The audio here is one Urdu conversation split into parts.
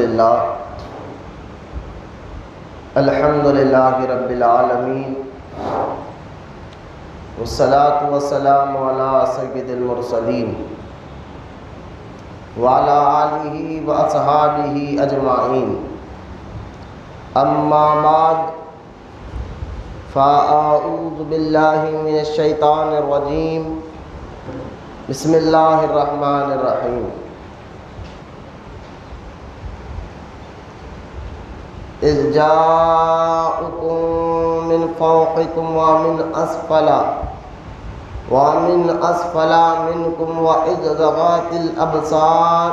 للہ رب العالمین والصلاة والسلام علی سید المرسلین وعلی آلہ واصحابہ اجمعین اما بعد فاعوذ باللہ من الشیطان الرجیم بسم اللہ الرحمن الرحیم اذ جاءکم من فوقکم ومن اسفل منکم وإذ زغت الأبصار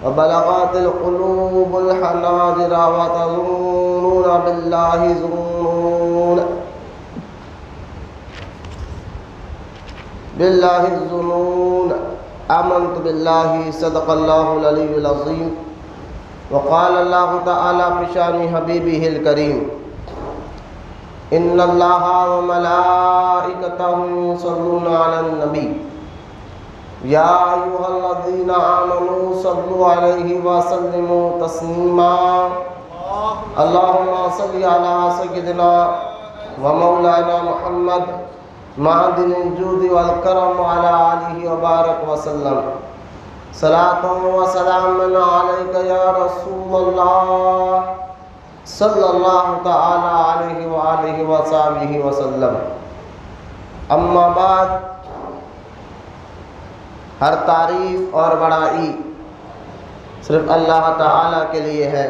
وبلغت القلوب الحناجر وتظنون بالله الظنون آمنت بالله صدق الله العلي العظيم وقال الله تعالى في شأن حبيبه الكريم إن الله وملائكته يصلون على النبي يا أيها الذين آمنوا صلوا عليه وسلموا تسليما اللهم صل على سيدنا ومولانا محمد معدن الجود والكرم وعلى آله وبارك وسلم صلاة وسلام عليك يا رسول الله صلى الله تعالى عليه وآله وصحبه وسلم اما بعد ہر تعریف اور بڑائی صرف اللہ تعالیٰ کے لیے ہے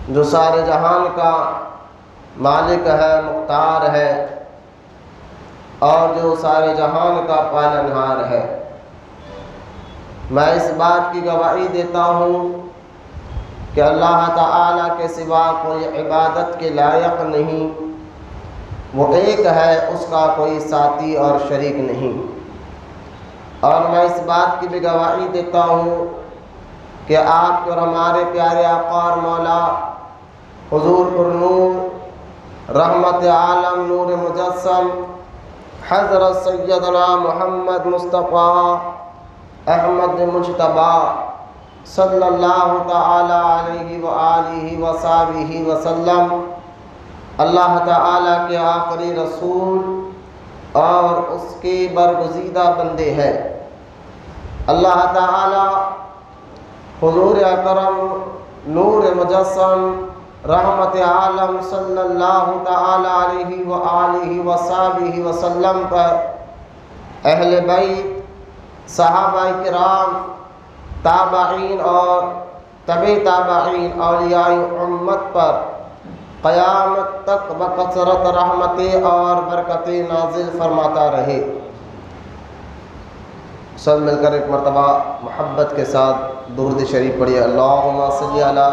جو سارے جہان کا مالک ہے، مختار ہے اور جو سارے جہان کا پالنہار ہے۔ میں اس بات کی گواہی دیتا ہوں کہ اللہ تعالیٰ کے سوا کوئی عبادت کے لائق نہیں، وہ ایک ہے، اس کا کوئی ساتھی اور شریک نہیں۔ اور میں اس بات کی بھی گواہی دیتا ہوں کہ آپ کے اور ہمارے پیارے آقا اور مولا حضور پرنور رحمت عالم نور مجسم حضرت سیدنا محمد مصطفیٰ احمد مجتبیٰ صلی اللہ تعالی علیہ وآلہ وصحبہ وسلم اللہ تعالیٰ کے آخری رسول اور اس کے برگزیدہ بندے ہیں۔ اللہ تعالیٰ حضور اکرم نور مجسم رحمت عالم صلی اللہ تعالی علیہ وآلہ وصحبہ وسلم پر، اہل بیت، صحابہ کرام، تابعین اور تبع تابعین، اولیاء امت پر قیامت تک بکثرت رحمتیں اور برکتیں نازل فرماتا رہے۔ سب مل کر ایک مرتبہ محبت کے ساتھ درود شریف پڑھیے۔ اللہم صلی علی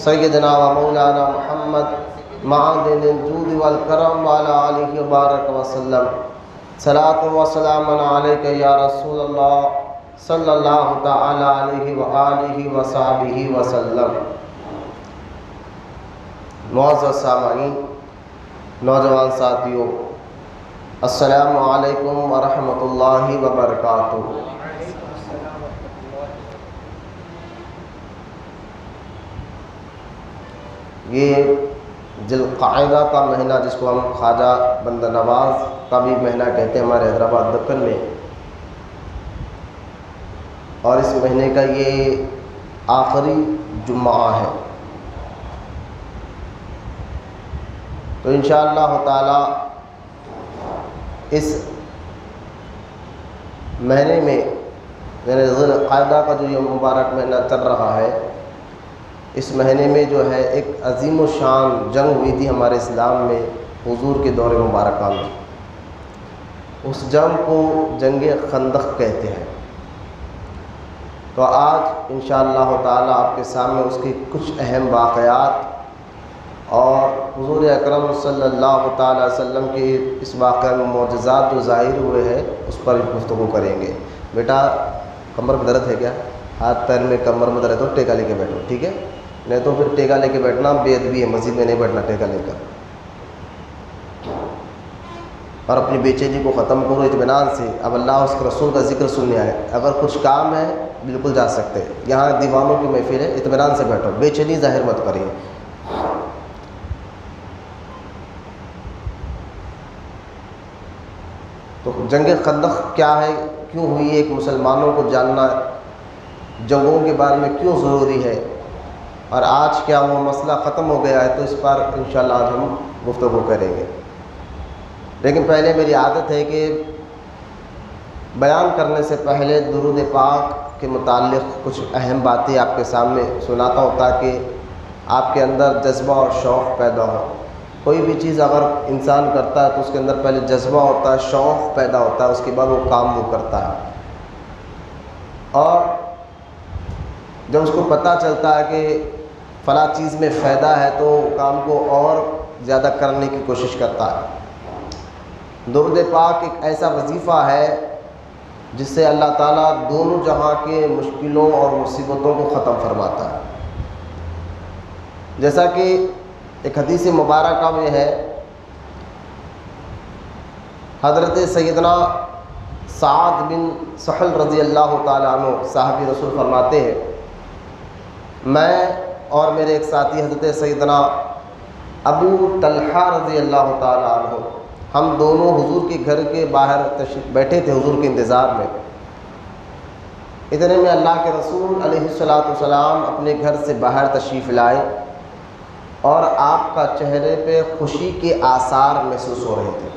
سیدنا و مولانا محمد معدن الجود والکرم وعلی آلہ وبارک وسلم صلاۃ و سلام علیک یا رسول اللہ صلی اللہ تعالی علیہ وآلہ وصحبہ وسلم۔ معزز سامعین، نوجوان ساتھیوں، السلام علیکم ورحمۃ اللہ وبرکاتہ۔ یہ ذی القعدہ کا مہینہ، جس کو ہم خواجہ بندہ نواز کا بھی مہینہ کہتے ہیں ہمارے حیدرآباد دکن میں، اور اس مہینے کا یہ آخری جمعہ ہے۔ تو انشاءاللہ تعالی اس مہینے میں، یعنی ذی القعدہ کا جو یہ مبارک مہینہ چل رہا ہے، اس مہینے میں جو ہے ایک عظیم و شان جنگ ہوئی تھی ہمارے اسلام میں حضور کے دور مبارکہ میں۔ اس جنگ کو جنگ خندق کہتے ہیں۔ تو آج انشاءاللہ تعالی آپ کے سامنے اس کے کچھ اہم واقعات اور حضور اکرم صلی اللہ تعالی وسلم کے اس واقعہ میں معجزات جو ظاہر ہوئے ہیں اس پر گفتگو کریں گے۔ بیٹا کمر میں درد ہے کیا؟ ہاتھ پیر میں کمر میں درد ہو ٹیکا لے کے بیٹھو، ٹھیک ہے؟ نہیں تو پھر ٹیکا لے کے بیٹھنا بے ادبی ہے، مسجد میں نہیں بیٹھنا ٹیکا لے کر۔ اور اپنی بے چینی کو ختم کرو اطمینان سے. اب اللہ اس کے رسول کا ذکر سننے آئے. اگر کچھ کام ہے بالکل جا سکتے. یہاں دیوانوں کی محفل ہے, اطمینان سے بیٹھو, بے چینی ظاہر مت کریے. تو جنگ خندق کیا ہے, کیوں ہوئی, ایک مسلمانوں کو جاننا جنگوں کے بارے میں کیوں ضروری ہے, اور آج کیا وہ مسئلہ ختم ہو گیا ہے, تو اس پر انشاءاللہ آج ہم گفتگو کریں گے. لیکن پہلے میری عادت ہے کہ بیان کرنے سے پہلے درود پاک کے متعلق کچھ اہم باتیں آپ کے سامنے سناتا ہوں, تاکہ آپ کے اندر جذبہ اور شوق پیدا ہو. کوئی بھی چیز اگر انسان کرتا ہے تو اس کے اندر پہلے جذبہ ہوتا ہے, شوق پیدا ہوتا ہے, اس کے بعد وہ کام وہ کرتا ہے. اور جب اس کو پتہ چلتا ہے کہ فلاں چیز میں فائدہ ہے تو کام کو اور زیادہ کرنے کی کوشش کرتا ہے. درود پاک ایک ایسا وظیفہ ہے جس سے اللہ تعالیٰ دونوں جہاں کے مشکلوں اور مصیبتوں کو ختم فرماتا ہے. جیسا کہ ایک حدیث مبارکہ میں ہے, حضرت سیدنا سعد بن سہل رضی اللہ تعالیٰ عنہ صحابی رسول فرماتے ہیں, میں اور میرے ایک ساتھی حضرت سیدنا ابو طلحہ رضی اللہ تعالیٰ عنہ, ہم دونوں حضور کے گھر کے باہر بیٹھے تھے حضور کے انتظار میں. اتنے میں اللہ کے رسول علیہ الصلوۃ والسلام اپنے گھر سے باہر تشریف لائے اور آپ کا چہرے پہ خوشی کے آثار محسوس ہو رہے تھے.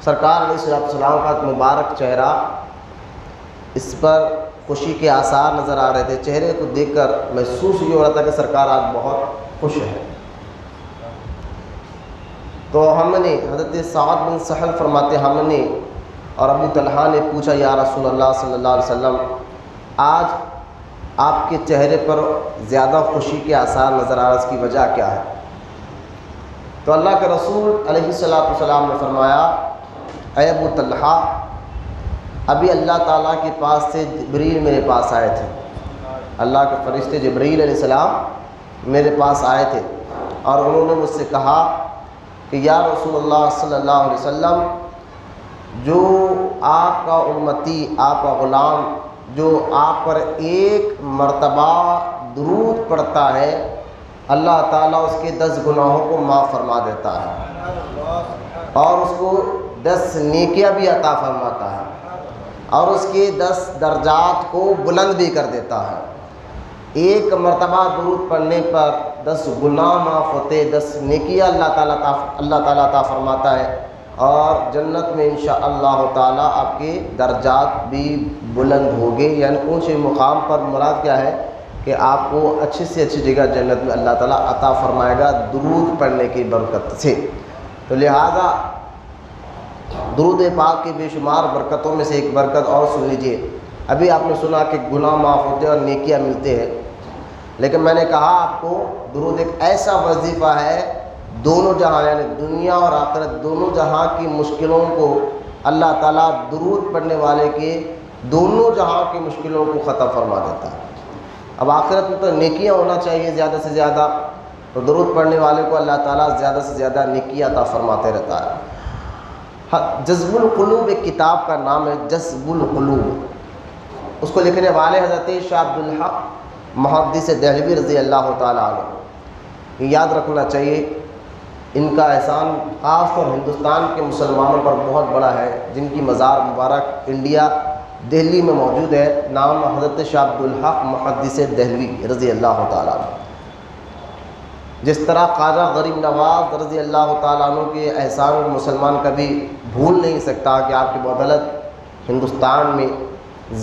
سرکار علیہ الصلوۃ والسلام کا مبارک چہرہ, اس پر خوشی کے آثار نظر آ رہے تھے. چہرے کو دیکھ کر محسوس یہ ہو رہا تھا کہ سرکار آج بہت خوش ہے. تو ہم نے, حضرت سعد بن سہل فرماتے, ہم نے اور ابو طلحہ نے پوچھا, یا رسول اللہ صلی اللہ علیہ وسلم, آج آپ کے چہرے پر زیادہ خوشی کے آثار نظر آ رہے, اس کی وجہ کیا ہے؟ تو اللہ کے رسول علیہ الصلوۃ والسلام نے فرمایا, اے ابو طلحہ, ابھی اللہ تعالیٰ کے پاس سے جبریل میرے پاس آئے تھے. اللہ کے فرشتے جبریل علیہ السلام میرے پاس آئے تھے اور انہوں نے مجھ سے کہا کہ یا رسول اللہ صلی اللہ علیہ وسلم, جو آپ کا امتی, آپ کا غلام, جو آپ پر ایک مرتبہ درود پڑھتا ہے, اللہ تعالیٰ اس کے 10 گناہوں کو معاف فرما دیتا ہے اور اس کو 10 نیکیاں بھی عطا فرماتا ہے اور اس کے 10 درجات کو بلند بھی کر دیتا ہے. ایک مرتبہ درود پڑھنے پر 10 گناہ معاف ہوتے, 10 نیکیاں اللہ تعالیٰ عطا فرماتا ہے, اور جنت میں انشاءاللہ تعالیٰ آپ کے درجات بھی بلند ہوگے. یعنی اونچے مقام پر مراد کیا ہے کہ آپ کو اچھی سے اچھی جگہ جنت میں اللہ تعالیٰ عطا فرمائے گا درود پڑھنے کی برکت سے. تو لہٰذا درود پاک کی بے شمار برکتوں میں سے ایک برکت اور سن لیجئے. ابھی آپ نے سنا کہ گناہ معاف ہوتے ہیں اور نیکیاں ملتے ہیں, لیکن میں نے کہا آپ کو درود ایک ایسا وظیفہ ہے, دونوں جہاں یعنی دنیا اور آخرت دونوں جہاں کی مشکلوں کو اللہ تعالیٰ درود پڑھنے والے کے دونوں جہاں کی مشکلوں کو ختم فرما دیتا ہے. اب آخرت میں تو نیکیاں ہونا چاہیے زیادہ سے زیادہ, تو درود پڑھنے والے کو اللہ تعالیٰ زیادہ سے زیادہ نیکیاں عطا فرماتے رہتا ہے. جذب القلوب ایک کتاب کا نام ہے, جذب القلوب. اس کو لکھنے والے حضرت شاہ عبد الحق محدث دہلوی رضی اللہ تعالیٰ عنہ. یاد رکھنا چاہیے ان کا احسان خاص طور ہندوستان کے مسلمانوں پر بہت بڑا ہے, جن کی مزار مبارک انڈیا دہلی میں موجود ہے. نام حضرت شاہ عبد الحق محدث دہلوی رضی اللہ تعالیٰ عنہ. جس طرح خواجہ غریب نواز رضی اللہ تعالیٰ عنہ کے احسان مسلمان کبھی بھول نہیں سکتا کہ آپ کی بدولت ہندوستان میں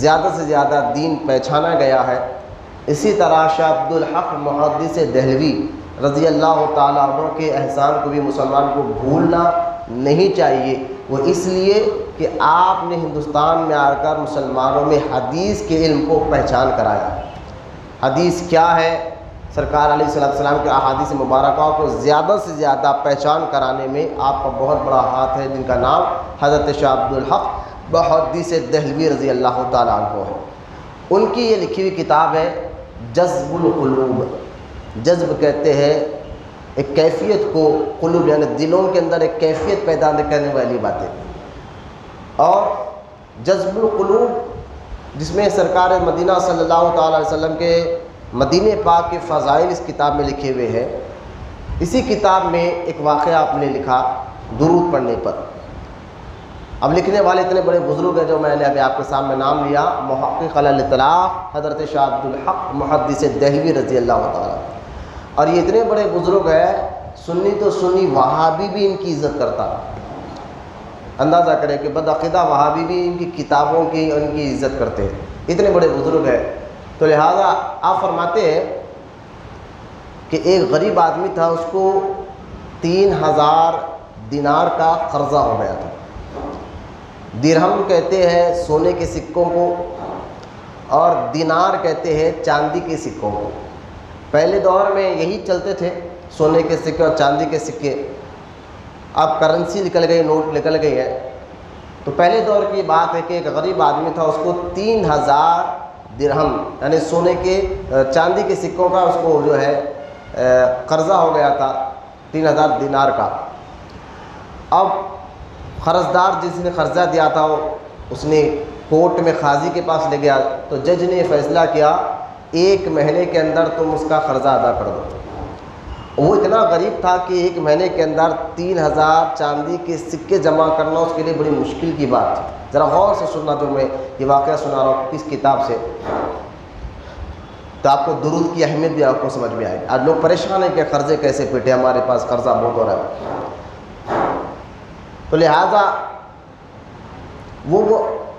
زیادہ سے زیادہ دین پہچانا گیا ہے, اسی طرح شاہ عبد الحق محدث دہلوی رضی اللہ تعالیٰ عنہ کے احسان کو بھی مسلمان کو بھولنا نہیں چاہیے. وہ اس لیے کہ آپ نے ہندوستان میں آ کر مسلمانوں میں حدیث کے علم کو پہچان کرایا. حدیث کیا ہے, سرکار علیہ السلام کے احادیث مبارکہ کو زیادہ سے زیادہ پہچان کرانے میں آپ کا بہت بڑا ہاتھ ہے, جن کا نام حضرت شاہ عبد الحق محدث دہلوی رضی اللہ تعالیٰ عنہ ہے. ان کی یہ لکھی ہوئی کتاب ہے جذب القلوب. جذب کہتے ہیں ایک کیفیت کو قلوب یعنی دلوں کے اندر ایک کیفیت پیدا کرنے والی باتیں، اور جذب القلوب جس میں سرکار مدینہ صلی اللہ تعالیٰ علیہ وسلم کے مدینہ پاک کے فضائل اس کتاب میں لکھے ہوئے ہیں۔ اسی کتاب میں ایک واقعہ آپ نے لکھا درود پڑھنے پر۔ اب لکھنے والے اتنے بڑے بزرگ ہیں جو میں نے ابھی آپ کے سامنے نام لیا، محقق علی الاطلاق حضرت شاہ عبد الحق محدث دہلوی رضی اللہ تعالیٰ، اور یہ اتنے بڑے بزرگ ہیں، سنی تو سنی وہابی بھی ان کی عزت کرتا، اندازہ کریں کہ بدعقیدہ وہابی بھی ان کی کتابوں کی ان کی عزت کرتے ہیں، اتنے بڑے بزرگ ہیں۔ تو لہٰذا آپ فرماتے ہیں کہ ایک غریب آدمی تھا، اس کو 3000 دینار کا قرضہ ہو گیا تھا۔ درہم کہتے ہیں سونے کے سکوں کو، اور دینار کہتے ہیں چاندی کے سکوں کو۔ پہلے دور میں یہی چلتے تھے، سونے کے سکے اور چاندی کے سکے۔ اب کرنسی نکل گئی، نوٹ نکل گئی ہے۔ تو پہلے دور کی بات ہے کہ ایک غریب آدمی تھا، اس کو 3000 درہم یعنی سونے کے چاندی کے سکوں کا اس کو جو ہے قرضہ ہو گیا تھا، 3000 دینار کا۔ اب قرضدار جس نے قرضہ دیا تھا اس نے کورٹ میں قاضی کے پاس لے گیا، تو جج نے فیصلہ کیا 1 مہینے کے اندر تم اس کا قرضہ ادا کر دو۔ وہ اتنا غریب تھا کہ 1 مہینے کے اندر 3000 چاندی کے سکے جمع کرنا اس کے لیے بڑی مشکل کی بات تھی۔ ذرا غور سے سننا جو میں یہ واقعہ سنا رہا ہوں کس کتاب سے، تو آپ کو درود کی اہمیت بھی آپ کو سمجھ میں آئے گی۔ آج لوگ پریشان ہیں کہ قرضے کیسے پھٹے، ہمارے پاس قرضہ بہت ہو رہا ہے۔ تو لہٰذا وہ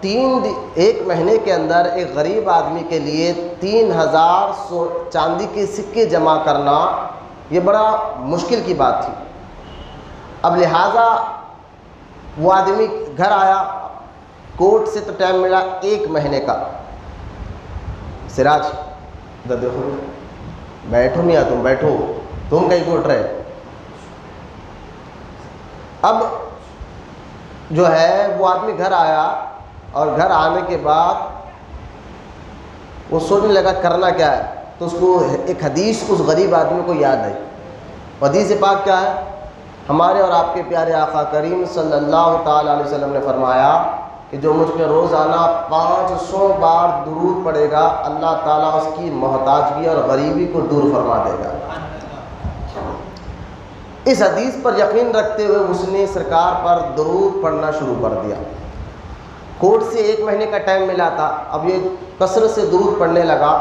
1 مہینے کے اندر ایک غریب آدمی کے لیے 3000 چاندی کے سکے جمع کرنا یہ بڑا مشکل کی بات تھی۔ اب لہٰذا وہ آدمی گھر آیا، کورٹ سے تو ٹائم ملا 1 مہینے کا۔ سراج ادھر دیکھو، بیٹھو میاں، تم بیٹھو، تم کہیں کو اٹھ رہے۔ اب جو ہے وہ آدمی گھر آیا، اور گھر آنے کے بعد وہ سوچنے لگا کرنا کیا ہے، تو اس کو ایک حدیث اس غریب آدمی کو یاد آئی۔ حدیث پاک کیا ہے؟ ہمارے اور آپ کے پیارے آقا کریم صلی اللہ تعالیٰ علیہ وسلم نے فرمایا کہ جو مجھ پہ روزانہ 500 بار درود پڑھے گا، اللہ تعالیٰ اس کی محتاجگی اور غریبی کو دور فرما دے گا۔ اس حدیث پر یقین رکھتے ہوئے اس نے سرکار پر درود پڑھنا شروع کر دیا۔ کورٹ سے 1 مہینے کا ٹائم ملا تھا، اب یہ کثرت سے درود پڑھنے لگا،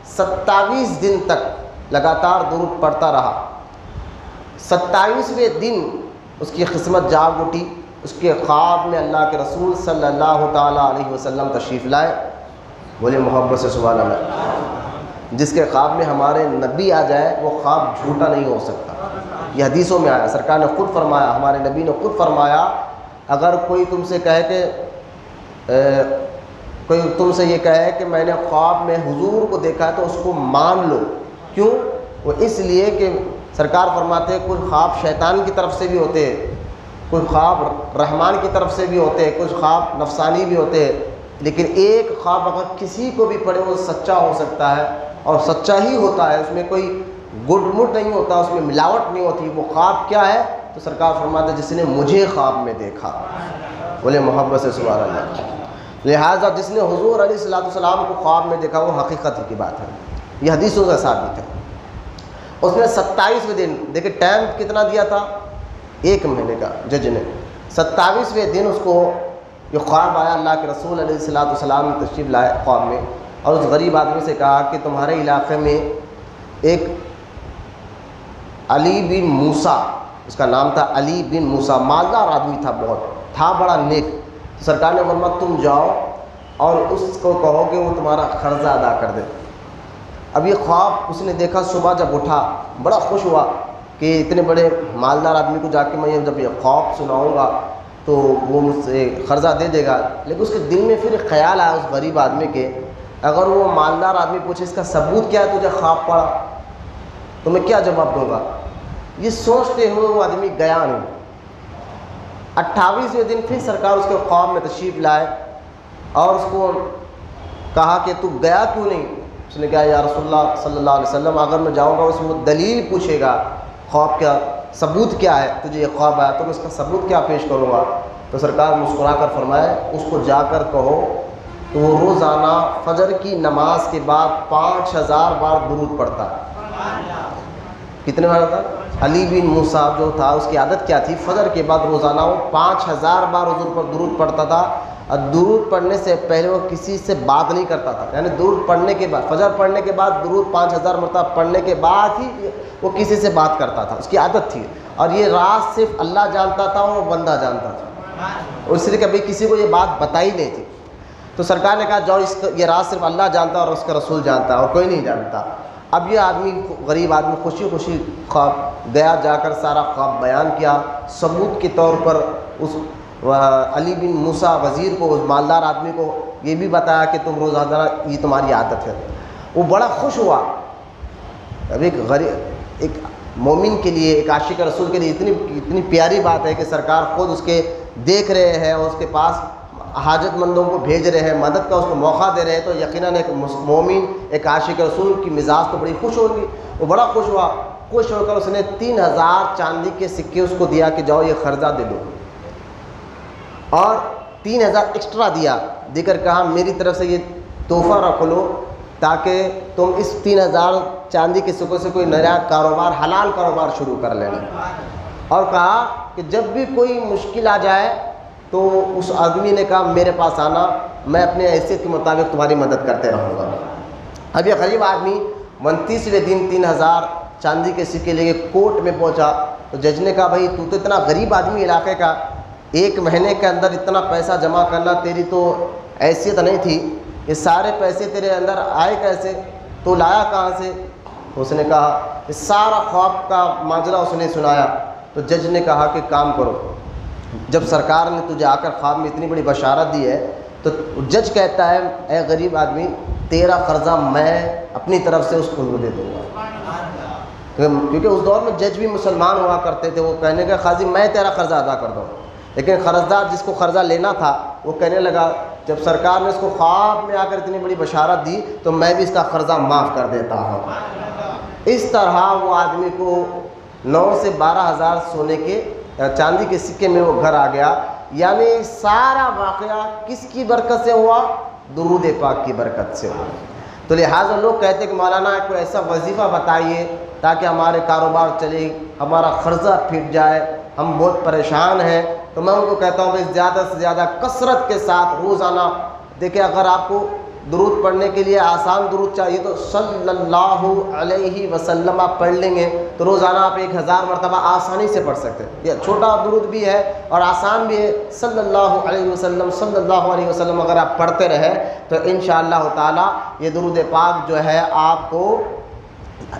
27 دن تک لگاتار درود پڑھتا رہا۔ 27ویں دن اس کی قسمت جاگ اٹھی، اس کے خواب میں اللہ کے رسول صلی اللہ تعالیٰ علیہ وسلم تشریف لائے۔ بولے محبت سے سبحان اللہ۔ جس کے خواب میں ہمارے نبی آ جائے وہ خواب جھوٹا نہیں ہو سکتا، یہ حدیثوں میں آیا، سرکار نے خود فرمایا، ہمارے نبی نے خود فرمایا، اگر کوئی تم سے کہے کہ کوئی تم سے یہ کہے کہ میں نے خواب میں حضور کو دیکھا ہے تو اس کو مان لو۔ کیوں؟ وہ اس لیے کہ سرکار فرماتے ہیں کچھ خواب شیطان کی طرف سے بھی ہوتے ہیں، کچھ خواب رحمان کی طرف سے بھی ہوتے ہیں، کچھ خواب نفسانی بھی ہوتے ہیں، لیکن ایک خواب اگر کسی کو بھی پڑھے وہ سچا ہو سکتا ہے، اور سچا ہی ہوتا ہے، اس میں کوئی گڈ مڈ نہیں ہوتا، اس میں ملاوٹ نہیں ہوتی۔ وہ خواب کیا ہے؟ تو سرکار فرماتے ہیں جس نے مجھے خواب میں دیکھا۔ بولے محبت سے سبحان اللہ۔ لہٰذا جس نے حضور علیہ الصلوۃ والسلام کو خواب میں دیکھا وہ حقیقت کی بات ہے، یہ حدیثوں کا ثابت ہے۔ اس نے 27ویں دن، دیکھیں ٹائم کتنا دیا تھا؟ 1 مہینے کا جج نے۔ 27ویں دن اس کو یہ خواب آیا، اللہ کے رسول علیہ الصلوۃ والسلام تشریف لائے خواب میں، اور اس غریب آدمی سے کہا کہ تمہارے علاقے میں ایک علی بن موسیٰ، اس کا نام تھا علی بن موسیٰ، مالدار آدمی تھا، بہت تھا بڑا نیک۔ سرکار نے فرمایا تم جاؤ اور اس کو کہو کہ وہ تمہارا قرضہ ادا کر دے۔ اب یہ خواب اس نے دیکھا، صبح جب اٹھا بڑا خوش ہوا کہ اتنے بڑے مالدار آدمی کو جا کے میں جب یہ خواب سناؤں گا تو وہ مجھ سے قرضہ دے دے گا۔ لیکن اس کے دل میں پھر ایک خیال آیا اس غریب آدمی کے، اگر وہ مالدار آدمی پوچھے اس کا ثبوت کیا ہے تجھے خواب پڑا، تو میں کیا جواب دوں گا؟ یہ سوچتے ہوئے وہ آدمی گیا نہیں۔ 28ویں دن پھر سرکار اس کے خواب میں تشریف لائے اور اس کو کہا کہ تو گیا کیوں نہیں؟ اس نے کہا یا رسول اللہ صلی اللہ علیہ وسلم اگر میں جاؤں گا اس میں دلیل پوچھے گا، خواب کا ثبوت کیا ہے، تجھے یہ خواب آیا تو میں اس کا ثبوت کیا پیش کروں گا؟ تو سرکار مسکرا کر فرمائے اس کو جا کر کہو کہ وہ روزانہ فجر کی نماز کے بعد 5000 بار درود پڑھتا ہے۔ کتنے بار تھا؟ علی بن موسیٰ جو تھا اس کی عادت کیا تھی؟ فجر کے بعد روزانہ وہ 5000 بار حضور پر درود پڑھتا تھا، اور درود پڑھنے سے پہلے وہ کسی سے بات نہیں کرتا تھا، یعنی درود پڑھنے کے بعد، فجر پڑھنے کے بعد درود 5000 مرتبہ پڑھنے کے بعد ہی وہ کسی سے بات کرتا تھا، اس کی عادت تھی۔ اور یہ راز صرف اللہ جانتا تھا اور وہ بندہ جانتا تھا، اور اس لیے کبھی کسی کو یہ بات بتائی نہیں تھی۔ تو سرکار نے کہا جاؤ یہ راز صرف اللہ جانتا ہے اور اس کا رسول جانتا ہے اور کوئی نہیں جانتا۔ اب یہ آدمی، غریب آدمی، خوشی خوشی خواب گیا، جا کر سارا خواب بیان کیا، ثبوت کے طور پر اس علی بن موسیٰ وزیر کو، اس مالدار آدمی کو یہ بھی بتایا کہ تم روزانہ یہ تمہاری عادت ہے۔ وہ بڑا خوش ہوا۔ اب ایک مومن کے لیے، ایک عاشق رسول کے لیے اتنی پیاری بات ہے کہ سرکار خود اس کے دیکھ رہے ہیں اور اس کے پاس حاجت مندوں کو بھیج رہے ہیں، مدد کا اس کو موقع دے رہے ہیں، تو یقیناً ایک مومن، ایک عاشق رسول کی مزاج تو بڑی خوش ہوگی۔ وہ بڑا خوش ہوا، خوش ہو کر اس نے 3000 چاندی کے سکے اس کو دیا کہ جاؤ یہ قرضہ دے دو، اور 3000 ایکسٹرا دے کر کہا میری طرف سے یہ تحفہ رکھ لو تاکہ تم اس 3000 چاندی کے سکوں سے کوئی نیا کاروبار، حلال کاروبار شروع کر لینا۔ اور کہا کہ جب بھی کوئی مشکل آ جائے تو اس آدمی نے کہا میرے پاس آنا، میں اپنے حیثیت کے مطابق تمہاری مدد کرتے رہوں گا۔ اب یہ غریب آدمی 29ویں دن 3000 چاندی کے سکے لے کے کورٹ میں پہنچا، تو جج نے کہا بھائی تو اتنا غریب آدمی علاقے کا، 1 مہینے کے اندر اتنا پیسہ جمع کرنا تیری تو حیثیت نہیں تھی، یہ سارے پیسے تیرے اندر آئے کیسے، تو لایا کہاں سے؟ اس نے کہا یہ سارا خواب کا ماجرا اس نے سنایا۔ تو جج نے کہا کہ کام کرو، جب سرکار نے تجھے آ کر خواب میں اتنی بڑی بشارت دی ہے تو جج کہتا ہے اے غریب آدمی تیرا قرضہ میں اپنی طرف سے اس کو دے دوں گا، کیونکہ اس دور میں جج بھی مسلمان ہوا کرتے تھے، وہ کہنے کا قاضی میں تیرا قرضہ ادا کر دوں، لیکن قرضدار جس کو قرضہ لینا تھا وہ کہنے لگا جب سرکار نے اس کو خواب میں آ کر اتنی بڑی بشارت دی تو میں بھی اس کا قرضہ معاف کر دیتا ہوں۔ اس طرح وہ آدمی کو 9 سے 12,000 سونے کے چاندی کے سکے میں وہ گھر آ گیا۔ یعنی سارا واقعہ کس کی برکت سے ہوا؟ درود پاک کی برکت سے ہوا۔ تو لہٰذا لوگ کہتے ہیں کہ مولانا کوئی ایسا وظیفہ بتائیے تاکہ ہمارے کاروبار چلے، ہمارا قرضہ پھٹ جائے، ہم بہت پریشان ہیں۔ تو میں ان کو کہتا ہوں کہ زیادہ سے زیادہ کثرت کے ساتھ روزانہ دیکھیں، اگر آپ کو درود پڑھنے کے لیے آسان درود چاہیے تو صلی اللہ علیہ وسلم آپ پڑھ لیں گے تو روزانہ آپ 1000 مرتبہ آسانی سے پڑھ سکتے ہیں۔ یہ چھوٹا درود بھی ہے اور آسان بھی ہے، صلی اللہ علیہ وسلم صلی اللہ علیہ وسلم اگر آپ پڑھتے رہیں تو انشاءاللہ تعالی یہ درود پاک جو ہے آپ کو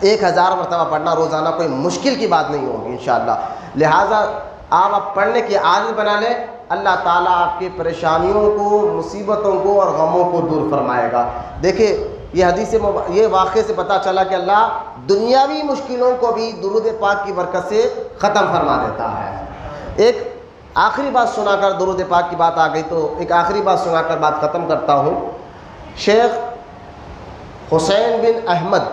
1000 مرتبہ پڑھنا روزانہ کوئی مشکل کی بات نہیں ہوگی انشاءاللہ۔ لہٰذا آپ پڑھنے کی عادت بنا لیں، اللہ تعالیٰ آپ کی پریشانیوں کو، مصیبتوں کو اور غموں کو دور فرمائے گا۔ دیکھیں یہ واقعے سے پتہ چلا کہ اللہ دنیاوی مشکلوں کو بھی درود پاک کی برکت سے ختم فرما دیتا ہے۔ ایک آخری بات سنا کر، درود پاک کی بات آ گئی تو ایک آخری بات سنا کر بات ختم کرتا ہوں۔ شیخ حسین بن احمد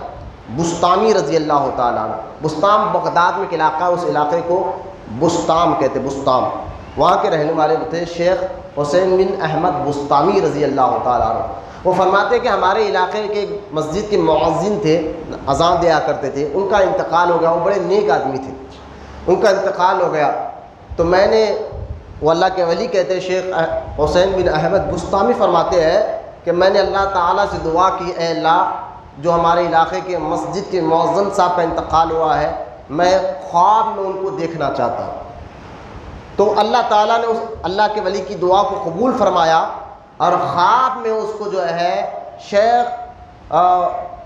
بستامی رضی اللہ تعالیٰ عنہ، بستام بغداد میں ایک علاقہ ہے، اس علاقے کو بستام کہتے، بستام، وہاں کے رہنے والے تھے شیخ حسین بن احمد بستامی رضی اللہ تعالیٰ عنہ۔ وہ فرماتے کہ ہمارے علاقے کے مسجد کے مؤذن تھے، اذان دیا کرتے تھے، ان کا انتقال ہو گیا، وہ بڑے نیک آدمی تھے، ان کا انتقال ہو گیا۔ تو میں نے، وہ اللہ کے ولی کہتے ہیں شیخ حسین بن احمد بستامی فرماتے ہیں کہ میں نے اللہ تعالیٰ سے دعا کی اے اللہ جو ہمارے علاقے کے مسجد کے مؤذن صاحب کا انتقال ہوا ہے میں خواب میں ان کو دیکھنا چاہتا ہوں۔ تو اللہ تعالیٰ نے اس اللہ کے ولی کی دعا کو قبول فرمایا اور خواب میں اس کو جو ہے شیخ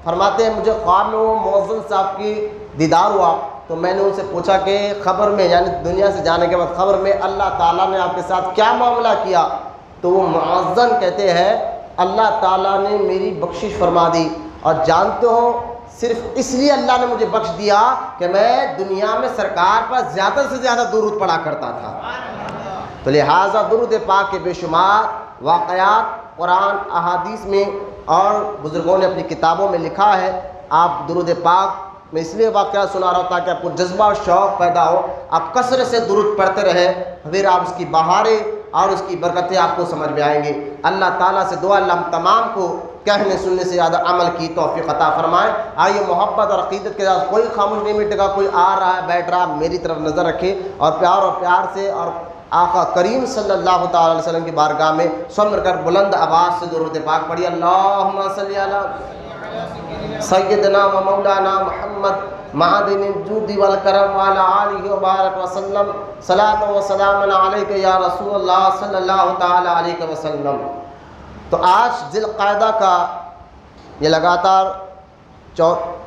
فرماتے ہیں مجھے خواب میں وہ مؤذن صاحب کی دیدار ہوا تو میں نے ان سے پوچھا کہ خبر میں، یعنی دنیا سے جانے کے بعد خبر میں اللہ تعالیٰ نے آپ کے ساتھ کیا معاملہ کیا؟ تو وہ مؤذن کہتے ہیں اللہ تعالیٰ نے میری بخشش فرما دی، اور جانتے ہو صرف اس لیے اللہ نے مجھے بخش دیا کہ میں دنیا میں سرکار پر زیادہ سے زیادہ درود پڑھا کرتا تھا۔ تو لہٰذا درود پاک کے بے شمار واقعات قرآن احادیث میں اور بزرگوں نے اپنی کتابوں میں لکھا ہے۔ آپ درود پاک میں اس لیے واقعہ سنا رہا ہوں تاکہ آپ کو جذبہ اور شوق پیدا ہو، آپ کثرت سے درود پڑھتے رہیں، پھر آپ اس کی بہاریں اور اس کی برکتیں آپ کو سمجھ میں آئیں گی۔ اللہ تعالیٰ سے دعا، اللہ ہم تمام کو کہنے سننے سے زیادہ عمل کی توفیق عطا فرمائے۔ آئیے محبت اور عقیدت کے ساتھ، کوئی خاموش نہیں بیٹھے گا، کوئی آ رہا ہے بیٹھ رہا ہے، میری طرف نظر رکھے اور پیار سے اور آقا کریم صلی اللہ تعالی علیہ وسلم کی بارگاہ میں سمر کر بلند آواز سے درود پاک پڑھیے۔ اللہم صلی علی سیدنا و مولانا محمد معدن الجود والکرم وعلی آلہ وبارک وسلم، صلاۃ و سلام علیک یا رسول اللہ صلی اللہ تعالی علیہ وسلم۔ تو آج ذی القعدہ کا یہ لگاتار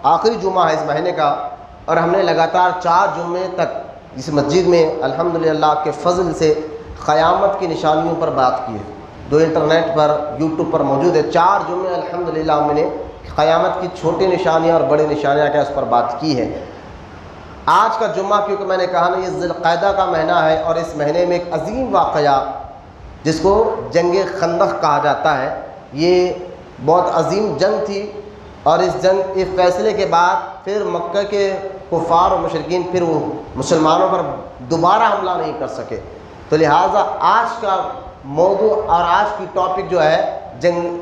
آخری جمعہ ہے اس مہینے کا، اور ہم نے لگاتار 4 جمعے تک اس مسجد میں الحمدللہ کے فضل سے قیامت کی نشانیوں پر بات کی ہے، جو انٹرنیٹ پر یوٹیوب پر موجود ہے۔ 4 جمعے الحمدللہ میں نے قیامت کی چھوٹی نشانیاں اور بڑی نشانیاں کیا اس پر بات کی ہے۔ آج کا جمعہ کیونکہ میں نے کہا نا یہ ذی القعدہ کا مہینہ ہے، اور اس مہینے میں ایک عظیم واقعہ جس کو جنگ خندق کہا جاتا ہے، یہ بہت عظیم جنگ تھی، اور اس جنگ اس فیصلے کے بعد پھر مکہ کے کفار و مشرکین پھر وہ مسلمانوں پر دوبارہ حملہ نہیں کر سکے، تو لہٰذا آج کا موضوع اور آج کی ٹاپک جو ہے جنگ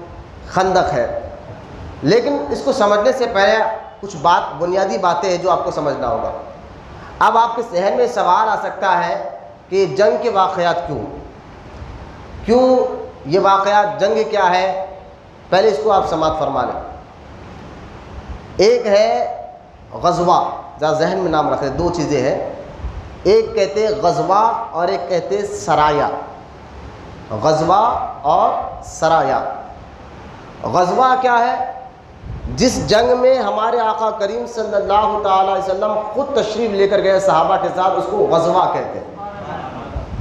خندق ہے۔ لیکن اس کو سمجھنے سے پہلے کچھ بنیادی باتیں ہیں جو آپ کو سمجھنا ہوگا۔ اب آپ کے ذہن میں سوال آ سکتا ہے کہ جنگ کے واقعات کیوں یہ واقعات، جنگ کیا ہے؟ پہلے اس کو آپ سماعت فرما لیں۔ ایک ہے غزوہ، ذرا ذہن میں نام رکھیں، 2 چیزیں ہیں، ایک کہتے ہیں غزوہ اور ایک کہتے ہیں سرایا۔ غزوہ اور سرایا۔ غزوہ کیا ہے؟ جس جنگ میں ہمارے آقا کریم صلی اللہ تعالی علیہ وسلم خود تشریف لے کر گئے صحابہ کے ساتھ، اس کو غزوہ کہتے ہیں۔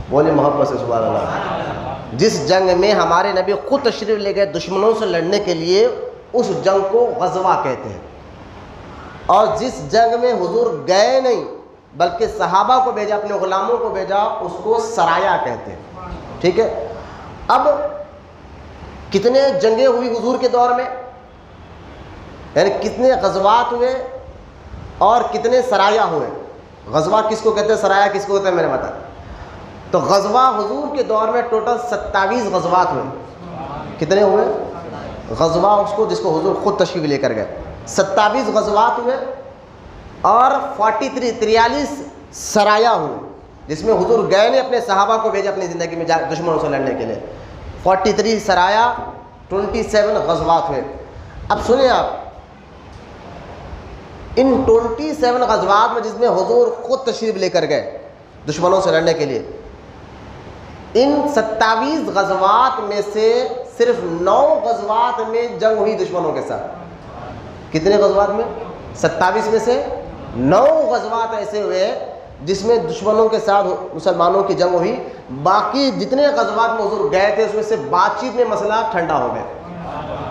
بولے محبت سے سبحان اللہ۔ جس جنگ میں ہمارے نبی خود تشریف لے گئے دشمنوں سے لڑنے کے لیے، اس جنگ کو غزوہ کہتے ہیں۔ اور جس جنگ میں حضور گئے نہیں بلکہ صحابہ کو بھیجا، اپنے غلاموں کو بھیجا، اس کو سرایا کہتے ہیں۔ ٹھیک ہے، اب کتنے جنگیں ہوئی حضور کے دور میں، یعنی کتنے غزوات ہوئے اور کتنے سرایا ہوئے؟ غزوہ کس کو کہتے ہیں، سرایا کس کو کہتے ہیں، میں نے بتایا۔ تو غزوہ حضور کے دور میں ٹوٹل 27 غزوات ہوئے۔ کتنے ہوئے؟ غزوہ اس کو جس کو حضور خود تشریف لے کر گئے، 27 غزوات ہوئے، اور 43 سرایا ہوئے، جس میں حضور گئے نے اپنے صحابہ کو بھیجا اپنی زندگی میں دشمنوں سے لڑنے کے لیے۔ 43 سرایا، 27 غزوات ہوئے۔ اب سنیں آپ، ان 27 غزوات میں جس میں حضور خود تشریف لے کر گئے دشمنوں سے لڑنے کے لیے، ان 27 غزوات میں سے صرف 9 غزوات میں جنگ ہوئی دشمنوں کے ساتھ۔ کتنے غزوات میں؟ 27 میں سے 9 غزوات ایسے ہوئے جس میں دشمنوں کے ساتھ مسلمانوں کی جنگ ہوئی۔ باقی جتنے غزوات میں حضور گئے تھے اس میں سے بات چیت میں مسئلہ ٹھنڈا ہو گیا۔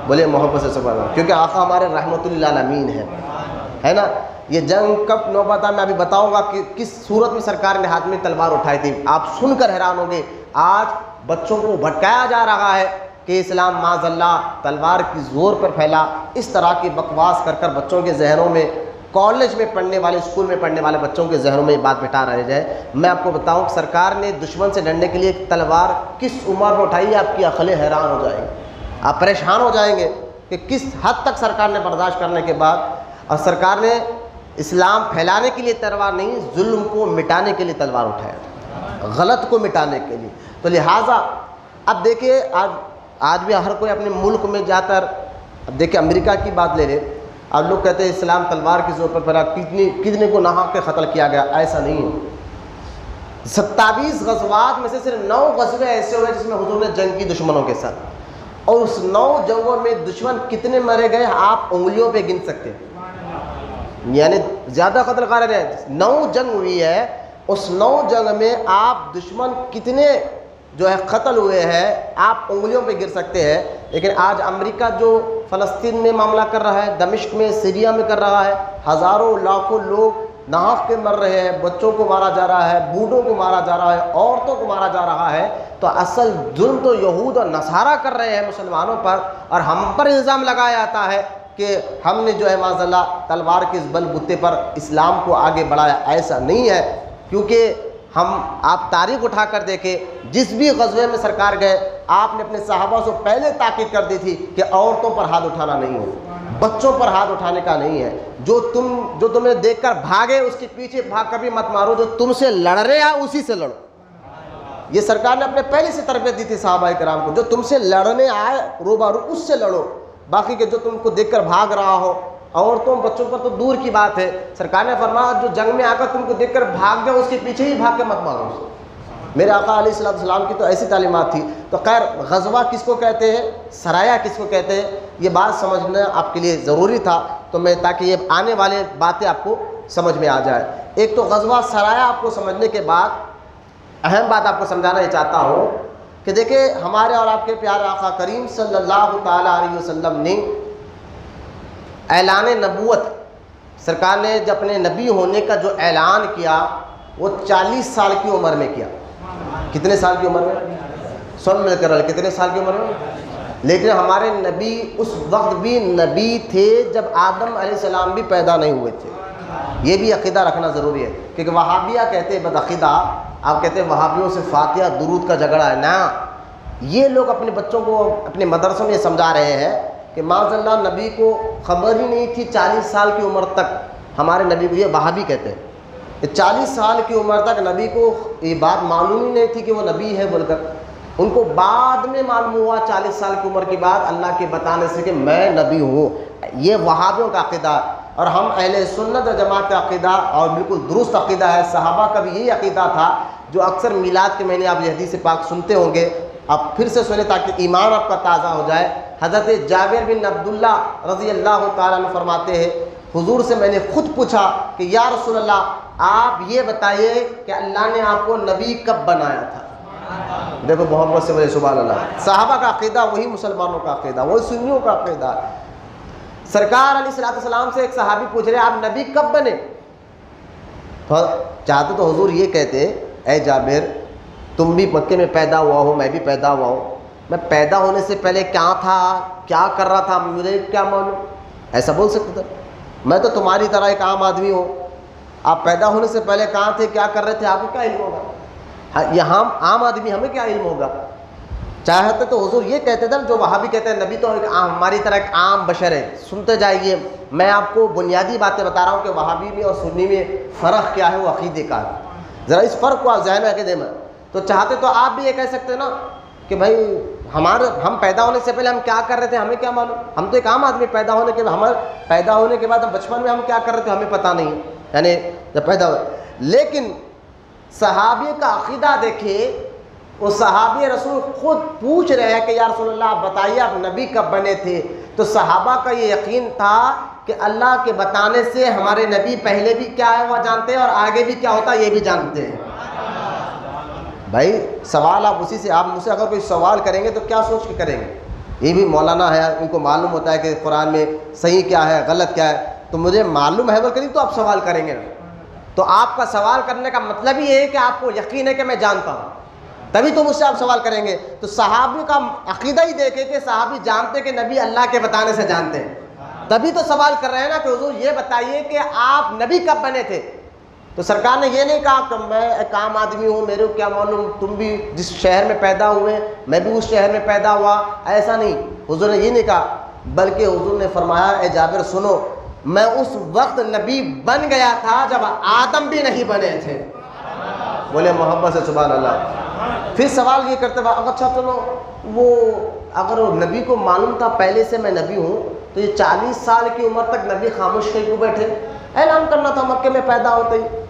بولے محبت سے سبحان اللہ، کیونکہ آقا ہمارے رحمت للعالمین ہے نا۔ یہ جنگ کب نوبت ہے میں ابھی بتاؤں گا کہ کس صورت میں سرکار نے ہاتھ میں تلوار اٹھائی تھی، آپ سن کر حیران ہوں گے۔ آج بچوں کو بھٹکایا جا رہا ہے کہ اسلام معاذ اللہ تلوار کی زور پر پھیلا، اس طرح کی بکواس کر کر بچوں کے ذہنوں میں، کالج میں پڑھنے والے، اسکول میں پڑھنے والے بچوں کے ذہنوں میں یہ بات بٹھا رہے جائے۔ میں آپ کو بتاؤں کہ سرکار نے دشمن سے لڑنے کے لیے تلوار کس عمر میں اٹھائی ہے، آپ کی عقلیں حیران ہو جائیں گی، آپ پریشان ہو جائیں گے کہ کس حد تک سرکار نے برداشت کرنے کے بعد، اور سرکار نے اسلام پھیلانے کے لیے تلوار نہیں، ظلم کو مٹانے کے لیے تلوار اٹھایا، غلط کو مٹانے کے لیے۔ تو لہٰذا اب دیکھیے آج بھی ہر کوئی اپنے ملک میں جا کر، اب دیکھیں امریکہ کی بات لے لیں، اب لوگ کہتے ہیں اسلام تلوار کے زور پر پھیلا، کتنے کو نہا کے قتل کیا گیا، ایسا نہیں ہے۔ 27 غزوات میں سے صرف 9 غزوے ایسے ہوئے جس میں حضور نے جنگ کی دشمنوں کے ساتھ، اور اس 9 جنگوں میں دشمن کتنے مرے گئے آپ انگلیوں پہ گن سکتے ہیں، یعنی زیادہ قتل کار ہیں۔ 9 جنگ ہوئی ہے، اس 9 جنگ میں آپ دشمن کتنے جو ہے قتل ہوئے ہیں آپ انگلیوں پہ گر سکتے ہیں۔ لیکن آج امریکہ جو فلسطین میں معاملہ کر رہا ہے، دمشق میں، سیریا میں کر رہا ہے، ہزاروں لاکھوں لوگ ناحق کے مر رہے ہیں، بچوں کو مارا جا رہا ہے، بوڑھوں کو مارا جا رہا ہے، عورتوں کو مارا جا رہا ہے، تو اصل ظلم تو یہود اور نصارہ کر رہے ہیں مسلمانوں پر، اور ہم پر الزام لگایا جاتا ہے کہ ہم نے جو ہے معاذ اللہ تلوار کے اس بل بوتے پر اسلام کو آگے بڑھایا، ایسا نہیں ہے، کیونکہ آپ تاریخ اٹھا کر دیکھیں، جس بھی غزوے میں سرکار گئے آپ نے اپنے صحابہ سے پہلے تاکید کر دی تھی کہ عورتوں پر ہاتھ اٹھانا نہیں ہے، بچوں پر ہاتھ اٹھانے کا نہیں ہے، جو تمہیں دیکھ کر بھاگے اس کے پیچھے بھاگ کر بھی مت مارو، جو تم سے لڑ رہے ہیں اسی سے لڑو۔ یہ سرکار نے اپنے پہلے سے تربیت دی تھی صحابہ کرام کو، جو تم سے لڑنے آئے روبارو اس سے لڑو، باقی کہ جو تم کو دیکھ کر بھاگ رہا ہو عورتوں بچوں پر تو دور کی بات ہے۔ سرکار نے فرمایا جو جنگ میں آ کر تم کو دیکھ کر بھاگ گئے اس کے پیچھے ہی بھاگ کے مت مارو۔ میرے آقا علیہ الصلوۃ والسلام کی تو ایسی تعلیمات تھی۔ تو خیر غزوہ کس کو کہتے ہیں، سرایہ کس کو کہتے ہیں، یہ بات سمجھنا آپ کے لیے ضروری تھا، تو میں تاکہ یہ آنے والے باتیں آپ کو سمجھ میں آ جائے۔ ایک تو غزوہ سرایہ آپ کو سمجھنے کے بعد اہم بات آپ کو سمجھانا یہ چاہتا ہوں کہ دیکھیں ہمارے اور آپ کے پیارے آقا کریم صلی اللہ تعالیٰ علیہ وسلم نے اعلان نبوت، سرکار نے جب اپنے نبی ہونے کا جو اعلان کیا وہ 40 سال کی عمر میں کیا۔ کتنے سال کی عمر میں؟ سن مل کر کتنے سال کی عمر میں؟ لیکن ہمارے نبی اس وقت بھی نبی تھے جب آدم علیہ السلام بھی پیدا نہیں ہوئے تھے۔ یہ بھی عقیدہ رکھنا ضروری ہے، کیونکہ وہابیہ کہتے ہیں بدعقیدہ، آپ کہتے ہیں وہابیوں سے فاتحہ درود کا جھگڑا ہے نا، یہ لوگ اپنے بچوں کو اپنے مدرسوں میں سمجھا رہے ہیں کہ معاذ اللہ نبی کو خبر ہی نہیں تھی 40 سال کی عمر تک ہمارے نبی کو، یہ وہابی کہتے ہیں 40 سال کی عمر تک نبی کو یہ بات معلوم ہی نہیں تھی کہ وہ نبی ہے بول کر، ان کو بعد میں معلوم ہوا 40 سال کی عمر کے بعد اللہ کے بتانے سے کہ میں نبی ہوں۔ یہ وہابیوں کا عقیدہ، اور ہم اہل سنت و جماعت کا عقیدہ اور بالکل درست عقیدہ ہے۔ صحابہ کا بھی یہی عقیدہ تھا، جو اکثر میلاد کے مہینے آپ یہ حدیث پاک سنتے ہوں گے، آپ پھر سے سنیں تاکہ ایمان آپ کا تازہ ہو جائے۔ حضرت جابر بن عبداللہ رضی اللہ تعالیٰ عنہ فرماتے ہیں حضور سے میں نے خود پوچھا کہ یا رسول اللہ آپ یہ بتائیے کہ اللہ نے آپ کو نبی کب بنایا تھا؟ دیکھو محمد سے بولے سبحان اللہ۔ صحابہ کا عقیدہ وہی مسلمانوں کا عقیدہ، وہی سنیوں کا عقیدہ۔ سرکار علیہ الصلوۃ والسلام سے ایک صحابی پوچھ رہے آپ نبی کب بنے؟ چاہتے تو حضور یہ کہتے اے جابر تم بھی مکے میں پیدا ہوا ہو، میں بھی پیدا ہوا ہوں، میں پیدا ہونے سے پہلے کیا تھا، کیا کر رہا تھا، مجھے کیا معلوم؟ ایسا بول سکتے تھے؟ میں تو تمہاری طرح ایک عام آدمی ہوں، آپ پیدا ہونے سے پہلے کہاں تھے، کیا کر رہے تھے، آپ کو کیا علم ہوگا؟ یہاں عام آدمی ہمیں کیا علم ہوگا؟ چاہتے تو حضور یہ کہتے تھے جو وہابی کہتے ہیں نبی تو ایک ہماری طرح ایک عام بشر ہے۔ سنتے جائیے، میں آپ کو بنیادی باتیں بتا رہا ہوں کہ وہابی میں اور سنی میں فرق کیا ہے، وہ عقیدے کا ہے، ذرا اس فرق کو آپ ذہن میں رکھیں۔ میں تو چاہتے تو آپ بھی یہ کہہ سکتے نا کہ بھائی ہم پیدا ہونے سے پہلے ہم کیا کر رہے تھے ہمیں کیا معلوم، ہم تو ایک عام آدمی، پیدا ہونے کے بعد ہم بچپن میں ہم کیا کر رہے تھے ہمیں پتہ نہیں، یعنی جب پیدا ہوئے۔ لیکن صحابی کا عقیدہ دیکھیے، وہ صحابی رسول خود پوچھ رہے ہیں کہ یا رسول اللہ آپ بتائیے آپ نبی کب بنے تھے؟ تو صحابہ کا یہ یقین تھا کہ اللہ کے بتانے سے ہمارے نبی پہلے بھی کیا ہے وہ جانتے ہیں اور آگے بھی کیا ہوتا ہے یہ بھی جانتے ہیں۔ بھائی سوال آپ اسی سے، آپ مجھ سے اگر کوئی سوال کریں گے تو کیا سوچ کے کریں گے؟ یہ بھی مولانا ہے، ان کو معلوم ہوتا ہے کہ قرآن میں صحیح کیا ہے غلط کیا ہے، تو مجھے معلوم ہے بول کر تو آپ سوال کریں گے نا۔ تو آپ کا سوال کرنے کا مطلب یہ ہے کہ آپ کو یقین ہے کہ میں جانتا ہوں، تبھی تو مجھ سے آپ سوال کریں گے۔ تو صحابی کا عقیدہ ہی دیکھے کہ صحابی جانتے کہ نبی اللہ کے بتانے سے جانتے ہیں، تبھی تو سوال کر رہے ہیں نا کہ حضور یہ بتائیے کہ آپ نبی کب بنے تھے؟ تو سرکار نے یہ نہیں کہا کہ میں ایک عام آدمی ہوں میرے کو کیا معلوم، تم بھی جس شہر میں پیدا ہوئے میں بھی اس شہر میں پیدا ہوا، ایسا نہیں، حضور نے یہ نہیں کہا، بلکہ حضور نے فرمایا اے جابر سنو، میں اس وقت نبی بن گیا تھا جب آدم بھی نہیں بنے تھے۔ بولے محبت سے سبحان اللہ۔ پھر سوال یہ کرتے ہیں اچھا چلو وہ اگر نبی کو معلوم تھا پہلے سے میں نبی ہوں تو یہ 40 سال کی عمر تک نبی خاموش کیوں بیٹھے؟ اعلان کرنا تھا مکے میں پیدا ہوتے ہی۔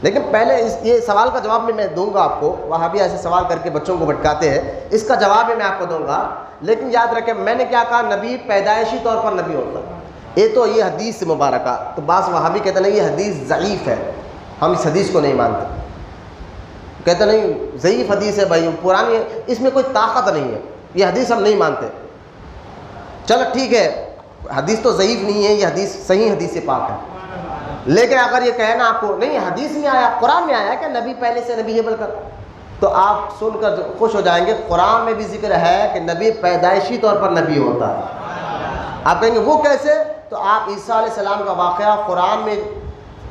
لیکن پہلے یہ سوال کا جواب میں دوں گا آپ کو، وہابی ایسے سوال کر کے بچوں کو بھٹکاتے ہیں، اس کا جواب میں آپ کو دوں گا، لیکن یاد رکھیں میں نے کیا کہا، نبی پیدائشی طور پر نبی ہوتا ہے، یہ تو یہ حدیث مبارکہ، تو بعض وہابی کہتے ہیں یہ حدیث ضعیف ہے، ہم اس حدیث کو نہیں مانتے، کہتے نہیں ضعیف حدیث ہے بھائی پرانی ہے، اس میں کوئی طاقت نہیں ہے، یہ حدیث ہم نہیں مانتے۔ چلو ٹھیک ہے حدیث تو ضعیف نہیں ہے، یہ حدیث صحیح حدیث پاک ہے، لیکن اگر یہ کہنا آپ کو نہیں حدیث میں آیا قرآن میں آیا کہ نبی پہلے سے نبی ہے بول کر، تو آپ سن کر خوش ہو جائیں گے، قرآن میں بھی ذکر ہے کہ نبی پیدائشی طور پر نبی ہوتا ہے، آپ کہیں گے وہ کیسے؟ تو آپ عیسیٰ علیہ السلام کا واقعہ قرآن میں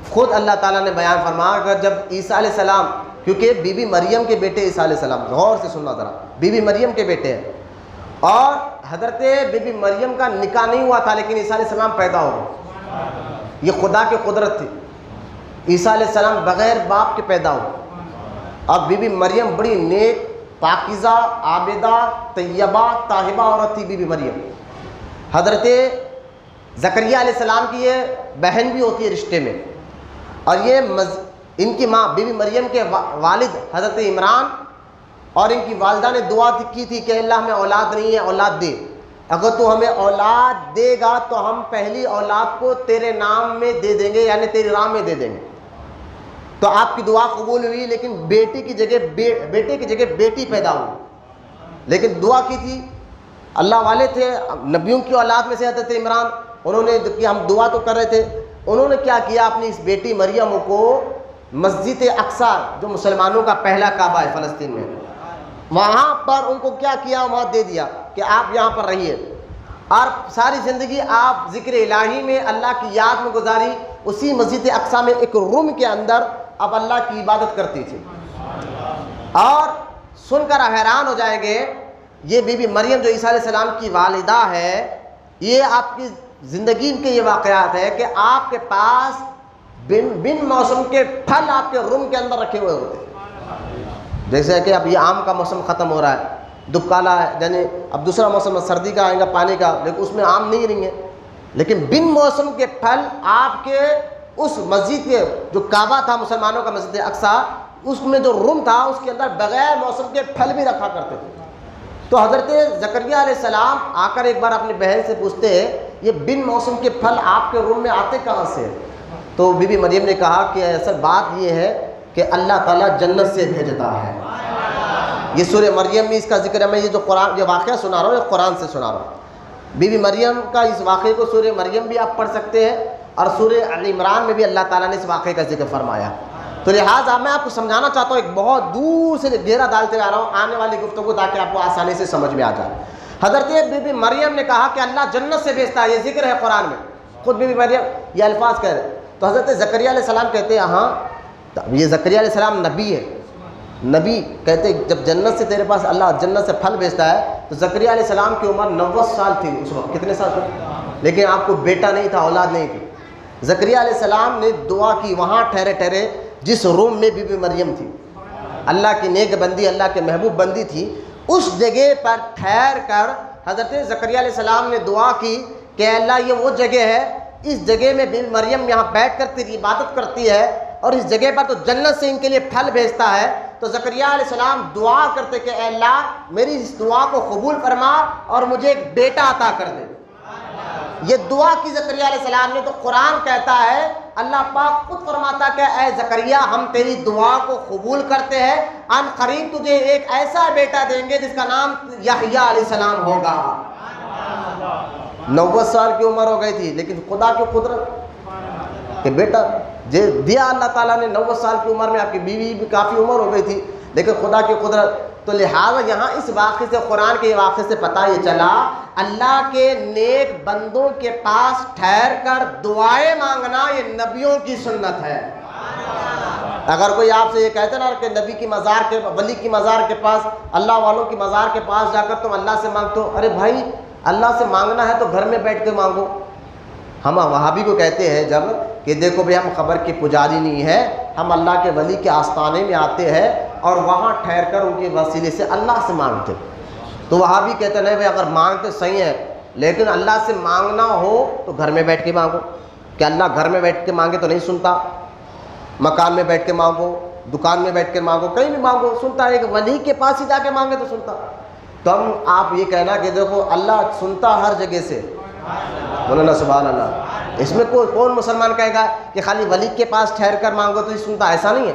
خود اللہ تعالیٰ نے بیان فرمایا کہ جب عیسیٰ علیہ السلام، کیونکہ بی بی مریم کے بیٹے عیسیٰ علیہ السلام، غور سے سننا ذرا، بی بی مریم کے بیٹے ہیں، اور حضرت بی بی مریم کا نکاح نہیں ہوا تھا لیکن عیسیٰ علیہ السلام پیدا ہو گئے۔ یہ خدا کی قدرت تھی، عیسیٰ علیہ السلام بغیر باپ کے پیدا ہوئے۔ اب بی بی مریم بڑی نیک، پاکیزہ، عابدہ، طیبہ، طاہبہ عورت تھی بی بی مریم۔ حضرت زکریا علیہ السلام کی یہ بہن بھی ہوتی ہے رشتے میں، اور یہ ان کی ماں بی بی مریم کے والد حضرت عمران اور ان کی والدہ نے دعا کی تھی کہ اللہ ہمیں اولاد نہیں ہے، اولاد دے، اگر تو ہمیں اولاد دے گا تو ہم پہلی اولاد کو تیرے نام میں دے دیں گے، یعنی تیری راہ میں دے دیں گے۔ تو آپ کی دعا قبول ہوئی، لیکن بیٹے کی جگہ بیٹی پیدا ہوئی، لیکن دعا کی تھی، اللہ والے تھے، نبیوں کی اولاد میں سے حضرت عمران، انہوں نے کہ ہم دعا تو کر رہے تھے، انہوں نے کیا کیا، اپنی اس بیٹی مریم کو مسجد اقصی جو مسلمانوں کا پہلا کعبہ ہے فلسطین میں، وہاں پر ان کو کیا کیا، وہاں دے دیا کہ آپ یہاں پر رہیے، اور ساری زندگی آپ ذکر الہی میں اللہ کی یاد میں گزاری، اسی مسجد اقصی میں ایک روم کے اندر اب اللہ کی عبادت کرتی تھی۔ اور سن کر حیران ہو جائیں گے، یہ بی بی مریم جو عیسیٰ علیہ السلام کی والدہ ہے، یہ آپ کی زندگی کے یہ واقعات ہے کہ آپ کے پاس بن موسم کے پھل آپ کے روم کے اندر رکھے ہوئے ہوتے ہیں، جیسے کہ اب یہ آم کا موسم ختم ہو رہا ہے، دبکالا ہے، یعنی اب دوسرا موسم سردی کا آئے گا، پانی کا، لیکن اس میں آم نہیں رہیں گے، لیکن بن موسم کے پھل آپ کے اس مسجد کے جو کعبہ تھا مسلمانوں کا مسجد اقصی، اس میں جو روم تھا اس کے اندر بغیر موسم کے پھل بھی رکھا کرتے تھے۔ تو حضرت زکریا علیہ السلام آ کر ایک بار اپنی بہن سے پوچھتے ہیں یہ بن موسم کے پھل آپ کے روم میں آتے کہاں سے؟ تو بی بی مریم نے کہا کہ اصل بات یہ ہے کہ اللہ تعالیٰ جنت سے بھیجتا ہے۔ یہ سورہ مریم میں اس کا ذکر ہے، میں یہ جو قرآن یہ واقعہ سنا رہا ہوں یہ قرآن سے سنا رہا ہوں۔ بی بی مریم کا اس واقعے کو سورہ مریم بھی آپ پڑھ سکتے ہیں، اور سورہ ال عمران میں بھی اللہ تعالیٰ نے اس واقعے کا ذکر فرمایا۔ تو لہٰذا میں آپ کو سمجھانا چاہتا ہوں، ایک بہت دور سے گھیرا ڈالتے آ رہا ہوں آنے والی گفتگو تاکہ آپ کو آسانی سے سمجھ میں آ جائے۔ حضرت بی بی مریم نے کہا کہ اللہ جنت سے بھیجتا ہے، یہ ذکر ہے قرآن میں، خود بی بی مریم یہ الفاظ کہہ رہے۔ تو حضرت زکریا علیہ السلام کہتے ہیں ہاں، یہ زکریا علیہ السلام نبی ہے، نبی کہتے جب جنت سے تیرے پاس اللہ جنت سے پھل بھیجتا ہے، تو زکریا علیہ السلام کی عمر 90 سال تھی اس وقت، کتنے سال تھے، لیکن آپ کو بیٹا نہیں تھا، اولاد نہیں تھی۔ زکریا علیہ السلام نے دعا کی وہاں ٹھہرے جس روم میں بی بی مریم تھی، اللہ کی نیک بندی، اللہ کے محبوب بندی تھی، اس جگہ پر ٹھہر کر حضرت زکریا علیہ السلام نے دعا کی کہ اللہ یہ وہ جگہ ہے، اس جگہ میں بی بی مریم یہاں بیٹھ کر تیری عبادت کرتی ہے، اور اس جگہ پر تو جنت سے ان کے لیے پھل بھیجتا ہے۔ تو زکریا علیہ السلام دعا کرتے کہ اے اللہ میری اس دعا کو قبول فرما اور مجھے ایک بیٹا عطا کر دے۔ یہ دعا کی زکریا علیہ السلام نے، تو قرآن کہتا ہے، اللہ پاک خود فرماتا کہ اے زکریا ہم تیری دعا کو قبول کرتے ہیں، ان قریب تجھے ایک ایسا بیٹا دیں گے جس کا نام یحییٰ علیہ السلام ہوگا۔ 90 سال کی عمر ہو گئی تھی، لیکن خدا کی قدرت کہ بیٹا دیا اللہ تعالیٰ نے 90 سال کی عمر میں، آپ کی بیوی بھی کافی عمر ہو گئی تھی، لیکن خدا کی قدرت۔ تو لہٰذا یہاں اس واقعے سے، قرآن کے واقعے سے پتہ یہ چلا اللہ کے نیک بندوں کے پاس ٹھہر کر دعائیں مانگنا یہ نبیوں کی سنت ہے۔ اگر کوئی آپ سے یہ کہتے نا کہ نبی کی مزار کے، ولی کی مزار کے پاس، اللہ والوں کی مزار کے پاس جا کر تم اللہ سے مانگتے ہو، ارے بھائی اللہ سے مانگنا ہے تو گھر میں بیٹھ کے مانگو۔ ہم وہابی کو کہتے ہیں جب کہ دیکھو بھائی ہم قبر کے پجاری نہیں ہیں، ہم اللہ کے ولی کے آستانے میں آتے ہیں اور وہاں ٹھہر کر ان کے وسیلے سے اللہ سے مانگتے۔ تو وہابی کہتے نہیں بھائی اگر مانگتے صحیح ہے، لیکن اللہ سے مانگنا ہو تو گھر میں بیٹھ کے مانگو، کہ اللہ گھر میں بیٹھ کے مانگے تو نہیں سنتا، مکان میں بیٹھ کے مانگو، دکان میں بیٹھ کے مانگو، کہیں بھی مانگو سنتا ہے، ایک ولی کے پاس ہی جا کے مانگے تو سنتا۔ تو ہم آپ یہ کہنا کہ دیکھو اللہ سنتا ہر جگہ سے، مولانا سبحان اللہ، اس میں کون مسلمان کہے گا کہ خالی ولی کے پاس ٹھہر کر مانگو تو یہ سنتا؟ ایسا نہیں ہے،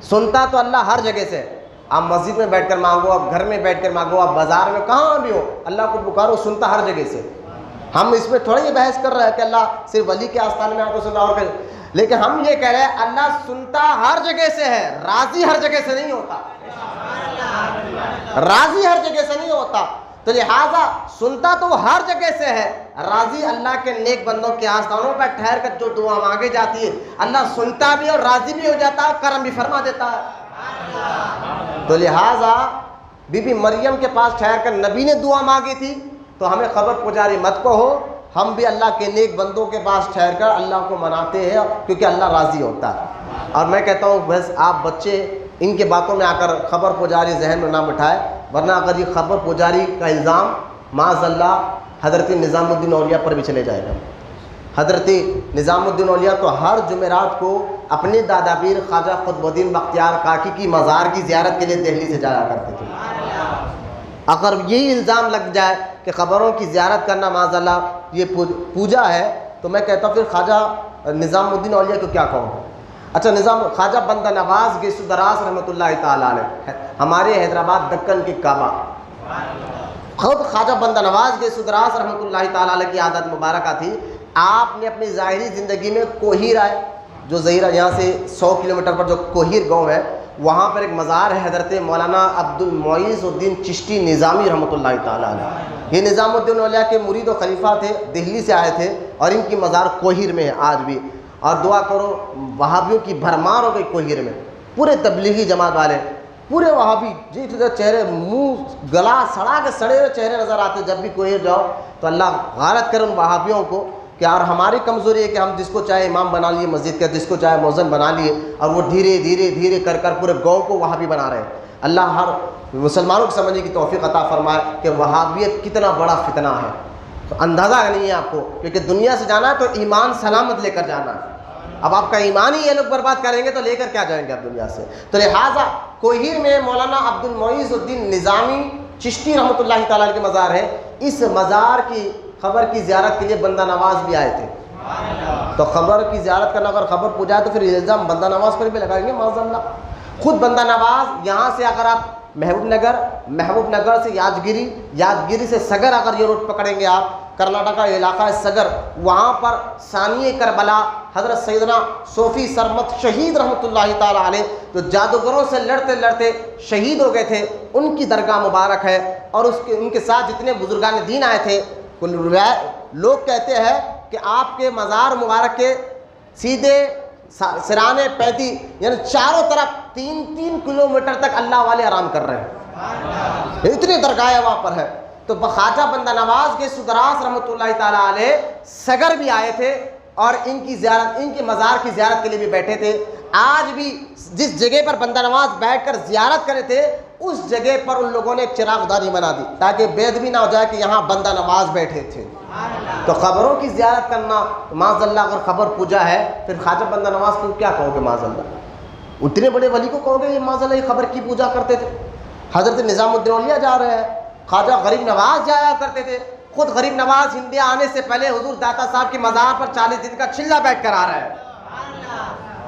سنتا تو اللہ ہر جگہ سے۔ آپ مسجد میں بیٹھ کر مانگو، آپ گھر میں بیٹھ کر مانگو، آپ بازار میں کہاں بھی ہو، اللہ کو پکارو، سنتا ہر جگہ سے۔ ہم اس میں تھوڑا یہ بحث کر رہے ہیں کہ اللہ صرف ولی کے آستانے میں آ کو سنتا اور کہیں، لیکن ہم یہ کہہ رہے ہیں اللہ سنتا ہر جگہ سے ہے، راضی ہر جگہ سے نہیں ہوتا، راضی ہر جگہ سے نہیں ہوتا۔ تو لہٰذا سنتا تو وہ ہر جگہ سے ہے، راضی اللہ کے نیک بندوں کے آستانوں پر ٹھہر کر جو دعا مانگی جاتی ہے اللہ سنتا بھی اور راضی بھی ہو جاتا ہے اور کرم بھی فرما دیتا ہے۔ تو لہٰذا بی بی مریم کے پاس ٹھہر کر نبی نے دعا مانگی تھی، تو ہمیں خبر پجاری مت کہو، ہم بھی اللہ کے نیک بندوں کے پاس ٹھہر کر اللہ کو مناتے ہیں کیونکہ اللہ راضی ہوتا ہے۔ اور میں کہتا ہوں بس آپ بچے ان کے باتوں میں آ کر خبر پجاری ذہن میں نہ بٹھائے، ورنہ اگر یہ خبر پجاری کا الزام معاذ اللہ حضرت نظام الدین اولیاء پر بھی چلے جائے گا۔ حضرت نظام الدین اولیاء تو ہر جمعرات کو اپنے دادا پیر خواجہ قطب الدین بختیار کاکی کی مزار کی زیارت کے لیے دہلی سے جایا کرتے تھے۔ اگر یہی الزام لگ جائے کہ خبروں کی زیارت کرنا معاذ اللہ یہ پوجا ہے، تو میں کہتا ہوں پھر خواجہ نظام الدین اولیاء کو کیا کہوں۔ اچھا، خواجہ بندہ نواز گیسو دراز رحمۃ اللہ تعالیٰ علیہ، ہمارے حیدرآباد دکن کے کعبہ، خود خواجہ بندہ نواز گیسو دراز رحمۃ اللہ تعالیٰ علیہ کی عادت مبارکہ تھی، آپ نے اپنی ظاہری زندگی میں کوہیر آئے، جو ظہیرہ یہاں سے 100 کلومیٹر پر جو کوہیر گاؤں ہے، وہاں پر ایک مزار ہے حضرت مولانا عبد المعیز الدین چشتی نظامی رحمۃ اللہ تعالیٰ علیہ۔ یہ نظام الدین اولیاء کے مرید و خلیفہ تھے، دہلی سے آئے تھے، اور ان کی مزار کوہیر میں ہے آج بھی۔ اور دعا کرو وہابیوں کی بھرمار ہو گئی کوہیر میں، پورے تبلیغی جماعت والے، پورے وہابی، جی چہرے منہ گلا سڑا کے سڑے ہوئے چہرے نظر آتے جب بھی کوہیر جاؤ، تو اللہ غارت کرے ان وہابیوں کو کہ اور ہماری کمزوری ہے کہ ہم جس کو چاہے امام بنا لیے مسجد کا، جس کو چاہے مؤذن بنا لیے، اور وہ دھیرے دھیرے دھیرے کر کر پورے گاؤں کو وہابی بنا رہے ہیں۔ اللہ ہر مسلمانوں کو سمجھنے کی توفیق عطا فرمائے کہ وہابیت کتنا بڑا فتنہ ہے، اندازہ نہیں ہے آپ کو، کیونکہ دنیا سے جانا ہے تو ایمان سلامت لے کر جانا ہے۔ اب آپ کا ایمان ہی یہ لوگ برباد کریں گے تو لے کر کیا جائیں گے آپ دنیا سے۔ تو لہٰذا کوہیر میں مولانا عبد المعیز الدین نظامی چشتی رحمۃ اللہ تعالیٰ کے مزار ہے، اس مزار کی خبر کی زیارت کے لیے بندہ نواز بھی آئے تھے۔ تو خبر کی زیارت کرنا اگر خبر پوجا تو پھر الزام بندہ نواز پر بھی لگائیں گے معاذ اللہ۔ خود بندہ نواز یہاں سے اگر آپ محبوب نگر سے یادگیری سے سگر اگر یہ روڈ پکڑیں گے آپ، کرناٹک کا علاقہ ہے سگر، وہاں پر ثانی کربلا حضرت سیدنا صوفی سرمت شہید رحمۃ اللہ تعالیٰ علیہ جو جادوگروں سے لڑتے لڑتے شہید ہو گئے تھے، ان کی درگاہ مبارک ہے، اور ان کے ساتھ جتنے بزرگان دین آئے تھے، لوگ کہتے ہیں کہ آپ کے مزار مبارک کے سیدھے سرانے پیدی یعنی چاروں طرف 3 کلومیٹر تک اللہ والے آرام کر رہے ہیں، اتنی درگاہیں وہاں پر ہے۔ تو خواجہ بندہ نواز کے سدراس رحمۃ اللہ تعالیٰ علیہ سگر بھی آئے تھے اور ان کے مزار کی زیارت کے لیے بھی بیٹھے تھے۔ آج بھی جس جگہ پر بندہ نواز بیٹھ کر زیارت کرے تھے، اس جگہ پر ان لوگوں نے ایک چراغ دانی بنا دی تاکہ بید بھی نہ ہو جائے کہ یہاں بندہ نواز بیٹھے تھے۔ تو خبروں کی زیارت کرنا معاذ اللہ اگر خبر پوجا ہے، پھر خواجہ بندہ نواز کو کیا کہو گے معاذ اللہ؟ اتنے بڑے ولی کو کہو گے یہ معاذ اللہ یہ خبر کی پوجا کرتے تھے؟ حضرت نظام الدین اولیاء جا رہے ہیں، خواجہ غریب نواز جایا کرتے تھے، خود غریب نواز انڈیا آنے سے پہلے حضور داتا صاحب کی مزار پر 40 دن کا چلہ بیٹھ کر آ رہا ہے۔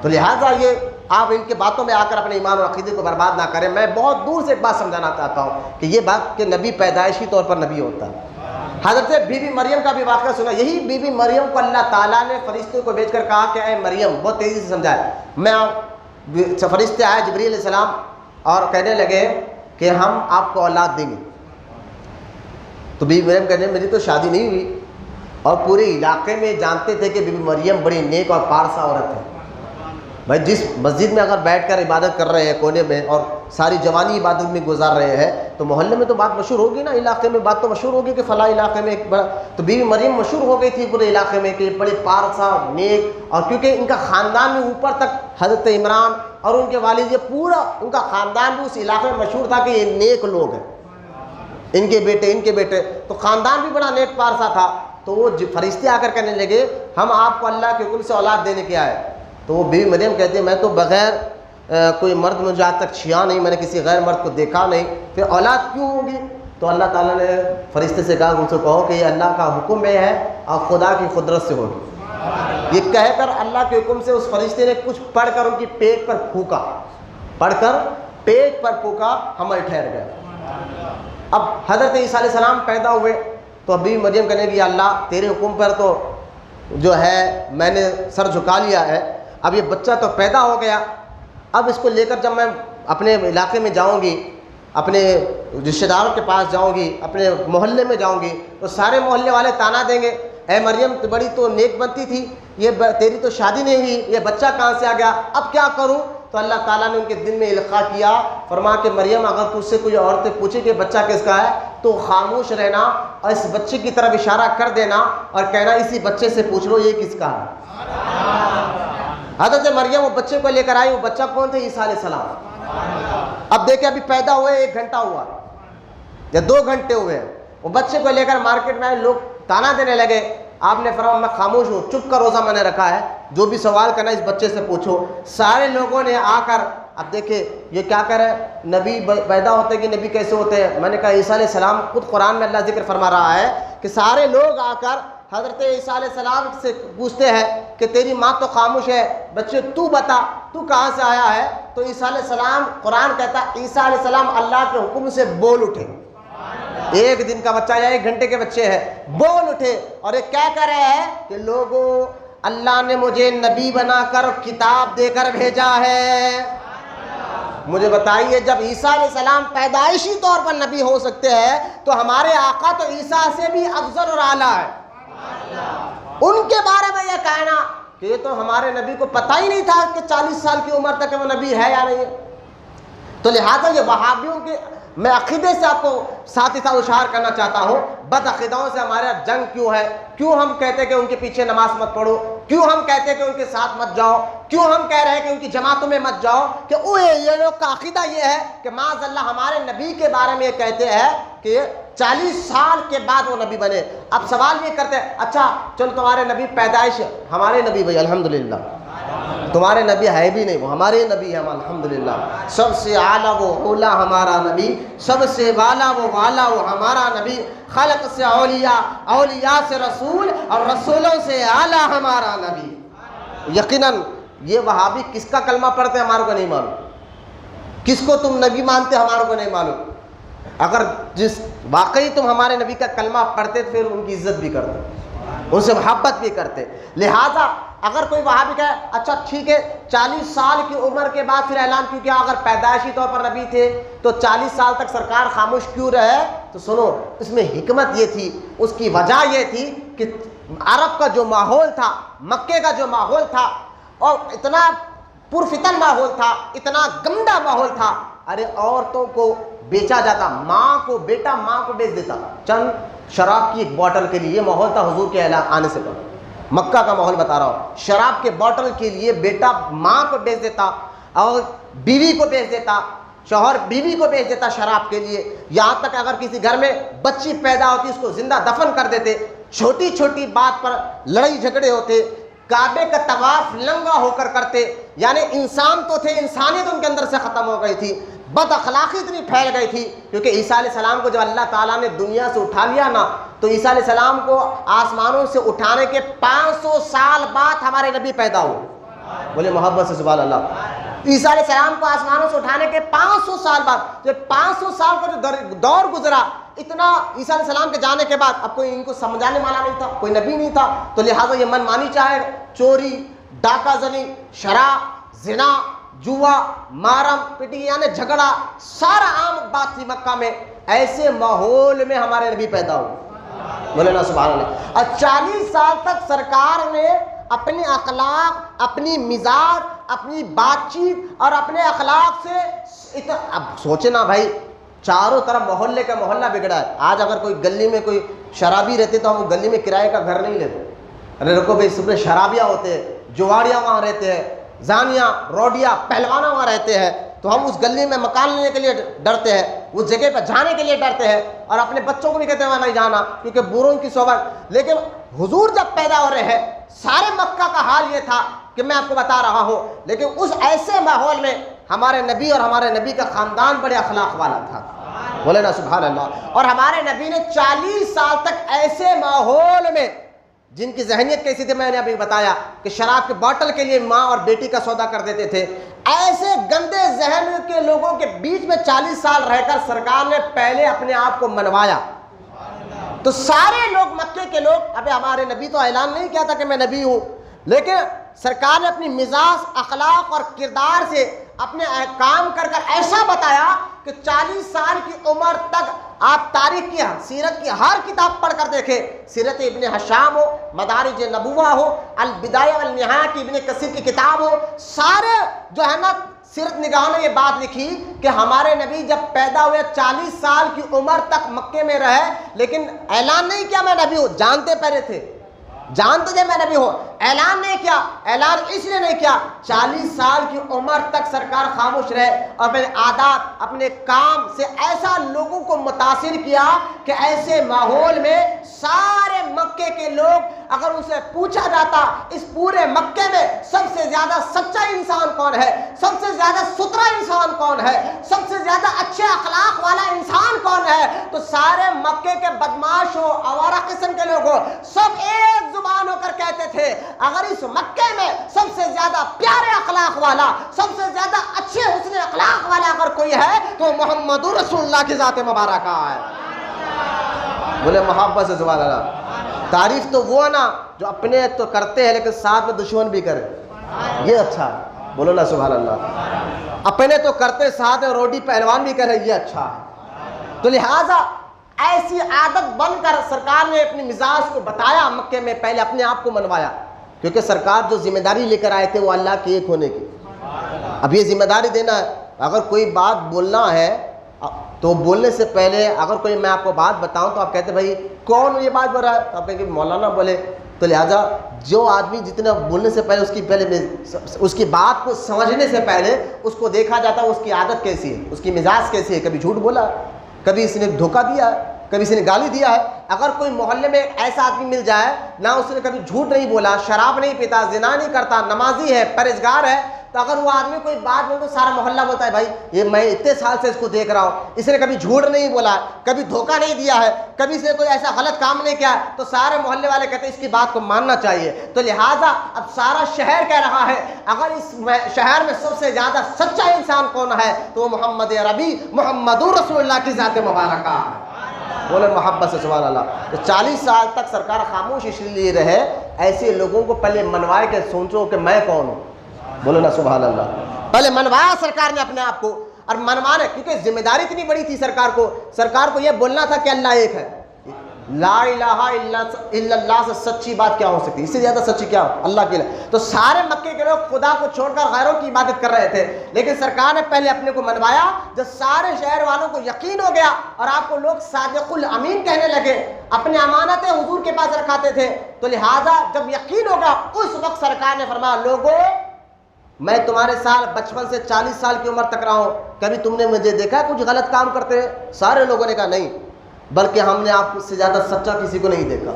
تو لہٰذا یہ آپ ان کے باتوں میں آ کر اپنے ایمان اور عقیدے کو برباد نہ کریں۔ میں بہت دور سے ایک بات سمجھانا چاہتا ہوں کہ یہ بات کہ نبی پیدائشی طور پر نبی ہوتا ہے۔ حضرت بی بی مریم کا بھی واقعہ سنا، یہی بی بی مریم کو اللہ تعالیٰ نے فرشتوں کو بھیج کر کہا کہ اے مریم، بہت تیزی سے سمجھائے، فرشتے آئے جبریل علیہ السلام اور کہنے لگے کہ ہم آپ کو اولاد دیں گے۔ تو بی بی مریم کہنے میری تو شادی نہیں ہوئی، اور پورے علاقے میں جانتے تھے کہ بی بی مریم بڑی نیک اور پارسا عورت ہے۔ بھائی جس مسجد میں اگر بیٹھ کر عبادت کر رہے ہیں کونے میں اور ساری جوانی عبادت میں گزار رہے ہیں، تو محلے میں تو بات مشہور ہوگی نا، علاقے میں بات تو مشہور ہوگی کہ فلاں علاقے میں ایک بڑا، تو بی بی مریم مشہور ہو گئی تھی پورے علاقے میں کہ بڑے پارسا نیک، اور کیونکہ ان کا خاندان میں اوپر تک حضرت عمران اور ان کے والد، یہ پورا ان کا خاندان بھی اس علاقے میں مشہور تھا کہ یہ نیک لوگ ہیں، ان کے بیٹے، تو خاندان بھی بڑا نیک پارسا تھا۔ تو وہ فرشتے آ کر کہنے لگے ہم آپ کو اللہ کے حکم سے اولاد دینے کے آئے۔ تو وہ بی بی مریم کہتے ہیں میں تو بغیر کوئی مرد مجھے آج تک چھیا نہیں، میں نے کسی غیر مرد کو دیکھا نہیں، پھر اولاد کیوں ہوگی؟ تو اللہ تعالیٰ نے فرشتے سے کہا ان سے کہو کہ یہ اللہ کا حکم ہے اور خدا کی قدرت سے ہوگی۔ یہ کہہ کر اللہ کے حکم سے اس فرشتے نے کچھ پڑھ کر ان کی پیٹ پر پھونکا، حمل ٹھہر گیا۔ اب حضرت عیسیٰ علیہ السلام پیدا ہوئے تو ابھی مریم کہنے کہ اللہ تیرے حکم پر تو جو ہے میں نے سر جھکا لیا ہے، اب یہ بچہ تو پیدا ہو گیا، اب اس کو لے کر جب میں اپنے علاقے میں جاؤں گی اپنے رشتہ داروں کے پاس جاؤں گی، اپنے محلے میں جاؤں گی تو سارے محلے والے تانا دیں گے، اے مریم تو بڑی تو نیک بنتی تھی، یہ تیری تو شادی نہیں ہوئی، یہ بچہ کہاں سے آ گیا، اب کیا کروں؟ تو اللہ تعالیٰ نے ان کے دل میں القاء کیا، فرما کہ مریم اگر تجھ سے کوئی عورتیں پوچھے کہ بچہ کس کا ہے تو خاموش رہنا اور اس بچے کی طرف اشارہ کر دینا اور کہنا اسی بچے سے پوچھ لو یہ کس کا ہے۔ حضرت مریم وہ بچے کو لے کر آئی، وہ بچہ کون تھے؟ عیسیٰ علیہ السلام۔ اب دیکھیں ابھی پیدا ہوئے 1 گھنٹہ ہوا یا 2 گھنٹے ہوئے، وہ بچے کو لے کر مارکیٹ میں آئے، لوگ تانا دینے لگے، آپ نے فرمایا میں خاموش ہوں، چپ کا روزہ میں نے رکھا ہے، جو بھی سوال کرنا اس بچے سے پوچھو۔ سارے لوگوں نے آ کر اب دیکھیں یہ کیا کر رہے ہیں، نبی پیدا ہوتے ہیں کہ نبی کیسے ہوتے ہیں؟ میں نے کہا عیسیٰ علیہ السلام، خود قرآن میں اللہ ذکر فرما رہا ہے کہ سارے لوگ آ کر حضرت عیسیٰ علیہ السلام سے پوچھتے ہیں کہ تیری ماں تو خاموش ہے، بچے تو بتا تو کہاں سے آیا ہے؟ تو عیسیٰ علیہ السلام، قرآن کہتا ہے عیسیٰ علیہ السلام اللہ کے حکم سے بول اٹھے، 1 دن کا بچہ یا 1 گھنٹے کے بچے ہیں، بول اٹھے اور یہ کیا کر رہے ہیں کہ لوگوں اللہ نے مجھے نبی بنا کر کتاب دے کر بھیجا ہے۔ مجھے بتائیے جب عیسیٰ علیہ السلام پیدائشی طور پر نبی ہو سکتے ہیں تو ہمارے آقا تو عیسیٰ سے بھی افضل اور اعلیٰ ہے۔ ان کے بارے میں یہ کہنا کہ یہ تو ہمارے نبی کو پتہ ہی نہیں تھا کہ 40 سال کی عمر تک وہ نبی ہے یا نہیں ہے۔ تو لہٰذا یہ وہابیوں کے میں عقیدے سے آپ کو ساتھ ہی ساتھ اشار کرنا چاہتا ہوں، بد عقیدوں سے ہمارا جنگ کیوں ہے؟ کیوں ہم کہتے ہیں کہ ان کے پیچھے نماز مت پڑھو؟ کیوں ہم کہتے ہیں کہ ان کے ساتھ مت جاؤ؟ کیوں ہم کہہ رہے ہیں کہ ان کی جماعتوں میں مت جاؤ؟ کہ یہ لوگ کا عقیدہ یہ ہے کہ معاذ اللہ ہمارے نبی کے بارے میں یہ کہتے ہیں کہ 40 سال کے بعد وہ نبی بنے۔ اب سوال یہ کرتے ہیں اچھا چلو تمہارے نبی پیدائش، ہمارے نبی بھائی الحمدللہ، تمہارے نبی ہے بھی نہیں، وہ ہمارے نبی ہیں الحمدللہ، سب سے اعلیٰ وہ اولا ہمارا نبی، سب سے والا وہ والا وہ ہمارا نبی، خلق سے اولیاء، اولیاء سے رسول اور رسولوں سے اعلیٰ ہمارا نبی۔ یقیناً یہ وہابی کس کا کلمہ پڑھتے ہیں ہمارے کو نہیں معلوم، کس کو تم نبی مانتے ہمارے کو نہیں معلوم۔ اگر جس واقعی تم ہمارے نبی کا کلمہ پڑھتے پھر ان کی عزت بھی کرتے، ان سے محبت بھی کرتے۔ لہٰذا اگر کوئی وہابی کہے اچھا ٹھیک ہے 40 سال کی عمر کے بعد پھر اعلان کیوں کیا؟ اگر پیدائشی طور پر نبی تھے تو 40 سال تک سرکار خاموش کیوں رہے؟ تو سنو اس میں حکمت یہ تھی، اس کی وجہ یہ تھی کہ عرب کا جو ماحول تھا، مکے کا جو ماحول تھا اور اتنا پرفتن ماحول تھا، اتنا گندا ماحول تھا، ارے عورتوں کو بیچا جاتا، ماں کو بیٹا ماں کو بیچ دیتا چند شراب کی ایک بوٹل کے لیے۔ یہ ماحول تھا حضور کے اعلان آنے سے پہلے، مکہ کا ماحول بتا رہا ہوں، شراب کے بوٹل کے لیے بیٹا ماں کو بیچ دیتا اور بیوی کو بیچ دیتا، شوہر بیوی کو بیچ دیتا شراب کے لیے، یہاں تک اگر کسی گھر میں بچی پیدا ہوتی اس کو زندہ دفن کر دیتے، چھوٹی چھوٹی بات پر لڑائی جھگڑے ہوتے، کعبے کا طواف ننگا ہو کر کرتے، یعنی انسان تو تھے، انسانیت ان کے اندر سے ختم ہو گئی تھی، بد اخلاقی اتنی پھیل گئی تھی، کیونکہ عیسیٰ علیہ السلام کو جب اللہ تعالیٰ نے دنیا سے اٹھا لیا نا تو عیسیٰ علیہ السلام کو آسمانوں سے اٹھانے کے 500 سال بعد ہمارے نبی پیدا ہوئے، بولے محبت سے سبحان اللہ۔ عیسیٰ علیہ السلام کو آسمانوں سے اٹھانے کے 500 سال بعد، جب 500 سال کا جو دور گزرا، اتنا عیسیٰ علیہ السلام کے جانے کے بعد اب کوئی ان کو سمجھانے والا نہیں تھا، کوئی نبی نہیں تھا، تو لہٰذا یہ من مانی چاہے چوری، ڈاکہ زنی، شراب، زنا، جوا، مارم پٹی یعنی جھگڑا، سارا عام بات تھی مکہ میں۔ ایسے ماحول میں ہمارے نبی پیدا ہوئے، بولے نا سبحان اللہ۔ اور 40 سال تک سرکار نے اپنے اخلاق، اپنی مزاج، اپنی بات چیت اور اپنے اخلاق سے اب سوچے نا بھائی، چاروں طرف محلے کا محلہ بگڑا ہے۔ آج اگر کوئی گلی میں کوئی شرابی رہتے تو ہم وہ گلی میں کرائے کا گھر نہیں لیتے، ارے رکو بھائی سب شرابیاں ہوتے ہیں، جواڑیاں وہاں رہتے ہیں، زانیاں، روڈیا، پہلوانا وہاں رہتے ہیں، تو ہم اس گلی میں مکان لینے کے لیے ڈرتے ہیں، اس جگہ پہ جانے کے لیے ڈرتے ہیں، اور اپنے بچوں کو بھی کہتے ہیں وہاں نہیں جانا کیونکہ بوروں کی صحبت۔ لیکن حضور جب پیدا ہو رہے ہیں، سارے مکہ کا حال یہ تھا کہ میں آپ کو بتا رہا ہوں، لیکن اس ایسے ماحول میں ہمارے نبی اور ہمارے نبی کا خاندان بڑے اخلاق والا تھا، بولے نا سبحان اللہ۔ اور ہمارے نبی نے 40 سال تک ایسے ماحول میں، جن کی ذہنیت کیسی تھی میں نے ابھی بتایا کہ شراب کے باٹل کے لیے ماں اور بیٹی کا سودا کر دیتے تھے، ایسے گندے ذہن کے لوگوں کے بیچ میں 40 سال رہ کر سرکار نے پہلے اپنے آپ کو منوایا۔ تو سارے لوگ مکے کے لوگ، ابھی ہمارے نبی تو اعلان نہیں کیا تھا کہ میں نبی ہوں، لیکن سرکار نے اپنی مزاج، اخلاق اور کردار سے اپنے کام کر کر ایسا بتایا کہ 40 سال کی عمر تک آپ تاریخ کی سیرت کی ہر کتاب پڑھ کر دیکھیں، سیرت ابن ہشام ہو، مدارج نبوہ ہو، البدایہ والنہایہ کی ابن کثیر کی کتاب ہو، سارے جو ہے نا سیرت نگاہوں نے یہ بات لکھی کہ ہمارے نبی جب پیدا ہوئے 40 سال کی عمر تک مکے میں رہے، لیکن اعلان نہیں کیا میں نبی ہوں، جانتے پہلے تھے، جانتے تھے میں نبی ہوں، اعلان نہیں کیا، اعلان اس لیے نہیں کیا، 40 سال کی عمر تک سرکار خاموش رہے اور اپنے عادات اپنے کام سے ایسا لوگوں کو متاثر کیا کہ ایسے ماحول میں سارے مکے کے لوگ اگر اسے پوچھا جاتا اس پورے مکے میں سب سے زیادہ سچا انسان کون ہے، سب سے زیادہ ستھرا انسان کون ہے، سب سے زیادہ اچھے اخلاق والا انسان کون ہے، تو سارے مکے کے بدماش ہو، آوارہ قسم کے لوگ ہو، سب ایک زبان ہو کر کہتے تھے اگر اس مکے میں سب سے زیادہ پیارے اخلاق والا، سب سے زیادہ اچھے حسن اخلاق والا اگر کوئی ہے تو محمد رسول اللہ کی ذات مبارکہ ہے۔ بولے محبت سے سبحان اللہ۔ تعریف تو وہ ہے نا جو اپنے تو کرتے ہیں لیکن ساتھ میں دشمن بھی کرے، یہ اچھا ہے، بولو نا سبحان اللہ۔ اپنے تو کرتے ساتھ میں روڈی پہلوان بھی کرے، یہ اچھا ہے۔ تو لہٰذا ایسی عادت بن کر سرکار نے اپنی مزاج کو بتایا، مکے میں پہلے اپنے آپ کو منوایا، کیونکہ سرکار جو ذمہ داری لے کر آئے تھے وہ اللہ کے ایک ہونے کی۔ اب یہ ذمہ داری دینا ہے، اگر کوئی بات بولنا ہے تو بولنے سے پہلے اگر کوئی میں آپ کو بات بتاؤں تو آپ کہتے بھائی کون یہ بات بول رہا ہے، تو آپ کہیں گے مولانا بولے، تو لہٰذا جو آدمی جتنا بولنے سے پہلے اس کی بات کو سمجھنے سے پہلے اس کو دیکھا جاتا ہے اس کی عادت کیسی ہے، اس کی مزاج کیسی ہے، کبھی جھوٹ بولا، کبھی اس نے دھوکہ دیا ہے، کبھی اس نے گالی دیا ہے۔ اگر کوئی محلے میں ایسا آدمی مل جائے نہ اس نے کبھی جھوٹ نہیں بولا، شراب نہیں پیتا، زنا نہیں کرتا، نمازی ہے، پرہیزگار ہے، تو اگر وہ آدمی کوئی بات بولے تو سارا محلہ بولتا ہے بھائی یہ میں اتنے سال سے اس کو دیکھ رہا ہوں، اس نے کبھی جھوٹ نہیں بولا، کبھی دھوکہ نہیں دیا ہے، کبھی اس نے کوئی ایسا غلط کام نہیں کیا، تو سارے محلے والے کہتے ہیں اس کی بات کو ماننا چاہیے۔ تو لہٰذا اب سارا شہر کہہ رہا ہے اگر اس شہر میں سب سے زیادہ سچا انسان کون ہے تو وہ محمد عربی محمد رسول اللہ کی ذات مبارکہ ہے۔ بولے محبت سے سبحان اللہ۔ تو 40 سال تک سرکار خاموش اس لیے رہے، ایسے لوگوں کو پہلے منوائے کہ سوچو کہ میں کون ہوں، بولو نا سبحان اللہ۔ پہلے منوایا سرکار نے اپنے آپ کو، اور منوانے کیونکہ ذمہ داری اتنی بڑی تھی سرکار کو یہ بولنا تھا کہ اللہ ایک ہے، لا الہ الا اللہ سے سچی بات کیا ہو سکتی، اس سے زیادہ سچی کیا اللہ کے لیے۔ تو سارے مکے کے لوگ خدا کو چھوڑ کر غیروں کی عبادت کر رہے تھے، لیکن سرکار نے پہلے اپنے کو منوایا۔ جب سارے شہر والوں کو یقین ہو گیا اور آپ کو لوگ صادق الامین کہنے لگے، اپنی امانتیں حضور کے پاس رکھاتے تھے، تو لہٰذا جب یقین ہوگا اس وقت سرکار نے فرمایا لوگوں میں تمہارے ساتھ بچپن سے 40 سال کی عمر تک رہا ہوں، کبھی تم نے مجھے دیکھا کچھ غلط کام کرتے ہیں؟ سارے لوگوں نے کہا نہیں، بلکہ ہم نے آپ سے زیادہ سچا کسی کو نہیں دیکھا،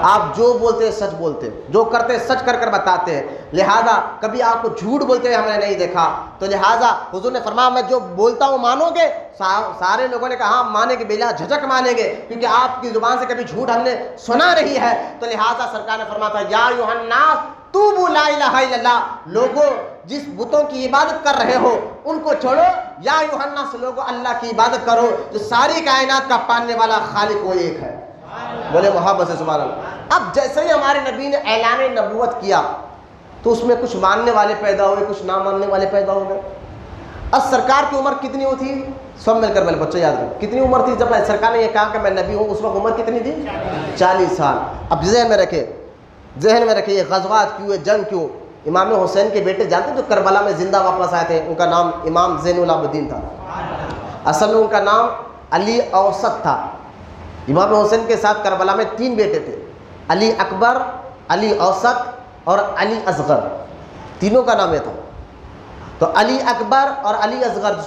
آپ جو بولتے ہیں سچ بولتے ہیں، جو کرتے ہیں سچ کر کر بتاتے ہیں، لہٰذا کبھی آپ کو جھوٹ بولتے ہیں ہم نے نہیں دیکھا۔ تو لہٰذا حضور نے فرمایا میں جو بولتا ہوں مانو گے؟ سارے لوگوں نے کہا ہاں مانیں گے، بلا جھجک مانیں گے، کیونکہ آپ کی زبان سے کبھی جھوٹ ہم نے سنا نہیں ہے۔ تو لہٰذا سرکار نے فرمایا تھا یا ایھا الناس توبوا لا الہ الا اللہ، لوگوں جس بتوں کی عبادت کر رہے ہو ان کو چھوڑو، یا ایھا الناس لوگوں اللہ کی عبادت کرو جو ساری کائنات کا پالنے والا خالق وہ ایک ہے۔ بولے محبت سے سبحان اللہ۔ اب جیسے ہی ہمارے نبی نے اعلان نبوت کیا تو اس میں کچھ ماننے والے پیدا ہوئے، کچھ نہ ماننے والے پیدا ہو گئے۔ اب سرکار کی عمر کتنی تھی؟ سب مل کر بچے یاد رکھیں کتنی عمر تھی جب سرکار نے یہ کہا کہ میں نبی ہوں؟ اس وقت عمر کتنی تھی؟ 40 سال۔ اب ذہن میں رکھے یہ غزوات کیوں ہوئے، جنگ کیوں؟ امام حسین کے بیٹے جانتے ہیں جو کربلا میں زندہ واپس آئے تھے، ان کا نام امام زین العابدین تھا، اصل میں ان کا نام علی اوسط تھا۔ امام حسین کے ساتھ کربلا میں 3 بیٹے تھے، علی اکبر، علی اوسط اور علی اصغر، تینوں کا نام یہ تھا۔ تو علی اکبر اور علی اصغر،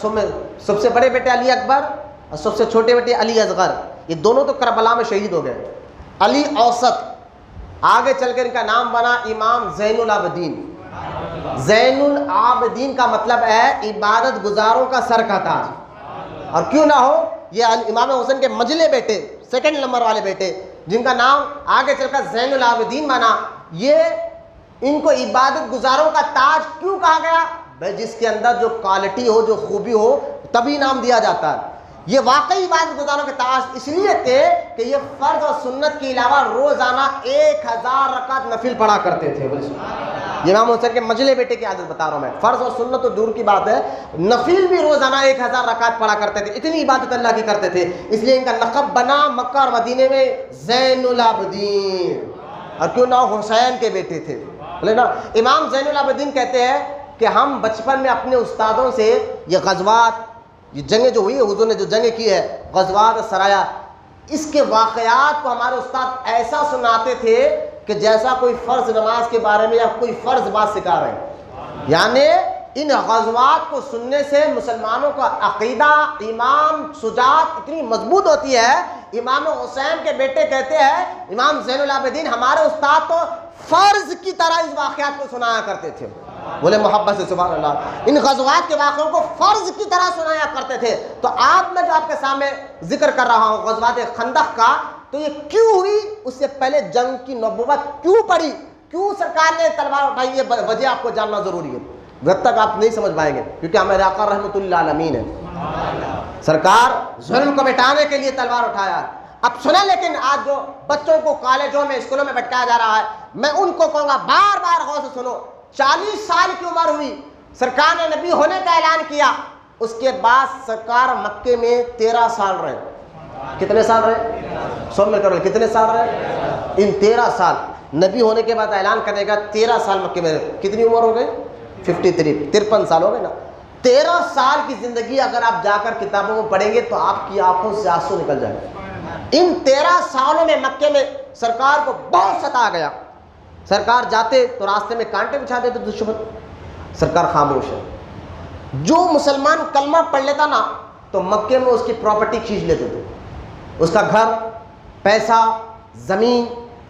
سب سے بڑے بیٹے علی اکبر اور سب سے چھوٹے بیٹے علی اصغر، یہ دونوں تو کربلا میں شہید ہو گئے۔ علی اوسط آگے چل کر ان کا نام بنا امام زین العابدین۔ زین العابدین کا مطلب ہے عبادت گزاروں کا سر کا تاج، اور کیوں نہ ہو یہ امام حسین کے مجلے بیٹے، سیکنڈ نمبر والے بیٹے جن کا نام آگے چل کر زین العابدین بنا، یہ ان کو عبادت گزاروں کا تاج کیوں کہا گیا؟ بھائی جس کے اندر جو کوالٹی ہو، جو خوبی ہو تبھی نام دیا جاتا ہے۔ یہ واقعی عبادت گزاروں کے تاج اس لیے تھے کہ یہ فرض اور سنت کے علاوہ روزانہ 1000 رکعت نفل پڑھا کرتے تھے۔ یہ امام حسین کے مجلے بیٹے کی عادت بتا رہا ہوں میں. فرض اور سنت تو دور کی بات ہے, نفل بھی روزانہ 1000 رکعت پڑھا کرتے تھے, اتنی عبادت اللہ کی کرتے تھے. اس لیے ان کا لقب بنا مکہ اور مدینے میں زین العابدین, اور کیوں نہ حسین کے بیٹے تھے. نا امام زین العابدین کہتے ہیں کہ ہم بچپن میں اپنے استادوں سے یہ غزوات, یہ جنگیں جو ہوئی ہے, حضور نے جو جنگیں کی ہے, غزوات سرایا, اس کے واقعات کو ہمارے استاد ایسا سناتے تھے کہ جیسا کوئی فرض نماز کے بارے میں یا کوئی فرض بات سکھا رہے ہیں. یعنی ان غزوات کو سننے سے مسلمانوں کا عقیدہ, ایمان, شجاعت اتنی مضبوط ہوتی ہے. امام حسین کے بیٹے کہتے ہیں امام زین العابدین ہمارے استاد تو فرض کی طرح اس واقعات کو سنایا کرتے تھے. بولے محبت سے سبحان اللہ. ان غزوات کے واقعوں کو فرض کی طرح سنایا کرتے تھے. تو آپ میں جو آپ کے سامنے ذکر کر رہا ہوں غزوات خندق کا, تو یہ کیوں ہوئی, اس سے پہلے جنگ کی نبوت کیوں پڑی, کیوں سرکار نے تلوار اٹھائی, یہ وجہ آپ کو جاننا ضروری ہے. جب تک آپ نہیں سمجھ پائیں گے, کیونکہ ہمارے آقا رحمۃ اللہ عالمین ہے, سرکار ظلم کو مٹانے کے لیے تلوار اٹھایا. اب سنا, لیکن آج جو بچوں کو کالجوں میں اسکولوں میں بٹکایا جا رہا ہے, میں ان کو کہوں گا بار بار غور سے سنو. 40 سال کی عمر ہوئی, سرکار نے نبی ہونے کا اعلان کیا, اس کے بعد سرکار مکے میں 13 سال رہے. کتنے سال رہے؟ سب میں کرو, کتنے سال رہے؟ ان 13 سال نبی ہونے کے بعد اعلان کرنے کا 13 سال مکے میں رہے. کتنی عمر ہو گئی؟ 53 سال ہو گئے نا. 13 سال کی زندگی اگر آپ جا کر کتابوں میں پڑھیں گے تو آپ کی آنکھوں سے آنسو نکل جائیں گے. ان 13 سالوں میں مکے میں سرکار کو بہت ستایا گیا. سرکار جاتے تو راستے میں کانٹے بچھا دیتے دشمن, سرکار خاموش ہے. جو مسلمان کلمہ پڑھ لیتا نا تو مکے میں اس کی پراپرٹی کھینچ لیتے تھے, اس کا گھر, پیسہ, زمین,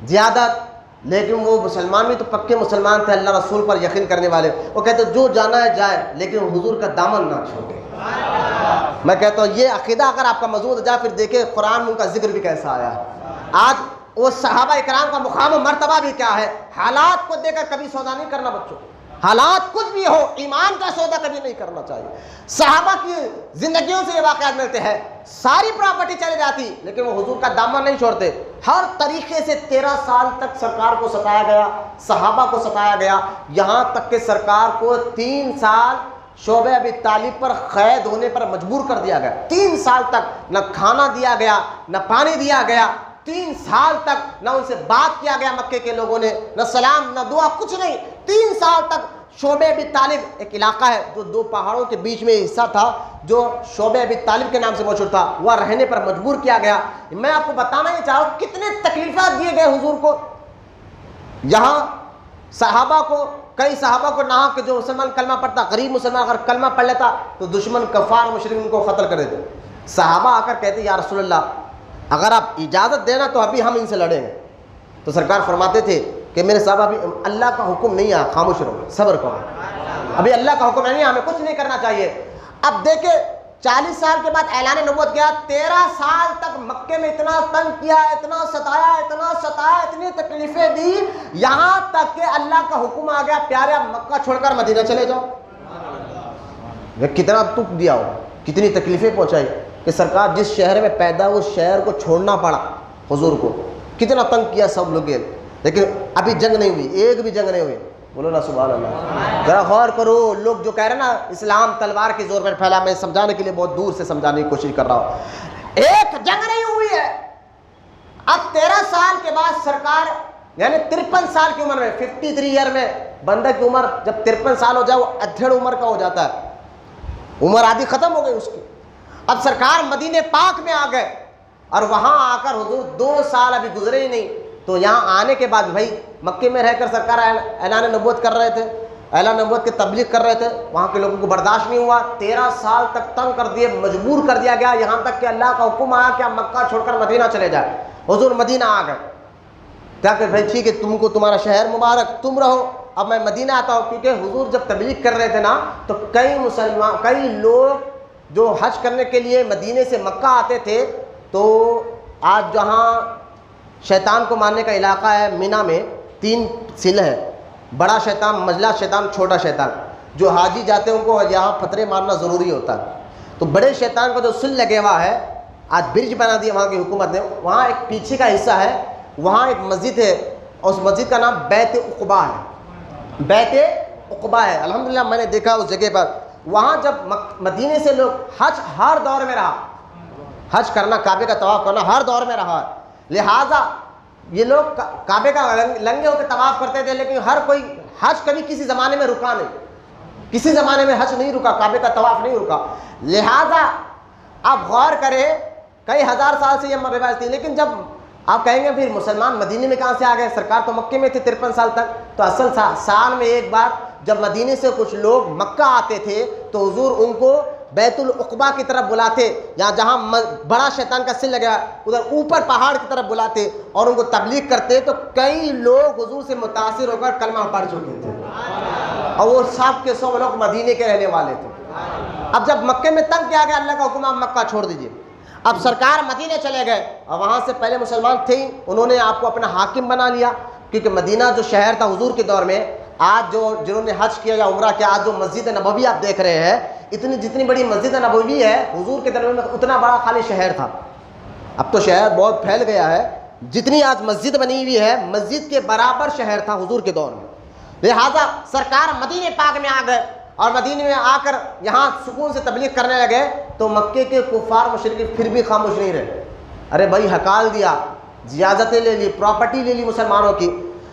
زیادت. لیکن وہ مسلمان بھی تو پکے مسلمان تھے, اللہ رسول پر یقین کرنے والے. وہ کہتے جو جانا ہے جائے, لیکن حضور کا دامن نہ چھوڑے. میں کہتا ہوں یہ عقیدہ اگر آپ کا مضبوط ہو جائے, پھر دیکھیں قرآن میں ان کا ذکر بھی کیسا آیا ہے. آج وہ صحابہ اکرام کا مقام و مرتبہ بھی کیا ہے. حالات کو دیکھ کر کبھی سودا نہیں کرنا بچوں, حالات کچھ بھی ہو, ایمان کا سودا کبھی نہیں کرنا چاہیے. صحابہ کی زندگیوں سے یہ واقعات ملتے ہیں, ساری پراپرٹی چلی جاتی لیکن وہ حضور کا دامن نہیں چھوڑتے. ہر طریقے سے 13 سال تک سرکار کو ستایا گیا, صحابہ کو ستایا گیا, یہاں تک کہ سرکار کو 3 سال شعبہ ابی طالب پر قید ہونے پر مجبور کر دیا گیا. 3 سال تک نہ کھانا دیا گیا, نہ پانی دیا گیا. 3 سال تک نہ ان سے بات کیا گیا مکے کے لوگوں نے, نہ سلام, نہ دعا, کچھ نہیں. 3 سال تک شعبہ ابی طالب ایک علاقہ ہے جو 2 پہاڑوں کے بیچ میں حصہ تھا, جو شعبہ ابی طالب کے نام سے مشہور تھا, وہ رہنے پر مجبور کیا گیا. میں آپ کو بتانا یہ چاہوں کتنے تکلیفات دیے گئے حضور کو. یہاں صحابہ کو, کئی صحابہ کو نہ کہ جو مسلمان کلمہ پڑھتا, غریب مسلمان اگر کلمہ پڑھ لیتا تو دشمن کفار مشرک ان کو قتل کر دیتے. صحابہ آ کر کہتے یا رسول اللہ اگر آپ اجازت دینا تو ابھی ہم ان سے لڑیں گے. تو سرکار فرماتے تھے کہ میرے صاحب ابھی اللہ کا حکم نہیں آیا, خاموش رہو, صبر کرو, ابھی اللہ کا حکم نہیں ہے, ہمیں کچھ نہیں کرنا چاہیے. اب دیکھیں 40 سال کے بعد اعلان نبوت کیا, 13 سال تک مکے میں اتنا تنگ کیا, اتنا ستایا, اتنی تکلیفیں دی, یہاں تک کہ اللہ کا حکم آ گیا پیارے آپ مکہ چھوڑ کر مدینہ چلے جاؤ. کتنا دکھ دیا ہو, کتنی تکلیفیں پہنچائی کہ سرکار جس شہر میں پیدا اس شہر کو چھوڑنا پڑا حضور کو. کتنا تنگ کیا سب لوگ, لیکن ابھی جنگ نہیں ہوئی, ایک بھی جنگ نہیں ہوئی. بولو نا سبحان اللہ. ذرا غور کرو, لوگ جو کہہ رہے ہیں نا اسلام تلوار کے زور پر پھیلا, میں سمجھانے کے لیے بہت دور سے سمجھانے کی کوشش کر رہا ہوں. ایک جنگ نہیں ہوئی ہے. اب 13 سال کے بعد سرکار یعنی 53 سال کی عمر میں, 53 ایئر میں, بندہ کی عمر جب 53 سال ہو جائے وہ ادھیڑ عمر کا ہو جاتا ہے, عمر آدھی ختم ہو گئی اس کی. اب سرکار مدینے پاک میں آ گئے اور وہاں آ کر حضور 2 سال ابھی گزرے ہی نہیں. تو یہاں آنے کے بعد بھائی مکے میں رہ کر سرکار اعلان نبوت کر رہے تھے, اعلان نبوت کی تبلیغ کر رہے تھے, وہاں کے لوگوں کو برداشت نہیں ہوا. 13 سال تک تنگ کر دیے, مجبور کر دیا گیا, یہاں تک کہ اللہ کا حکم آیا کہ آپ مکہ چھوڑ کر مدینہ چلے جائیں. حضور مدینہ آ گئے, کیا کہ بھائی ٹھیک ہے تم کو تمہارا شہر مبارک, تم رہو, اب میں مدینہ آتا ہوں. کیونکہ حضور جب تبلیغ کر رہے تھے نا تو کئی لوگ جو حج کرنے کے لیے مدینے سے مکہ آتے تھے, تو آج جہاں شیطان کو مارنے کا علاقہ ہے مینا میں 3 سل ہے, بڑا شیطان, مجلا شیطان, چھوٹا شیطان. جو حاجی جاتے ہیں ان کو یہاں پتھرے مارنا ضروری ہوتا ہے. تو بڑے شیطان کا جو سل لگے ہوا ہے, آج برج بنا دیا وہاں کی حکومت نے. وہاں ایک پیچھے کا حصہ ہے, وہاں ایک مسجد ہے اور اس مسجد کا نام بیت عقبہ ہے. بیت عقبہ ہے، الحمدللہ میں نے دیکھا اس جگہ پر، وہاں جب مدینے سے لوگ حج ہر دور میں رہا، حج کرنا، کعبے کا طواف کرنا ہر دور میں رہا، لہٰذا یہ لوگ کعبے کا لنگے ہو کے طواف کرتے تھے، لیکن ہر کوئی حج کبھی کسی زمانے میں رکا نہیں، کسی زمانے میں حج نہیں رکا، کعبے کا طواف نہیں رکا. لہٰذا آپ غور کریں کئی ہزار سال سے یہ روایت تھی، لیکن جب آپ کہیں گے پھر مسلمان مدینے میں کہاں سے آ گئے، سرکار تو مکے میں تھے 53 سال تک. تو اصل سال میں ایک بار جب مدینے سے کچھ لوگ مکہ آتے تھے تو حضور ان کو بیت العقبہ کی طرف بلاتے، یا جہاں بڑا شیطان کا سل لگا ادھر اوپر پہاڑ کی طرف بلاتے اور ان کو تبلیغ کرتے. تو کئی لوگ حضور سے متاثر ہو کر کلمہ پڑھ چکے تھے، اور وہ سب کے سب لوگ مدینے کے رہنے والے تھے. اب جب مکے میں تنگ کیا گیا، اللہ کا حکم آپ مکہ چھوڑ دیجیے. اب سرکار مدینے چلے گئے، اور وہاں سے پہلے مسلمان تھے ہی، انہوں نے آپ کو اپنا حاکم بنا لیا، کیونکہ مدینہ جو شہر تھا حضور کے دور میں، آج جو جنہوں نے حج کیا یا عمرہ کیا، آج جو مسجد نبوی آپ دیکھ رہے ہیں، جتنی بڑی مسجد نبوی ہے حضور کے دور میں اتنا بڑا خالی شہر تھا. اب تو شہر بہت پھیل گیا ہے، جتنی آج مسجد بنی ہوئی ہے مسجد کے برابر شہر تھا حضور کے دور میں. لہٰذا سرکار مدینے پاک میں آ گئے، اور مدینے میں آ کر یہاں سکون سے تبلیغ کرنے لگے. تو مکے کے کفار مشرکین پھر بھی خاموش نہیں رہے. ارے بھائی ہکال دیا، زیادتیں لے لی، پراپرٹی لے لی مسلمانوں کی،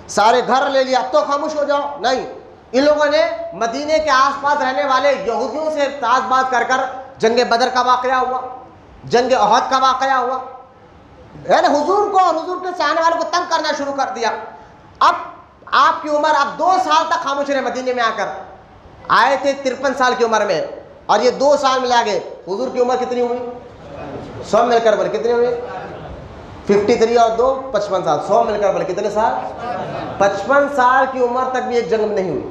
سارے گھر لے لیا، اب تو خاموش ہو جاؤ. نہیں، ان لوگوں نے مدینے کے آس پاس رہنے والے یہودیوں سے تاز باز کر کر جنگ بدر کا واقعہ ہوا، جنگ احد کا واقعہ ہوا، یعنی حضور کو اور حضور کے چاہنے والوں کو تنگ کرنا شروع کر دیا. اب آپ کی عمر اب 2 سال تک خاموش رہے. مدینے میں آ کر آئے تھے 53 سال کی عمر میں، اور یہ 2 سال میں لے گئے. حضور کی عمر کتنی ہوئی؟ 100 مل کر بولے کتنی ہوئی؟ 53 اور 2 55 سال. 100 مل کر بولے کتنے سال؟ 55 سال کی عمر تک بھی ایک جنگ نہیں ہوئی.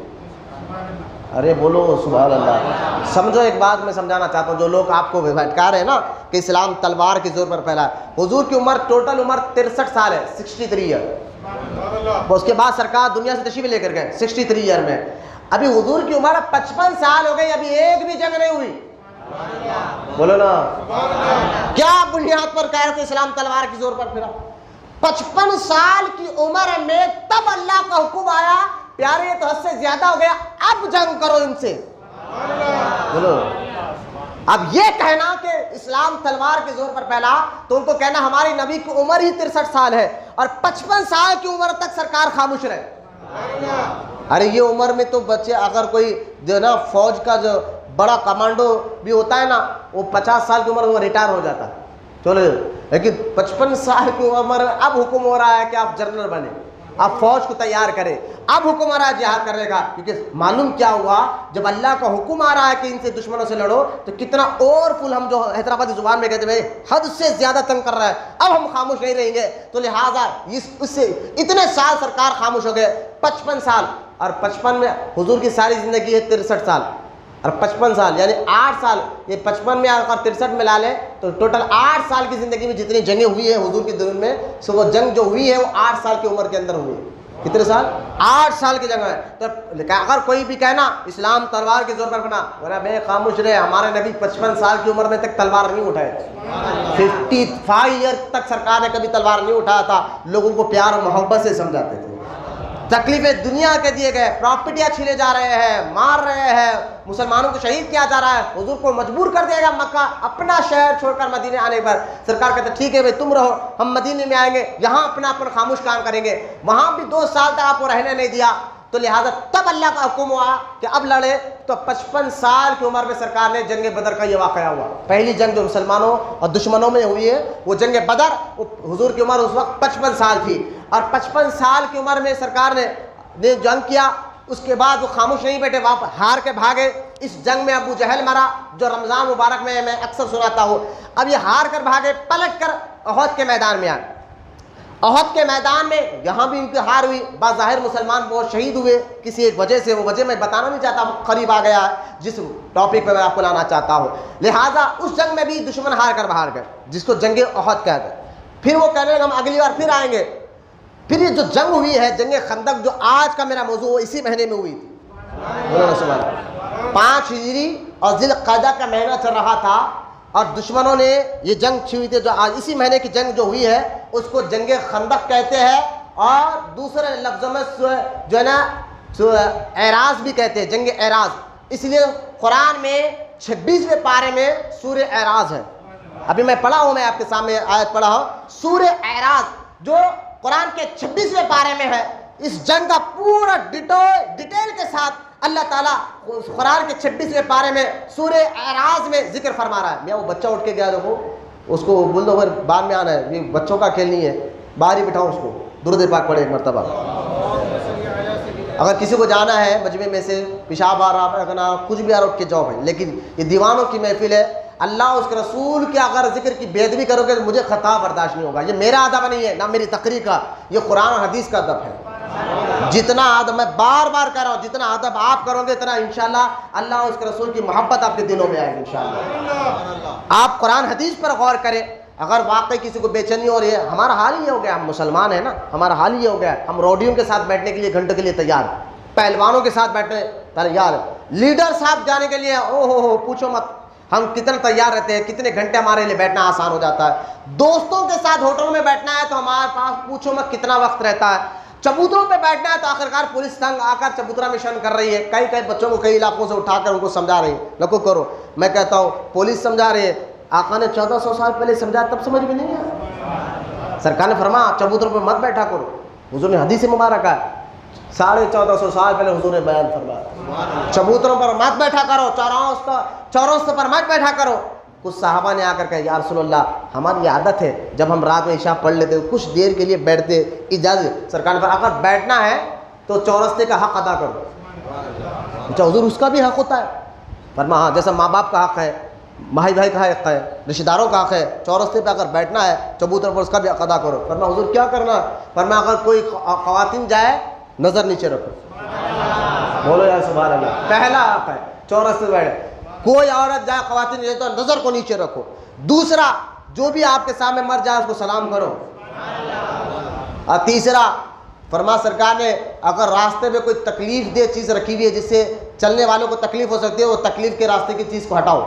ارے بولو سبحان اللہ. سمجھو ایک بات میں سمجھانا چاہتا ہوں، جو لوگ آپ کو بھٹکا رہے ہیں نا کہ اسلام تلوار کے زور پر پھیلا ہے. حضور کی عمر ٹوٹل عمر 63 سال ہے، 63 ایئر. اس کے بعد سرکار دنیا سے تشریف لے کر گئے 63 ایئر میں. ابھی حضور کی عمر 55 سال ہو گئی، ابھی ایک بھی جنگ نہیں ہوئی. بولو نا، کیا بنیاد پر کہہ رہے تھے اسلام تلوار کی زور پر پھرا؟ 55 سال کی عمر میں تب اللہ کا حکم آیا، پیارے یہ تو حد سے زیادہ ہو گیا، اب جنگ کرو ان سے. بولو، اب یہ کہنا کہ اسلام تلوار کے زور پر پھیلا، تو ان کو کہنا ہماری نبی کی عمر ہی 63 سال ہے اور 55 سال کی عمر تک سرکار خاموش رہے. ارے یہ عمر میں تو بچے، اگر کوئی جو نا فوج کا جو بڑا کمانڈو بھی ہوتا ہے نا، وہ 50 سال کی عمر میں ریٹائر ہو جاتا ہے. چلو، لیکن 55 سال کی عمر اب حکم ہو رہا ہے کہ آپ جنرل بنے، آپ فوج کو تیار کریں. اب حکم آ رہا ہے جہاد کرنے کا، کیونکہ معلوم کیا ہوا، جب اللہ کا حکم آ رہا ہے کہ ان سے دشمنوں سے لڑو، تو کتنا اور فل ہم جو حیدرآبادی زبان میں کہتے ہیں حد سے زیادہ تنگ کر رہا ہے، اب ہم خاموش نہیں رہیں گے. تو لہٰذا اس سے اتنے سال سرکار خاموش ہو گئے. 55 سال، اور 55 میں حضور کی ساری زندگی ہے 63 سال، اور 55 سال یعنی 8 سال. یہ 55 میں اگر 63 میں لا لیں تو ٹوٹل 8 سال کی زندگی میں جتنی جنگیں ہوئی ہیں حضور کی دنیا میں، سو وہ جنگ جو ہوئی ہے وہ 8 سال کی عمر کے اندر ہوئی ہے. کتنے سال؟ 8 سال کی جنگ ہے. تو اگر کوئی بھی کہنا اسلام تلوار کے زور پر بنا، ورنہ بے خاموش رہے. ہمارے نبی 55 سال کی عمر میں تک تلوار نہیں اٹھائے، 55 ایئر تک سرکار نے کبھی تلوار نہیں اٹھایا تھا. لوگوں کو پیار و محبت سے سمجھاتے تھے. تکلیفیں دنیا کے دیے گئے، پراپرٹیاں چھینے جا رہے ہیں، مار رہے ہیں، مسلمانوں کو شہید کیا جا رہا ہے. حضور کو مجبور کر دیا گیا مکہ اپنا شہر چھوڑ کر مدینے آنے پر. سرکار کہتے ٹھیک ہے بھائی تم رہو، ہم مدینے میں آئیں گے، یہاں اپنا خاموش کام کریں گے. وہاں بھی 2 سال تک آپ کو رہنے نہیں دیا. تو لہٰذا تب اللہ کا حکم ہوا کہ اب لڑے. تو 55 سال کی عمر میں سرکار نے جنگ بدر کا یہ واقعہ ہوا. پہلی جنگ جو مسلمانوں اور دشمنوں میں ہوئی ہے وہ جنگ بدر. حضور کی عمر اس وقت 55 سال تھی، اور 55 سال کی عمر میں سرکار نے جنگ کیا. اس کے بعد وہ خاموش نہیں بیٹھے، واپس ہار کے بھاگے. اس جنگ میں ابو جہل مرا، جو رمضان مبارک میں اکثر سناتا ہوں. اب یہ ہار کر بھاگے، پلٹ کر احد کے میدان میں آئے. احد کے میدان میں یہاں بھی ان کی ہار ہوئی. بظاہر مسلمان بہت شہید ہوئے کسی ایک وجہ سے، وہ وجہ میں بتانا نہیں چاہتا، قریب آ گیا ہے جس ٹاپک پہ میں آپ کو لانا چاہتا ہوں. لہٰذا اس جنگ میں بھی دشمن ہار کر باہر گئے، جس کو جنگ احد کہتے ہیں. پھر وہ کہنے لگے ہم اگلی بار پھر آئیں گے. پھر یہ جو جنگ ہوئی ہے جنگ خندق، جو آج کا میرا موضوع، اسی مہینے میں ہوئی تھی. 5 ہجری اور ذی القعدہ کا مہینہ چل رہا تھا، اور دشمنوں نے یہ جنگ چھوئی تھی. جو آج اسی مہینے کی جنگ جو ہوئی ہے اس کو جنگ خندق کہتے ہیں. اور دوسرے لفظوں میں جو ہے نا سورہ اعراض بھی کہتے ہیں، جنگ اعراض، اس لیے قرآن میں 26ویں پارے میں سورہ اعراض ہے۔ ابھی میں پڑھا ہوں، میں آپ کے سامنے آیت پڑھا ہوں، سورہ اعراض جو قرآن کے 26ویں پارے میں ہے۔ اس جنگ کا پورا ڈیٹیل کے ساتھ اللہ تعالیٰ قرآن کے 26ویں پارے میں سورہ اعراض میں ذکر فرما رہا ہے۔ میں وہ بچہ اٹھ کے گیا، دیکھو اس کو بول دو بعد میں آنا ہے، یہ بچوں کا کھیل نہیں ہے، باہر ہی بٹھاؤ اس کو، درود پاک پڑھے ایک مرتبہ۔ اگر کسی کو جانا ہے مجمع میں سے، پیشاب آ رہا، کچھ بھی آ رہا، اٹھ کے جاؤ بھائی، لیکن یہ دیوانوں کی محفل ہے۔ اللہ اس کے رسول کے اگر ذکر کی بے ادبی کرو گے تو مجھے خطا برداشت نہیں ہوگا۔ یہ میرا ادب نہیں ہے، نہ میری تقریر کا، یہ قرآن اور حدیث کا ادب ہے۔ جتنا ادب، میں بار بار کہہ رہا ہوں، جتنا ادب آپ کرو گے اتنا انشاءاللہ اللہ اس کے رسول کی محبت آپ کے دلوں میں آئے گی انشاءاللہ۔ آپ قرآن حدیث پر غور کریں۔ اگر واقعی کسی کو بے چینی ہو رہی ہے، ہمارا حال یہ ہو گیا، ہم مسلمان ہیں نا، ہمارا حال یہ ہو گیا ہے، ہم روڈیوں کے ساتھ بیٹھنے کے لیے گھنٹوں کے لیے تیار ہیں، پہلوانوں کے ساتھ بیٹھنے تیار ہیں، لیڈر صاحب جانے کے لیے او ہو پوچھو مت، ہم کتنے تیار رہتے ہیں، کتنے گھنٹے ہمارے لیے بیٹھنا آسان ہو جاتا ہے۔ دوستوں کے ساتھ ہوٹلوں میں بیٹھنا ہے تو ہمارے پاس پوچھو مت کتنا وقت رہتا ہے۔ چبوتروں پہ بیٹھنا ہے تو آخرکار پولیس تنگ آ کر چبوترا مشن کر رہی ہے، کئی بچوں کو کئی علاقوں سے اٹھا کر ان کو سمجھا رہی ہے، لکو کرو۔ میں کہتا ہوں پولیس سمجھا رہی ہے، آقا نے 1400 سال پہلے سمجھا تب سمجھ میں نہیں آیا۔ سرکار نے فرمایا چبوتروں پہ مت بیٹھا کرو، حضور نے حدیث مبارک ہے 1450 سال پہلے حضور نے بیان فرمایا چبوتروں پر مت بیٹھا کرو، چوراستوں پر مت بیٹھا کرو۔ کچھ صحابہ نے آ کر کہا یا رسول اللہ ہماری عادت ہے جب ہم رات میں عشاء پڑھ لیتے کچھ دیر کے لیے بیٹھتے، اجازت؟ سرکار نے فرمایا اگر بیٹھنا ہے تو چورستے کا حق ادا کرو۔ اچھا حضور اس کا بھی حق ہوتا ہے؟ فرمایا ہاں، جیسا ماں باپ کا حق ہے، بھائی کا حق ہے، رشتہ داروں کا حق ہے، چورستے پہ اگر بیٹھنا ہے چبوتر پر اس کا بھی حق ادا کرو۔ فرمایا حضور کیا کرنا ہے؟ فرمایا اگر کوئی خواتین جائے نظر نیچے رکھو، بولو یا سبحان اللہ، پہلا حق ہے چورستے پہ بیٹھے، کوئی عورت جائے خواتین جائے تو نظر کو نیچے رکھو۔ دوسرا جو بھی آپ کے سامنے مر جائے اس کو سلام کرو۔ اور تیسرا فرما سرکار نے اگر راستے میں کوئی تکلیف دہ چیز رکھی ہوئی ہے جس سے چلنے والوں کو تکلیف ہو سکتی ہے، وہ تکلیف کے راستے کی چیز کو ہٹاؤ۔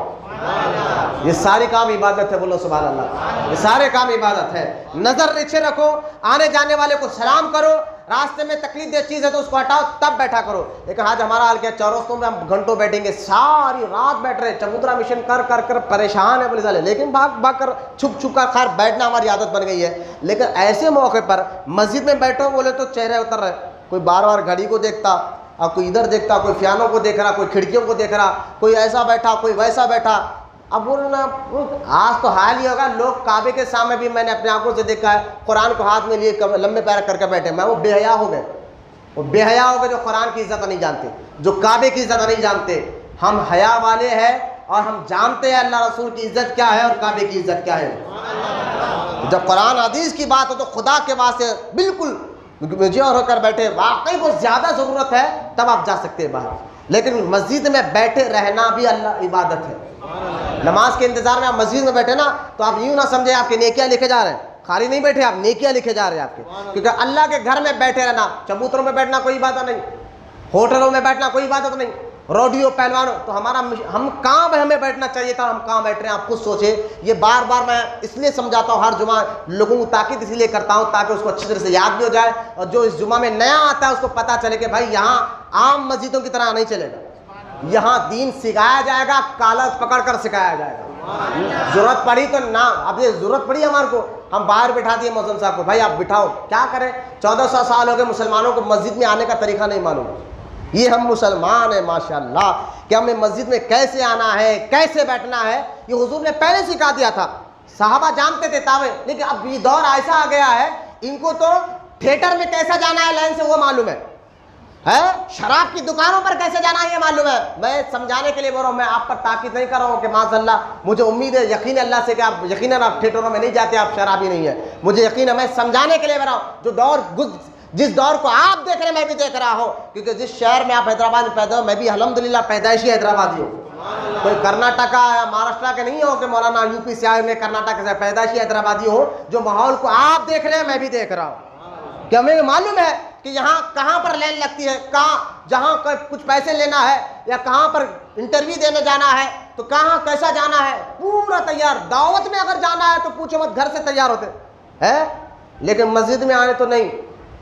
یہ سارے کام عبادت ہے، بولو سبحان اللہ، یہ سارے کام عبادت ہے۔ نظر نیچے رکھو، آنے جانے والے کو سلام کرو، راستے میں تکلیف دہ چیز ہے تو اس کو ہٹاؤ تب بیٹھا کرو۔ لیکن آج ہمارا حال کیا، چوراستوں میں ہم گھنٹوں بیٹھیں گے، ساری رات بیٹھ رہے، چبوترا مشن کر پریشان ہے پولیس والے، لیکن بھاگ کر چھپ کر خیر بیٹھنا ہماری عادت بن گئی ہے۔ لیکن ایسے موقع پر مسجد میں بیٹھو بولے تو چہرے اتر رہے، کوئی بار بار گھڑی کو دیکھتا اور کوئی ادھر دیکھتا، کوئی فیانوں کو دیکھ رہا، کوئی کھڑکیوں کو دیکھ رہا، کوئی ایسا بیٹھا کوئی ویسا بیٹھا۔ اب بولنا آج تو حال ہی ہوگا، لوگ کعبے کے سامنے بھی میں نے اپنے آنکھوں سے دیکھا ہے، قرآن کو ہاتھ میں لیے لمبے پیر کر کے بیٹھے، میں وہ بے حیا ہو گئے، وہ بے حیا ہو گئے جو قرآن کی عزت نہیں جانتے، جو کعبے کی عزت نہیں جانتے۔ ہم حیا والے ہیں اور ہم جانتے ہیں اللہ رسول کی عزت کیا ہے اور کعبے کی عزت کیا ہے۔ جب قرآن حدیث کی بات ہو تو خدا کے واسطے بالکل میچور ہو کر بیٹھے، واقعی بہت زیادہ ضرورت ہے تب آپ جا سکتے ہیں باہر، لیکن مسجد میں بیٹھے رہنا بھی اللہ عبادت ہے۔ نماز کے انتظار میں آپ مسجد میں بیٹھے نا تو آپ یوں نہ سمجھیں آپ کی نیکیاں لکھے جا رہے ہیں، خالی نہیں بیٹھے آپ، نیکیاں لکھے جا رہے ہیں آپ کے، کیونکہ اللہ کے گھر میں بیٹھے رہنا، چبوتروں میں بیٹھنا کوئی عبادت نہیں، ہوٹلوں میں بیٹھنا کوئی عبادت نہیں، روڈیو پہلوانوں تو ہم کہاں پہ ہمیں بیٹھنا چاہیے تھا، ہم کہاں بیٹھ رہے ہیں آپ خود سوچے۔ یہ بار بار میں اس لیے سمجھاتا ہوں، ہر جمعہ لوگوں کو تاکید اس لیے کرتا ہوں تاکہ اس کو اچھی طرح سے یاد بھی ہو جائے، اور جو اس جمعہ میں نیا آتا ہے اس کو پتہ چلے کہ بھائی یہاں عام مسجدوں کی طرح نہیں چلے گا، یہاں دین سکھایا جائے گا، کالج پکڑ کر سکھایا جائے گا۔ ضرورت پڑی تو نہ، اب یہ ضرورت پڑی ہمارے کو، ہم باہر بٹھا دیے مؤذن صاحب کو، بھائی آپ بٹھاؤ، کیا کریں، 1400 سال ہو گئے مسلمانوں کو مسجد میں آنے کا طریقہ نہیں معلوم۔ یہ ہم مسلمان ہیں ماشاءاللہ کہ ہمیں مسجد میں کیسے آنا ہے، کیسے بیٹھنا ہے، یہ حضور نے پہلے سکھا دیا تھا، صحابہ جانتے تھے تاوے، لیکن اب یہ دور ایسا آ گیا ہے ان کو تو تھیٹر میں کیسا جانا ہے لائن سے وہ معلوم ہے، شراب کی دکانوں پر کیسے جانا ہے یہ معلوم ہے۔ میں سمجھانے کے لیے بول رہا ہوں، میں آپ پر تاکید نہیں کر رہا ہوں کہ معاذ اللہ، مجھے امید ہے یقین اللہ سے کہ آپ یقیناً آپ تھیٹروں میں نہیں جاتے، آپ شرابی نہیں ہیں، مجھے یقین ہے، میں سمجھانے کے لیے بول رہا ہوں، جو جس دور کو آپ دیکھ رہے ہیں میں بھی دیکھ رہا ہوں، کیونکہ جس شہر میں آپ حیدرآباد میں پیدا ہو، میں بھی الحمدللہ پیدائشی حیدرآبادی ہوں، کوئی کرناٹکا یا مہاراشٹر کے نہیں ہو کہ مولانا یو پی سے آئے میں کرناٹک سے، پیدائشی حیدرآبادی ہوں، جو ماحول کو آپ دیکھ رہے ہیں میں بھی دیکھ رہا ہوں، کہ ہمیں معلوم ہے کہ یہاں کہاں پر لائن لگتی ہے، کہاں جہاں کچھ پیسے لینا ہے یا کہاں پر انٹرویو دینے جانا ہے تو کہاں کیسا جانا ہے، پورا تیار۔ دعوت میں اگر جانا ہے تو پوچھو مت، گھر سے تیار ہوتے ہیں، لیکن مسجد میں آنے تو نہیں،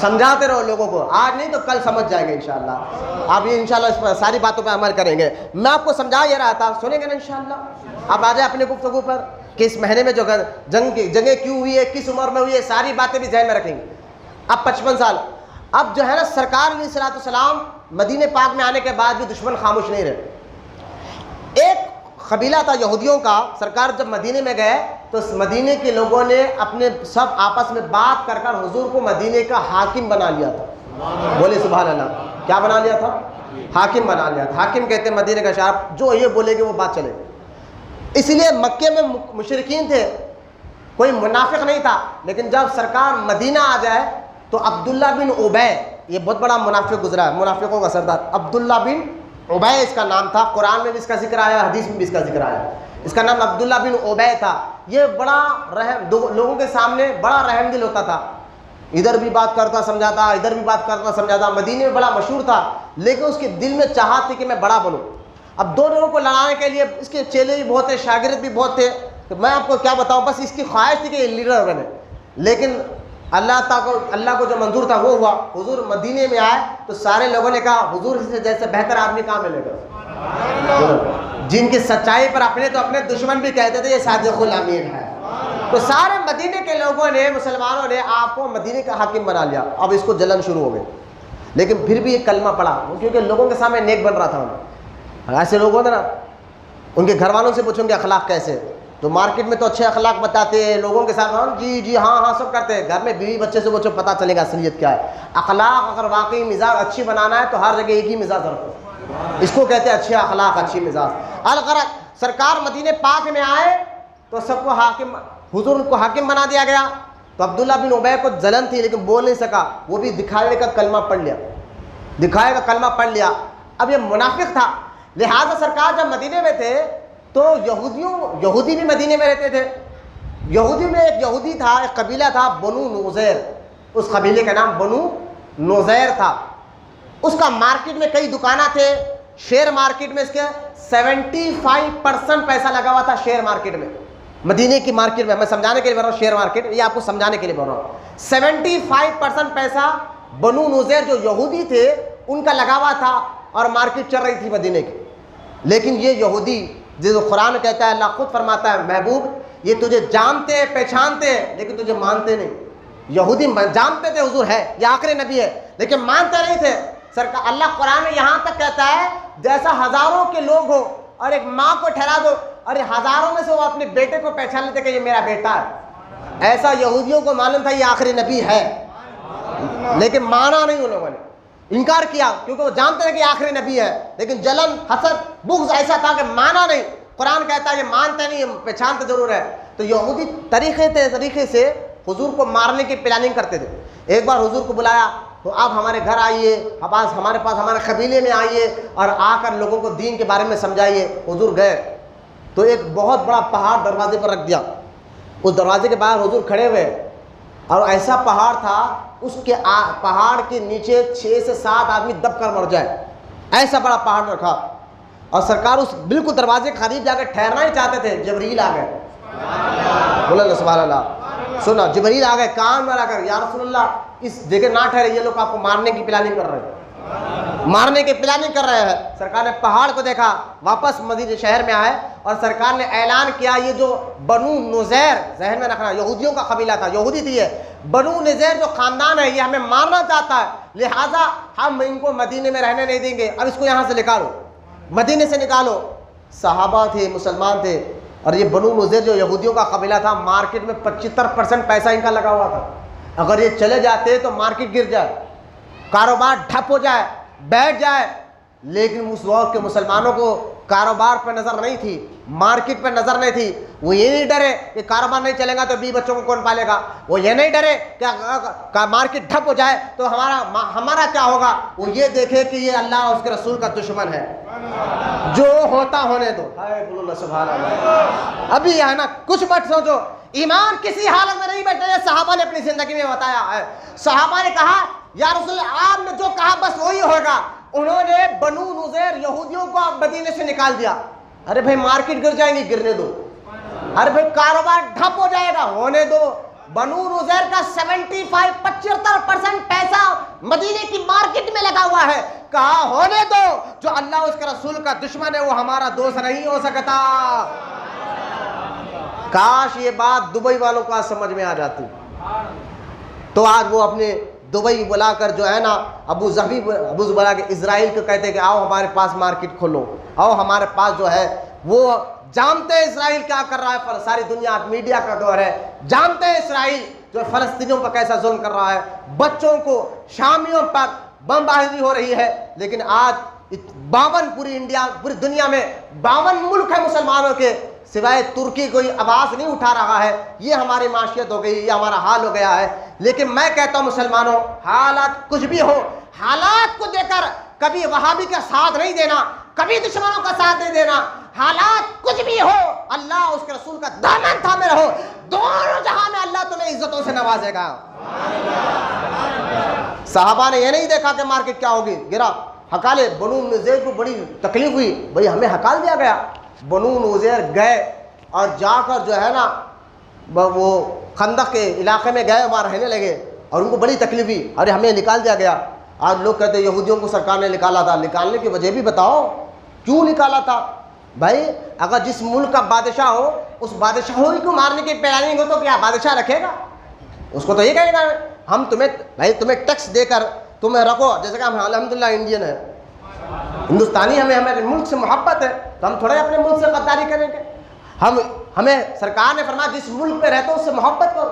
سمجھاتے رہو لوگوں کو، آج نہیں تو کل سمجھ جائیں گے انشاءاللہ۔ آپ یہ انشاءاللہ اس پر ساری باتوں پہ عمل کریں گے۔ میں آپ کو سمجھا یہ رہا تھا، سنیں گے نا انشاءاللہ؟ اب آ جائے اپنے گفتگو پر کہ اس مہینے میں جو جنگیں کیوں ہوئی ہے، کس عمر میں ہوئی ہے، ساری باتیں بھی ذہن میں رکھیں گے۔ اب 55 سال، اب جو ہے نا سرکار علیہ الصلوۃ والسلام مدینہ پاک میں آنے کے بعد بھی دشمن خاموش نہیں رہے۔ ایک قبیلہ تھا یہودیوں کا، سرکار جب مدینے میں گئے تو مدینے کے لوگوں نے اپنے سب آپس میں بات کر حضور کو مدینے کا حاکم بنا لیا تھا۔ بولے سبحان اللہ، کیا بنا لیا تھا؟ حاکم بنا لیا تھا۔ حاکم کہتے ہیں مدینے کا شہر، جو یہ بولے گے وہ بات چلے۔ اس لیے مکے میں مشرکین تھے، کوئی منافق نہیں تھا، لیکن جب سرکار مدینہ آ جائے تو عبداللہ بن ابی، یہ بہت بڑا منافق گزرا ہے، منافقوں کا سردار عبداللہ بن ابی اس کا نام تھا۔ قرآن میں بھی اس کا ذکر آیا، حدیث میں بھی اس کا ذکر آیا۔ اس کا نام عبداللہ بن ابی تھا۔ یہ بڑا لوگوں کے سامنے بڑا رحم دل ہوتا تھا، ادھر بھی بات کرتا سمجھاتا، ادھر بھی بات کرتا سمجھاتا، مدینے میں بڑا مشہور تھا، لیکن اس کے دل میں چاہت تھی کہ میں بڑا بنوں۔ اب دو لوگوں کو لڑانے کے لیے اس کے چیلے بھی بہت تھے، شاگرد بھی بہت تھے، تو میں آپ کو کیا بتاؤں، بس اس کی خواہش تھی کہ یہ لیڈر بنے، لیکن اللہ کو جو منظور تھا وہ ہوا۔ حضور مدینے میں آئے تو سارے لوگوں نے کہا حضور سے جیسے بہتر آدمی کہاں ملے گا، جن کی سچائی پر اپنے تو اپنے دشمن بھی کہتے تھے یہ صادق الامین ہے۔ تو سارے مدینے کے لوگوں نے، مسلمانوں نے آپ کو مدینے کا حاکم بنا لیا۔ اب اس کو جلن شروع ہو گئی، لیکن پھر بھی یہ کلمہ پڑھا، کیونکہ لوگوں کے سامنے نیک بن رہا تھا انہیں۔ ایسے لوگ ہوتے نا، ان کے گھر والوں سے پوچھیں گے اخلاق کیسے، تو مارکیٹ میں تو اچھے اخلاق بتاتے ہیں، لوگوں کے ساتھ جی جی ہاں ہاں سب کرتے ہیں، گھر میں بیوی بچے سے پوچھو پتہ چلے گا اصلیت کیا ہے۔ اخلاق اگر واقعی مزاج اچھی بنانا ہے تو ہر جگہ ایک ہی مزاج رکھو، اس کو کہتے ہیں اچھے اخلاق، اچھی مزاج۔ الغرض سرکار مدینہ پاک میں آئے تو سب کو حاکم، حضور کو حاکم بنا دیا گیا۔ تو عبداللہ بن ابی کو جلن تھی لیکن بول نہیں سکا، وہ بھی دکھاوے کا کلمہ پڑھ لیا، دکھائے کا کلمہ پڑھ لیا۔ اب یہ منافق تھا، لہٰذا سرکار جب مدینے میں تھے تو یہودی بھی مدینے میں رہتے تھے۔ یہودی میں ایک یہودی تھا، ایک قبیلہ تھا بنو نوذیر، اس قبیلے کا نام بنو نوذیر تھا۔ اس کا مارکیٹ میں کئی دکانیں تھے، شیئر مارکیٹ میں اس کے 75% پیسہ لگا ہوا تھا، شیئر مارکیٹ میں، مدینے کی مارکیٹ میں۔ میں سمجھانے کے لیے بول رہا ہوں، شیئر مارکیٹ یہ آپ کو سمجھانے کے لیے بول رہا ہوں۔ 75% پیسہ بنو نوذیر جو یہودی تھے ان کا لگا ہوا تھا، اور مارکیٹ چل رہی تھی مدینے کی۔ لیکن یہ یہودی، جو قرآن کہتا ہے، اللہ خود فرماتا ہے محبوب یہ تجھے جانتے پہچانتے لیکن تجھے مانتے نہیں۔ یہودی جانتے تھے حضور ہے، یہ آخری نبی ہے، لیکن مانتے نہیں تھے۔ سرکار اللہ قرآن میں یہاں تک کہتا ہے جیسا ہزاروں کے لوگ ہو اور ایک ماں کو ٹھہرا دو اور ہزاروں میں سے وہ اپنے بیٹے کو پہچان لیتے کہ یہ میرا بیٹا ہے، ایسا یہودیوں کو معلوم تھا یہ آخری نبی ہے، لیکن مانا نہیں ان لوگوں نے، انکار کیا، کیونکہ وہ جانتے ہیں کہ آخری نبی ہے، لیکن جلن حسد بغض ایسا تھا کہ مانا نہیں۔ قرآن کہتا ہے یہ مانتے نہیں، پہچانتے ضرور ہے۔ تو یہودی طریقے سے حضور کو مارنے کی پلاننگ کرتے تھے۔ ایک بار حضور کو بلایا تو آپ ہمارے گھر آئیے، ہمارے پاس ہمارے قبیلے میں آئیے اور آ کر لوگوں کو دین کے بارے میں سمجھائیے۔ حضور گئے تو ایک بہت بڑا پہاڑ دروازے پر رکھ دیا، اس دروازے کے باہر حضور کھڑے ہوئے، اور ایسا پہاڑ تھا اس کے پہاڑ کے نیچے 6 سے 7 آدمی دب کر مر جائے، ایسا بڑا پہاڑ رکھا۔ اور سرکار اس بالکل دروازے کے قریب جا کے ٹھہرنا ہی چاہتے تھے، جبریل آ گئے، بولے اللہ سبحان اللہ، سنا جبریل آ گئے کان میں لا کر، یا رسول اللہ اس جگہ نہ ٹھہرے، یہ لوگ آپ کو مارنے کی پلاننگ کر رہے ہیں، مارنے کی پلاننگ کر رہے ہیں۔ سرکار نے پہاڑ کو دیکھا، واپس مدینہ شہر میں آئے اور سرکار نے اعلان کیا یہ جو بنو نوذیر، ذہن میں رکھنا یہودیوں کا قبیلہ تھا، یہودی تھی یہ، بنو نوذیر جو خاندان ہے یہ ہمیں مارنا چاہتا ہے، لہٰذا ہم ان کو مدینے میں رہنے نہیں دیں گے، اب اس کو یہاں سے نکالو، مدینے سے نکالو۔ صحابہ تھے، مسلمان تھے، اور یہ بنو نوذیر جو یہودیوں کا قبیلہ تھا، مارکیٹ میں 75% پیسہ ان کا لگا ہوا تھا، اگر یہ چلے جاتے تو مارکیٹ گر جائے، کاروبار ٹھپ ہو جائے، بیٹھ جائے۔ لیکن اس وقت کے مسلمانوں کو کاروبار پہ نظر نہیں تھی، مارکیٹ پہ نظر نہیں تھی، وہ یہ نہیں ڈرے کہ کاروبار نہیں چلے گا تو بیوی بچوں کو کون پالے گا، وہ یہ نہیں ڈرے کہ مارکیٹ ٹھپ ہو جائے تو ہمارا کیا ہوگا، وہ یہ دیکھے کہ یہ اللہ اور اس کے رسول کا دشمن ہے، جو ہوتا ہونے دو۔ سبحان اللہ۔ ابھی ہے نا، کچھ مت سوچو، ایمان کسی حالت میں نہیں بیٹھے، یہ صحابہ نے اپنی زندگی میں بتایا ہے۔ صحابہ نے کہا یا رسول اللہ آپ نے جو کہا بس وہی ہوگا۔ انہوں نے بنو نوذیر یہودیوں کو مدینے سے نکال دیا۔ ارے بھائی مارکیٹ گر جائیں گی، گرنے دو۔ ارے بھائی کاروبار ٹھپ ہو جائے گا، ہونے دو۔ بنو نذیر کا 75% پیسہ مدینے کی مارکیٹ میں لگا ہوا ہے. کہا ہونے دو, جو اللہ اس کے رسول کا دشمن ہے وہ ہمارا دوست نہیں ہو سکتا. کاش یہ بات دبئی والوں کو سمجھ میں آ جاتی تو آج وہ اپنے دبئی بلا کر جو ہے نا ابو بلا کے اسرائیل کو کہتے کہ آؤ ہمارے پاس مارکیٹ کھولو, آؤ ہمارے پاس جو ہے. وہ جانتے ہیں اسرائیل کیا کر رہا ہے, ساری دنیا میڈیا کا دور ہے, جانتے ہیں اسرائیل جو فلسطینیوں پر کیسا ظلم کر رہا ہے, بچوں کو شامیوں پر بم باری ہو رہی ہے. لیکن آج 52 پوری دنیا میں 52 ملک ہے مسلمانوں کے, سوائے ترکی کوئی آواز نہیں اٹھا رہا ہے. یہ ہماری معاشیت ہو گئی, یہ ہمارا حال ہو گیا ہے. لیکن میں کہتا ہوں مسلمانوں, حالات کچھ بھی ہو, حالات کو دیکھ کر کبھی وہابی کا ساتھ نہیں دینا, کبھی دشمنوں کا ساتھ نہیں دینا. حالات کچھ بھی ہو, اللہ اس کے رسول کا دامن تھامے رہو, دونوں جہاں میں اللہ تمہیں عزتوں سے نوازے گا. صحابہ نے یہ نہیں دیکھا کہ مارکیٹ کیا ہوگی, گرا ہکالے. بنو نذیر کو بڑی تکلیف ہوئی, بھئی ہمیں ہکال دیا گیا. بنو نذیر گئے اور جا کر جو ہے نا وہ خندق کے علاقے میں گئے, وہاں رہنے لگے اور ان کو بڑی تکلیف ہوئی, ارے ہمیں نکال دیا گیا. آج لوگ کہتے ہیں یہودیوں کو سرکار نے نکالا تھا, نکالنے کی وجہ بھی بتاؤ, کیوں نکالا تھا؟ بھائی اگر جس ملک کا بادشاہ ہو, اس بادشاہوں کو مارنے کی پلاننگ ہو تو کیا بادشاہ رکھے گا؟ اس کو تو یہ کہے گا ہم تمہیں ٹیکس دے کر تمہیں رکھو, جیسے کہ ہم الحمدللہ انڈین ہیں, ہندوستانی, ہمارے ملک سے محبت ہے, تو ہم تھوڑے اپنے ملک سے غداری کریں گے؟ ہمیں سرکار نے فرمایا جس ملک میں رہتے ہو اس سے محبت کرو.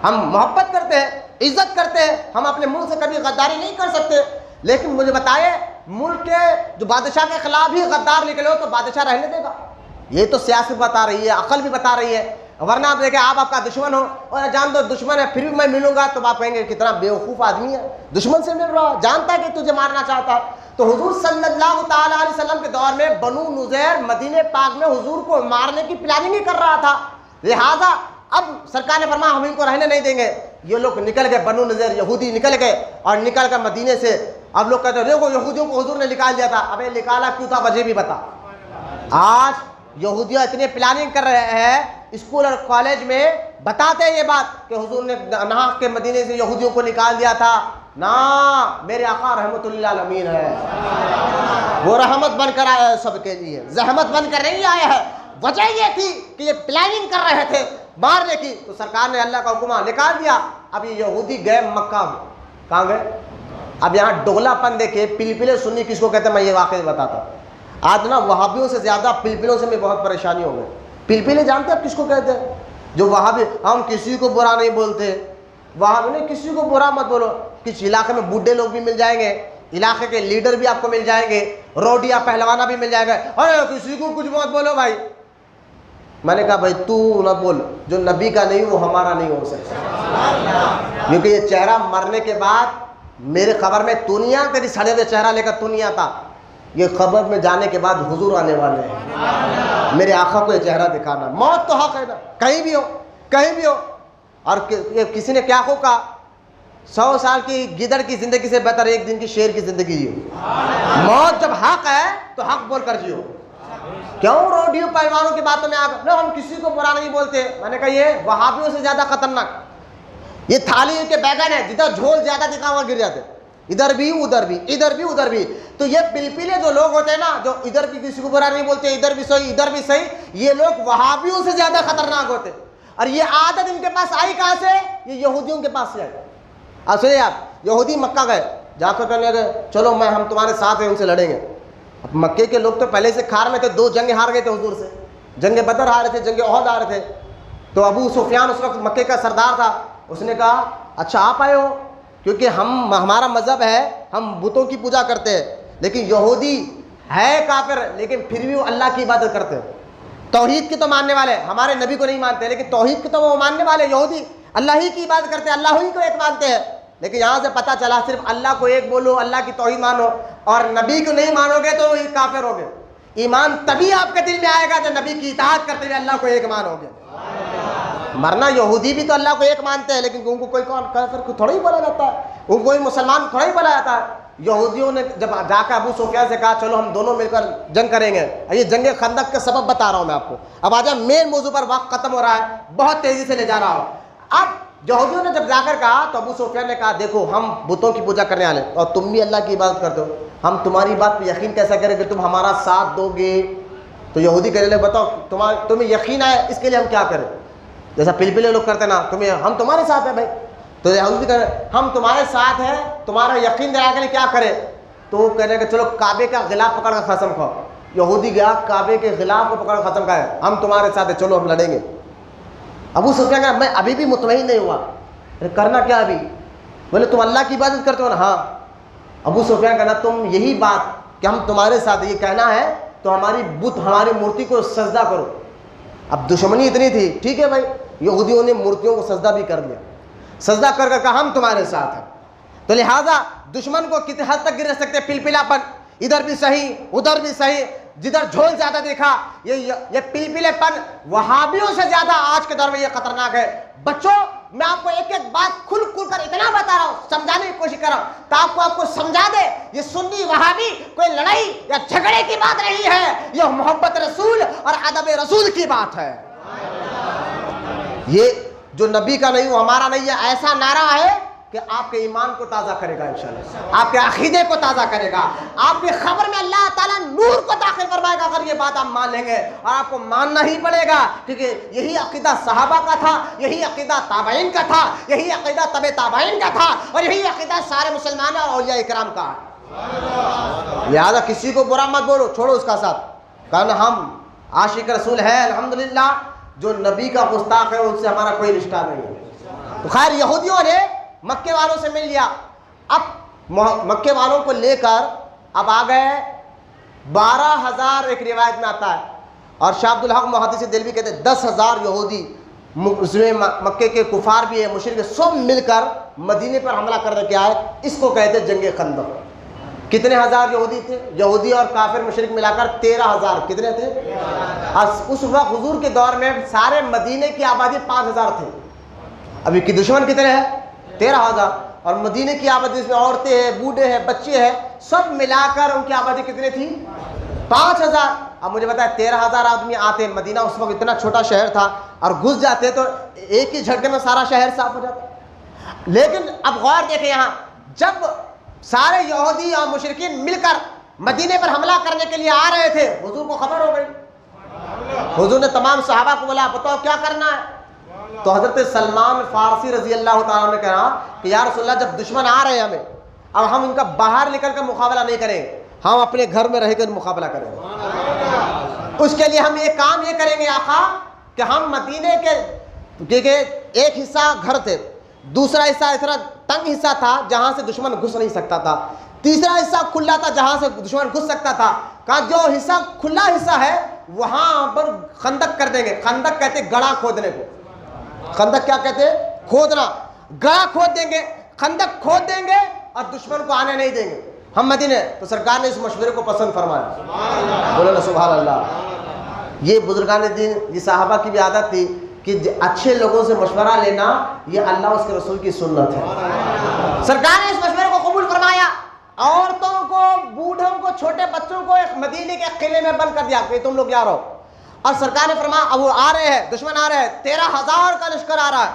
ہم محبت کرتے ہیں, عزت کرتے ہیں, ہم اپنے ملک سے کبھی غداری نہیں کر سکتے. لیکن مجھے بتائے, ملک کے جو بادشاہ کے خلاف ہی غدار نکلے ہو تو بادشاہ رہنے دے گا؟ یہ تو سیاست بتا رہی ہے, عقل بھی بتا رہی ہے. ورنہ آپ دیکھیں, آپ کا دشمن ہو اور جان دو دشمن ہے, پھر بھی میں ملوں گا تو آپ کہیں گے کتنا بیوقوف آدمی ہے, دشمن سے مل رہا, جانتا ہے کہ تجھے مارنا چاہتا. تو حضور صلی اللہ تعالیٰ علیہ وسلم کے دور میں بنو نذیر مدینہ پاک میں حضور کو مارنے کی پلاننگ ہی کر رہا تھا. لہٰذا اب سرکار نے فرمایا ہم ان کو رہنے نہیں دیں گے. یہ لوگ نکل گئے, بنو نذیر یہودی نکل گئے اور نکل کر مدینے سے. اب لوگ کہتے ہیں دیکھو یہودیوں کو حضور نے نکال دیا تھا. ابے نکالا کیوں تھا, وجہ بھی بتا. آج یہودیاں اتنے پلاننگ کر رہے ہیں, اسکول اور کالج میں بتاتے ہیں یہ بات کہ حضور نے ناحق کے مدینے سے یہودیوں کو نکال دیا تھا. نا, میرے آقا رحمت اللہ العالمین ہے, وہ رحمت بن کر آیا ہے سب کے لیے, زحمت بن کر نہیں آیا ہے. وجہ یہ تھی کہ یہ پلاننگ کر رہے تھے مارنے کی, تو سرکار نے اللہ کا حکم نکال دیا. اب یہ یہودی گئے مکہ میں, کہاں گئے؟ اب یہاں ڈولا پن دیکھے, پلپلے سنی کس کو کہتے ہیں میں یہ واقعہ بتاتا ہوں. آج نا وہابیوں سے زیادہ پلپلوں سے میں بہت پریشانی ہو گئی. پلپلے جانتے ہیں آپ کس کو کہتے ہیں؟ جو وہابی, ہم کسی کو برا نہیں بولتے, وہابی نہیں, کسی کو برا مت بولو. کس علاقے میں بوڑھے لوگ بھی مل جائیں گے, علاقے کے لیڈر بھی آپ کو مل جائیں گے, روڈیا پہلوانا بھی مل جائے گا, ارے کسی کو کچھ مت بولو بھائی. میں نے کہا بھائی تو نہ بول, جو نبی کا نہیں وہ ہمارا نہیں ہو سکتا. کیونکہ یہ چہرہ مرنے کے بعد میرے قبر میں تو نہیں آ, تیری سڑے ہوئے چہرہ لے کر تو نہیں آتا. یہ قبر میں جانے کے بعد حضور آنے والے ہیں, میرے آقا کو یہ چہرہ دکھانا. موت تو حق ہے نا, کہیں بھی ہو, کہیں بھی ہو. اور کسی نے کیا کو کہا, 100 سال کی گدڑ کی زندگی سے بہتر ایک دن کی شیر کی زندگی جیو. موت جب حق ہے تو حق بول کر جیو. کیوں روڈیو پہلوانوں کی باتوں میں آ کر ہم کسی کو برا نہیں بولتے. میں نے کہا یہ وہابیوں سے زیادہ خطرناک, یہ تھالی کے بیگن ہے, جدھر جھول زیادہ دکھا ہوا گر جاتے, ادھر بھی ادھر بھی, ادھر بھی ادھر بھی. تو یہ پلپلے جو لوگ ہوتے ہیں نا, جو ادھر بھی کسی کو برا نہیں بولتے, ادھر بھی صحیح ادھر بھی صحیح, یہ لوگ وہابیوں سے زیادہ خطرناک ہوتے. اور یہ عادت ان کے پاس آئی کہاں سے؟ یہ یہودیوں کے پاس سے آئی. اب سنیے آپ, یہودی مکہ گئے, جا کر کہنے لگے چلو ہم تمہارے ساتھ ہیں, ان سے لڑیں گے. اب مکے کے لوگ تو پہلے سے کھار میں تھے, 2 جنگیں ہار گئے تھے حضور سے, جنگ بدر ہار رہے تھے, جنگ احد ہار رہے تھے. تو ابو سفیان اس وقت مکے کا سردار تھا, اس نے کہا اچھا آپ آئے ہو, کیونکہ ہمارا مذہب ہے, ہم بتوں کی پوجا کرتے ہیں. لیکن یہودی ہے کافر, لیکن پھر بھی وہ اللہ کی عبادت کرتے ہیں, توحید کی تو ماننے والے, ہمارے نبی کو نہیں مانتے, لیکن توحید کی تو وہ ماننے والے. یہودی اللہ ہی کی عبادت کرتے ہیں, اللہ ہی کو ایک مانتے ہیں. لیکن یہاں سے پتہ چلا صرف اللہ کو ایک بولو, اللہ کی توحید مانو, اور نبی کو نہیں مانو گے تو کافر ہوگے. ایمان تبھی آپ کے دل میں آئے گا جب نبی کی اطاعت کرتے ہوئے اللہ کو ایک مانو گے. مرنا یہودی بھی تو اللہ کو ایک مانتے ہیں, لیکن ان کو کوئی کافر کو تھوڑا ہی بولا جاتا ہے, ان کو کوئی مسلمان تھوڑا ہی بولا جاتا ہے. یہودیوں نے جب جا کر ابو سفیان سے کہا چلو ہم دونوں مل کر جنگ کریں گے, یہ جنگ خندق کا سبب بتا رہا ہوں میں آپ کو. اب آجا مین موضوع پر, وقت ختم ہو رہا ہے, بہت تیزی سے لے جا رہا ہوں. اب یہودیوں نے جب جا کر کہا تو ابو سفیان نے کہا دیکھو ہم بتوں کی پوجا کرنے والے اور تم بھی اللہ کی عبادت کرتے ہو، ہم تمہاری بات پہ یقین کیسا کریں کہ تم ہمارا ساتھ دو گے؟ تو یہودی کہنے لگے بتاؤ تمہیں یقین آئے اس کے لیے ہم کیا کریں؟ جیسا پلپلے لوگ کرتے نا ہم تمہارے ساتھ ہیں بھائی، تو یہودی کہہ رہے ہم تمہارے ساتھ ہیں، تمہارا یقین دلانے کے لیے کیا کریں؟ تو وہ کہنے کہ چلو کعبے کا غلاف پکڑ کر قسم کھاؤ۔ یہودی گیا کعبے کے غلاف کو پکڑ کر قسم کھائے ہم تمہارے ساتھ ہیں، چلو ہم لڑیں گے۔ ابو سفیان کہا میں ابھی بھی مطمئن نہیں ہوا، کرنا کیا ابھی؟ بولے تم اللہ کی عبادت کرتے ہو نا؟ ہاں۔ ابو سفیان کہنا تم یہی بات کہ ہم تمہارے ساتھ یہ کہنا ہے تو ہماری بت ہماری مورتی کو سجدہ کرو۔ اب دشمنی اتنی تھی، ٹھیک ہے بھائی، یہودیوں نے مورتیوں کو سجدہ بھی کر دیا، سجدہ کر کر کہا ہم تمہارے ساتھ ہیں۔ تو لہٰذا دشمن کو کتنے حد تک گر سکتے؟ پلپلا پن، ادھر بھی صحیح ادھر بھی صحیح، جدھر جھول زیادہ دیکھا یہ پلپلے پن وہابیوں سے زیادہ آج کے دور میں یہ خطرناک ہے۔ بچوں میں آپ کو ایک ایک بات کھل کر اتنا بتا رہا ہوں، سمجھانے کی کوشش کر رہا ہوں تاکہ آپ کو سمجھا دے یہ سنی وہابی کوئی لڑائی یا جھگڑے کی بات نہیں ہے، یہ محبت رسول اور ادب رسول کی بات ہے۔ یہ جو نبی کا نہیں وہ ہمارا نہیں ہے، ایسا نعرہ ہے کہ آپ کے ایمان کو تازہ کرے گا انشاءاللہ، آپ کے عقیدے کو تازہ کرے گا، آپ کی خبر میں اللہ تعالیٰ نور کو داخل فرمائے گا اگر یہ بات آپ مان لیں گے، اور آپ کو ماننا ہی پڑے گا کیونکہ یہی عقیدہ صحابہ کا تھا، یہی عقیدہ تابعین کا تھا، یہی عقیدہ تبع تابعین کا تھا، اور یہی عقیدہ سارے مسلمان اور اولیاء کرام کا ہے۔ لہذا کسی کو برا مت بولو، چھوڑو اس کا ساتھ، کہنا ہم عاشق رسول ہے الحمدللہ، جو نبی کا گستاخ ہے ان سے ہمارا کوئی رشتہ نہیں ہے۔ تو خیر یہودیوں نے مکے والوں سے مل لیا، اب مکے والوں کو لے کر اب آ گئے 12,000 ایک روایت میں آتا ہے، اور شاہ عبدالحق محدث دہلوی کہتے ہیں 10,000 یہودی، اس میں مکے کے کفار بھی ہے مشرک سب مل کر مدینے پر حملہ کرنے کے آئے، اس کو کہتے ہیں جنگ خندق۔ کتنے ہزار یہودی تھے؟ یہودی اور کافر مشرک ملا کر 13,000، کتنے تھے؟ اس وقت حضور کے دور میں سارے مدینے کی آبادی 5,000 تھے، ابھی کی دشمن کتنے ہیں؟ 13,000، اور مدینے کی آبادی اس میں عورتیں ہیں، بوڑھے ہیں، بچے ہیں، سب ملا کر ان کی آبادی کتنے تھی؟ 5,000۔ اب مجھے بتائیں 13,000 آدمی آتے، مدینہ اس وقت اتنا چھوٹا شہر تھا، اور گھس جاتے تو ایک ہی جھٹکے میں سارا شہر صاف ہو جاتا۔ لیکن اب غور دیکھیں یہاں، جب سارے یہودی اور مشرکین مل کر مدینے پر حملہ کرنے کے لیے آ رہے تھے، حضور کو خبر ہو گئی، حضور نے تمام صحابہ کو بولا بتاؤ کیا کرنا ہے؟ تو حضرت سلمان فارسی رضی اللہ تعالیٰ نے کہا کہ یا رسول اللہ جب دشمن آ رہے ہیں ہمیں، اب ہم ان کا باہر نکل کر مقابلہ نہیں کریں، ہم اپنے گھر میں رہ کر مقابلہ کریں گے۔ اس کے لیے ہم یہ کام یہ کریں گے آقا کہ ہم مدینے کے، کیونکہ ایک حصہ گھر تھے، دوسرا حصہ اس طرح تنگ حصہ تھا جہاں سے دشمن گھس نہیں سکتا تھا، تیسرا حصہ کھلا تھا جہاں سے دشمن گھس سکتا تھا، کہا جو حصہ کھلا حصہ ہے وہاں پر خندق کر دیں گے۔ خندق کہتے گڑھا کھودنے کو، خندق کیا کہتے ہیں؟ کھودنا، گڑھا کھود دیں گے، خندق کھود دیں گے اور دشمن کو آنے نہیں دیں گے ہم مدینے۔ تو سرکار نے اس مشورے کو پسند فرمایا، بولے نا سبحان اللہ۔ یہ بزرگان دین، یہ صحابہ کی بھی عادت تھی کہ اچھے لوگوں سے مشورہ لینا، یہ اللہ اس کے رسول کی سنت ہے۔ سرکار نے اس مشورے کو قبول فرمایا، عورتوں کو، بوڑھوں کو، چھوٹے بچوں کو ایک مدینے کے قلعے میں بند کر دیا کہ تم لوگ یہاں رہو، اور سرکار نے فرمایا اب وہ آ رہے ہیں، دشمن آ رہے ہیں، 13,000 کا لشکر آ رہا ہے،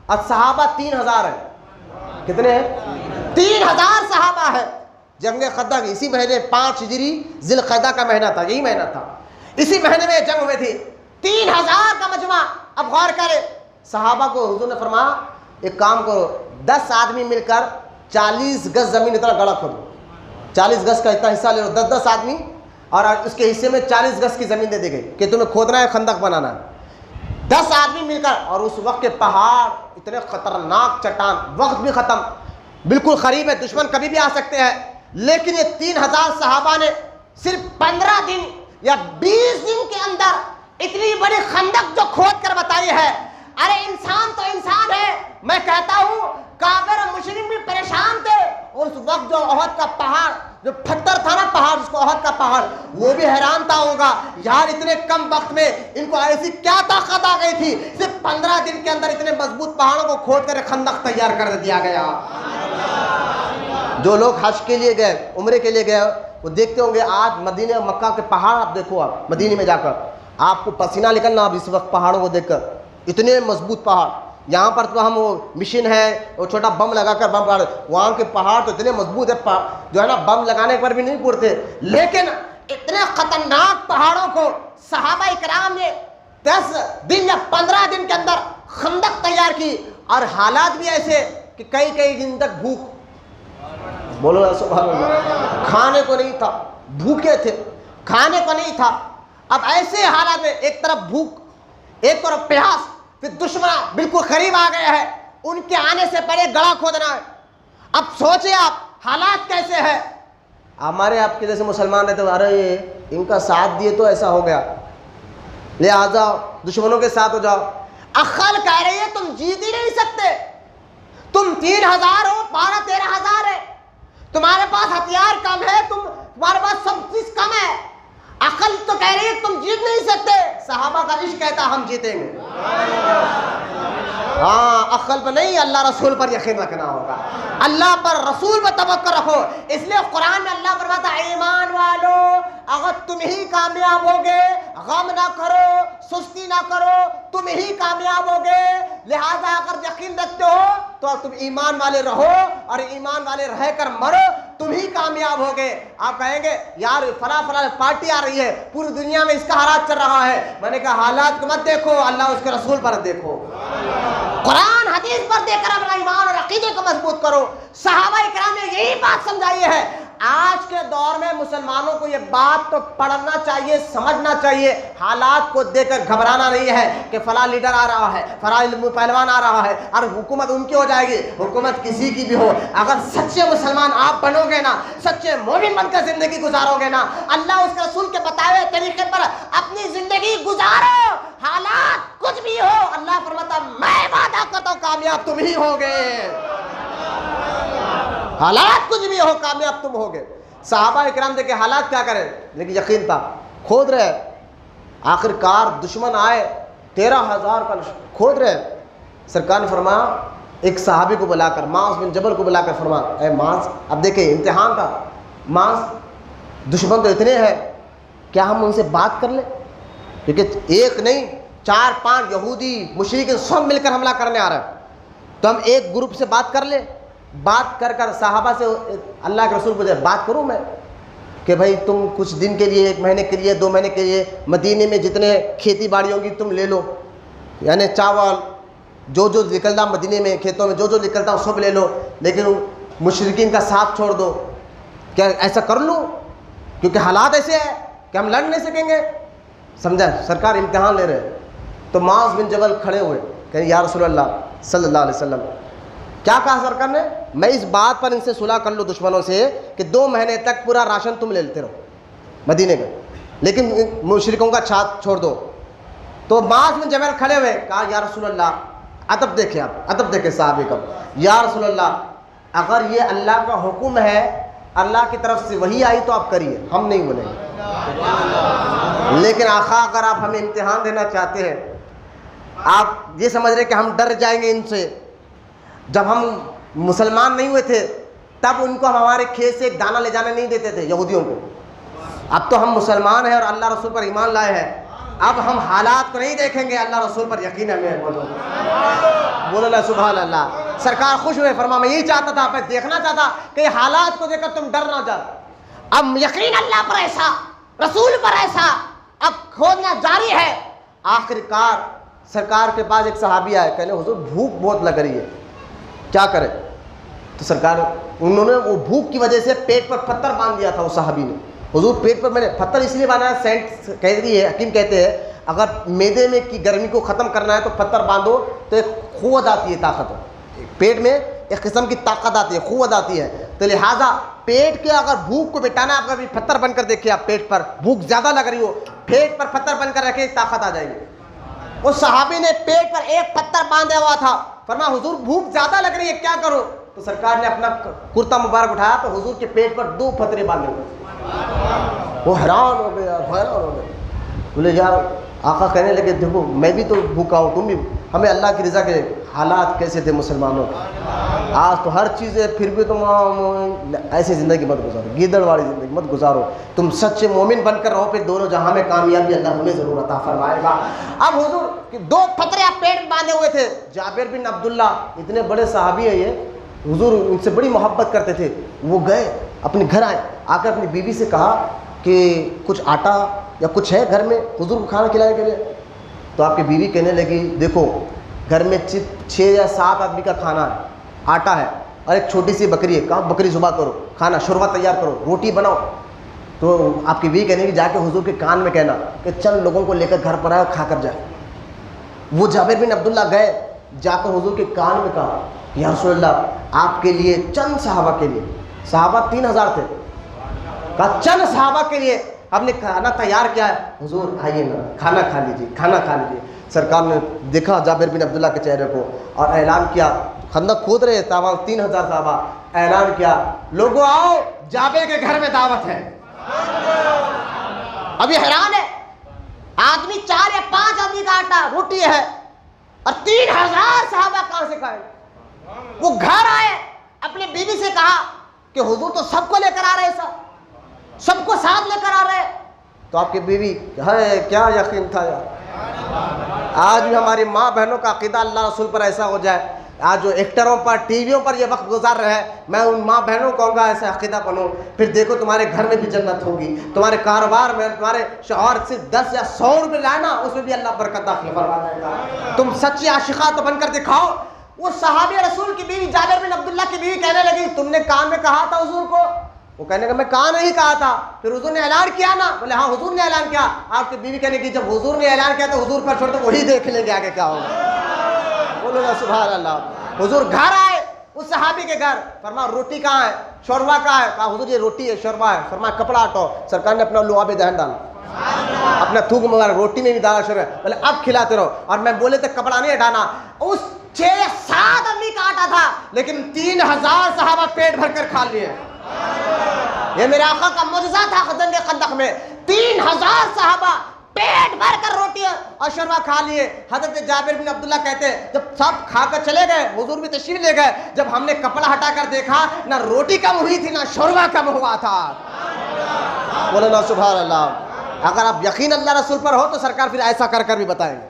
اور صحابہ 3,000 ہیں۔ کتنے ہیں؟ 3,000 صحابہ ہیں۔ جنگ خندق اسی مہینے 5 ہجری ذی القعدہ کا مہینہ تھا، یہی مہینہ تھا، اسی مہینے میں جنگ ہوئی تھی۔ 3,000 کا مجمع۔ اب غور کرے، صحابہ کو حضور نے فرمایا ایک کام کرو، 10 آدمی مل کر 40 گز زمین اتنا گڑھا کھودو، 40 گز کا اتنا حصہ لے لو، 10 آدمی، اور اس کے حصے میں 40 گز کی زمین دے دی گئی کہ تمہیں کھودنا ہے، خندق بنانا ہے۔ 10 آدمی مل کر، اور اس وقت کے پہاڑ اتنے خطرناک چٹان، وقت بھی ختم، بالکل قریب ہے، دشمن کبھی بھی آ سکتے ہیں، لیکن یہ 3,000 صحابہ نے صرف 15 دن یا 20 دن کے اندر اتنی بڑی خندق جو کھود کر بتائی ہے۔ ارے انسان تو انسان ہے، میں کہتا ہوں کافر اور مشرک بھی پریشان تھے، اور اس وقت جو احد کا پہاڑ، جو پتھر تھا نا پہاڑ، اس کو احد کا پہاڑ، وہ بھی حیران تھا ہوگا یار اتنے کم وقت میں ان کو ایسی کیا طاقت آ گئی تھی، صرف 15 دن کے اندر اتنے مضبوط پہاڑوں کو کھود کر خندق تیار کر دیا گیا۔ جو لوگ حج کے لیے گئے، عمرے کے لیے گئے، وہ دیکھتے ہوں گے آج مدینہ مکہ کے پہاڑ، آپ دیکھو، آپ مدینے میں جا کر آپ کو پسینہ نکلنا اب اس وقت پہاڑوں کو دیکھ کر، اتنے مضبوط پہاڑ، یہاں پر تو ہم وہ مشین ہے وہ چھوٹا بم لگا کر بم پھاڑ، وہاں کے پہاڑ تو اتنے مضبوط ہے جو ہے نا بم لگانے پر بھی نہیں پڑتے، لیکن اتنے خطرناک پہاڑوں کو صحابہ کرام نے 10 دن یا 15 دن کے اندر خندق تیار کی، اور حالات بھی ایسے کہ کئی دن تک بھوک، بولو سبحان اللہ، کھانے کو نہیں تھا، بھوکے تھے، کھانے کو نہیں تھا۔ اب ایسے حالات میں ایک طرف بھوک، ایک طرف پیاس، پھر دشمن بالکل قریب آ گیا ہے، ان کے آنے سے پہلے گڑھا کھودنا ہے۔ اب سوچیں آپ حالات کیسے ہیں۔ ہمارے آپ کے جیسے مسلمان رہتے ہیں، ارے ان کا ساتھ دیے تو ایسا ہو گیا، لہذا دشمنوں کے ساتھ ہو جاؤ۔ عقل کہہ رہی ہے تم جیت ہی نہیں سکتے، تم 3000 ہو، 12-13,000 ہے، تمہارے پاس ہتھیار کم ہے، تمہارے پاس سب چیز کم ہے، عقل تو کہہ رہی ہے تم جیت نہیں سکتے۔ صحابہ کا عشق کہتا ہم جیتیں گے۔ ہاں عقل پر نہیں، اللہ رسول پر یقین رکھنا ہوگا، اللہ پر رسول پر توکل رکھو۔ اس لیے قرآن میں اللہ فرماتا ہے ایمان والو اگر تم ہی کامیاب ہوگے، غم نہ کرو، سستی نہ کرو، تم ہی کامیاب ہوگے، لہذا اگر یقین رکھتے ہو تو تم ایمان والے رہو، اور ایمان والے رہ کر مرو، تم ہی کامیاب ہوگے۔ آپ کہیں گے یار فلاں پارٹی آ رہی ہے، پوری دنیا میں اس کا حالات چل رہا ہے، میں نے کہا حالات کو مت دیکھو، اللہ اس کے رسول پر دیکھو، قرآن حدیث پر دیکھ کر اپنا ایمان اور عقیدے کو مضبوط کرو۔ صحابہ کرام نے یہی بات سمجھائی ہے۔ آج کے دور میں مسلمانوں کو یہ بات تو پڑھنا چاہیے، سمجھنا چاہیے، حالات کو دیکھ کر گھبرانا نہیں ہے کہ فلاں لیڈر آ رہا ہے، فلاں پہلوان آ رہا ہے اور حکومت ان کی ہو جائے گی، حکومت کسی کی بھی ہو، اگر سچے مسلمان آپ بنو گے نا، سچے مومن بن کر زندگی گزارو گے نا، اللہ اس کے رسول کے بتائے طریقے پر اپنی زندگی گزارو، حالات کچھ بھی ہو، اللہ فرماتا میں وعدہ کرتا ہوں کامیاب تم ہی ہوگے، حالات کچھ بھی ہو کامیاب تم ہوگے۔ صحابہ اکرام دیکھے حالات کیا کریں، لیکن یقین تھا، کھود رہے، آخر کار دشمن آئے، 13,000 کا کھود رہے۔ سرکار نے فرمایا ایک صحابی کو بلا کر، معاذ بن جبل کو بلا کر فرمایا اے معاذ، اب دیکھیں امتحان تھا، معاذ دشمن تو اتنے ہیں، کیا ہم ان سے بات کر لیں؟ کیونکہ ایک نہیں 4-5 یہودی مشرک سب مل کر حملہ کرنے آ رہے ہیں، تو ہم ایک گروپ سے بات کر لیں۔ بات کر کر صحابہ سے اللہ کے رسول پوچھے بات کروں میں کہ بھائی تم کچھ دن کے لیے، 1 مہینے کے لیے، 2 مہینے کے لیے مدینے میں جتنے کھیتی باڑی ہوگی تم لے لو، یعنی چاول جو نکلتا مدینے میں کھیتوں میں جو نکلتا سب لے لو، لیکن مشرکین کا ساتھ چھوڑ دو، کیا ایسا کر لوں؟ کیونکہ حالات ایسے ہیں کہ ہم لڑ نہیں سکیں گے، سمجھا؟ سرکار امتحان لے رہے۔ تو معاذ بن جبل کھڑے ہوئے کہ یا رسول اللہ صلی اللہ علیہ وسلم، کیا کہا سرکار نے؟ میں اس بات پر ان سے صلح کر لوں دشمنوں سے کہ 2 مہینے تک پورا راشن تم لے لیتے رہو مدینے میں، لیکن مشرکوں کا چھات چھوڑ دو۔ تو معاذ بن جبل کھڑے ہوئے کہا یا رسول اللہ، ادب دیکھیں آپ، ادب دیکھیں صحابی کا، یا رسول اللہ اگر یہ اللہ کا حکم ہے، اللہ کی طرف سے وہی آئی تو آپ کریے، ہم نہیں بولیں گے، لیکن آقا اگر آپ ہمیں امتحان دینا چاہتے ہیں، آپ یہ سمجھ رہے کہ ہم ڈر جائیں گے ان سے، جب ہم مسلمان نہیں ہوئے تھے تب ان کو ہم ہمارے کھیت سے ایک دانہ لے جانے نہیں دیتے تھے یہودیوں کو، اب تو ہم مسلمان ہیں اور اللہ رسول پر ایمان لائے ہیں، اب ہم حالات کو نہیں دیکھیں گے، اللہ رسول پر یقین ہمیں بولو اللہ سبحان اللہ۔ سرکار خوش ہوئے، فرما میں یہی چاہتا تھا، میں دیکھنا چاہتا کہ حالات کو دیکھ کر تم ڈر نہ جاؤ۔ اب یقین اللہ پر ایسا، رسول پر ایسا، اب کھودنا جاری ہے۔ آخر کار سرکار کے پاس ایک صحابی آئے، کہنے حضور بھوک بہت لگ رہی ہے، کیا کرے؟ تو سرکار انہوں نے وہ بھوک کی وجہ سے پیٹ پر پتھر باندھ دیا تھا وہ صحابی نے۔ حضور پیٹ پر میں نے پتھر اس لیے باندھا ہے، سینٹ کہتی ہے، حکیم کہتے ہیں اگر معدے میں کی گرمی کو ختم کرنا ہے تو پتھر باندھو تو ایک قوت آتی ہے، طاقت، پیٹ میں ایک قسم کی طاقت آتی ہے، قوت آتی ہے، تو لہٰذا پیٹ کے اگر بھوک کو مٹانا ہے، آپ کبھی پتھر بن کر دیکھیے، آپ پیٹ پر بھوک زیادہ لگ رہی ہو، پیٹ پر پتھر بن کر رکھے، طاقت آ جائے گی۔ اس صحابی نے پیٹ پر ایک پتھر باندھا ہوا تھا، فرمایا حضور بھوک زیادہ لگ رہی ہے، کیا کرو؟ تو سرکار نے اپنا کرتا مبارک اٹھایا تو حضور کے پیٹ پر 2 پتھرے باندھے ہوئے۔ وہ حیران ہو گئے، حیران ہو گئے، بولے یار آقا کہنے لگے دیکھو میں بھی تو بھوکا ہوں، تم بھی، ہمیں اللہ کی رضا کے حالات کیسے تھے مسلمانوں کے، آج تو ہر چیز ہے، پھر بھی تم ایسی زندگی مت گزارو، گیدڑ والی زندگی مت گزارو، تم سچے مومن بن کر رہو، پھر دونوں جہاں میں کامیابی اللہ ہمیں ضرور عطا فرمائے گا۔ اب حضور کہ 2 پتھرے پیٹ میں باندھے ہوئے تھے. جابر بن عبداللہ اتنے بڑے صحابی ہیں یہ, حضور ان سے بڑی محبت کرتے تھے. وہ گئے اپنے گھر آئے, آ کر اپنی بیوی سے کہا کہ کچھ آٹا یا کچھ ہے گھر میں حضور کو کھانا کھلانے کے لیے. تو آپ کی بیوی کہنے لگی دیکھو گھر میں 6 یا 7 آدمی کا کھانا ہے, آٹا ہے اور ایک چھوٹی سی بکری ہے, کہاں بکری ذبح کرو, کھانا شوربہ تیار کرو, روٹی بناؤ. تو آپ کی بیوی کہنے کی جا کے حضور کے کان میں کہنا کہ چند لوگوں کو لے کر گھر پر آئے کھا کر جائے. وہ جابر بن عبداللہ گئے, جا کر حضور کے کان میں کہا یا رسول اللہ آپ کے لیے چند صحابہ کے لیے, صحابہ 3000 تھے, کہا چند صحابہ کے لیے آپ نے کھانا تیار کیا ہے. حضور آئیے نا کھانا کھا لیجیے, کھانا کھا لیجیے. سرکار نے دیکھا جابر بن عبداللہ کے چہرے کو اور اعلان کیا, خندق کھود رہے صحابہ 3000 صحابہ, اعلان کیا لوگوں آؤ جابر کے گھر میں دعوت ہے. ابھی حیران ہے آدمی 4 یا 5 آدمی کا آٹا روٹی ہے اور 3000 صحابہ کہاں سے کھائے. وہ گھر آئے اپنے بیوی سے کہا کہ حضور تو سب کو لے کر آ رہے, سب کو ساتھ لے کر آ رہے. تو آپ کی بیوی ہے کیا یقین تھا یار, آج بھی ہماری ماں بہنوں کا عقیدہ اللہ رسول پر ایسا ہو جائے. آج جو ایکٹروں پر ٹی ویوں پر یہ وقت گزار رہے ہیں, میں ان ماں بہنوں کو کہوں گا ایسا عقیدہ بنو, پھر دیکھو تمہارے گھر میں بھی جنت ہوگی, تمہارے کاروبار میں تمہارے شوہر سے 10 یا 100 روپے لانا اس میں بھی اللہ برکت داخل فرما دے گا. تم سچی عاشقہ تو بن کر دکھاؤ. وہ صحابی رسول کی بیوی جابر بن عبداللہ کی بیوی کہنے لگی تم نے کان میں کہا تھا حضور کو. وہ کہنے کہ میں کہاں نہیں کہا تھا, پھر حضور نے اعلان کیا نا. بولے ہاں حضور نے اعلان کیا. آپ کی بیوی کہنے کی جب حضور نے اعلان کیا تو حضور پر چھوڑ تو وہی دیکھ لیں گے آگے کیا ہوگا. بولو نا سبحان اللہ. حضور گھر آئے اس صحابی کے گھر, فرمایا روٹی کہاں ہے, شوربہ کہاں ہے. کہا حضور یہ روٹی ہے شوربہ ہے. فرمایا کپڑا ہٹاؤ. سرکار نے اپنا لعاب دہن ڈالا, اپنا تھوک مگا روٹی میں بھی ڈالا شروع ہے. بولے اب کھلاتے رہو. اور میں بولے تھے کپڑا نہیں ہٹانا. اس 6-7 آدمی کا آٹا تھا لیکن 3000 صحابہ پیٹ بھر کر کھا لیے. یہ میرے آقا کا معجزہ تھا جنگ خندق میں. 3000 صحابہ پیٹ بھر کر روٹی اور شوربہ کھا لیے. حضرت جابر بن عبداللہ کہتے ہیں جب سب کھا کر چلے گئے, حضور بھی تشریف لے گئے, جب ہم نے کپڑا ہٹا کر دیکھا نہ روٹی کم ہوئی تھی نہ شوربہ کم ہوا تھا. بولو نا سبحان اللہ. اگر آپ یقین اللہ رسول پر ہو تو سرکار پھر ایسا کر کر بھی بتائیں گے.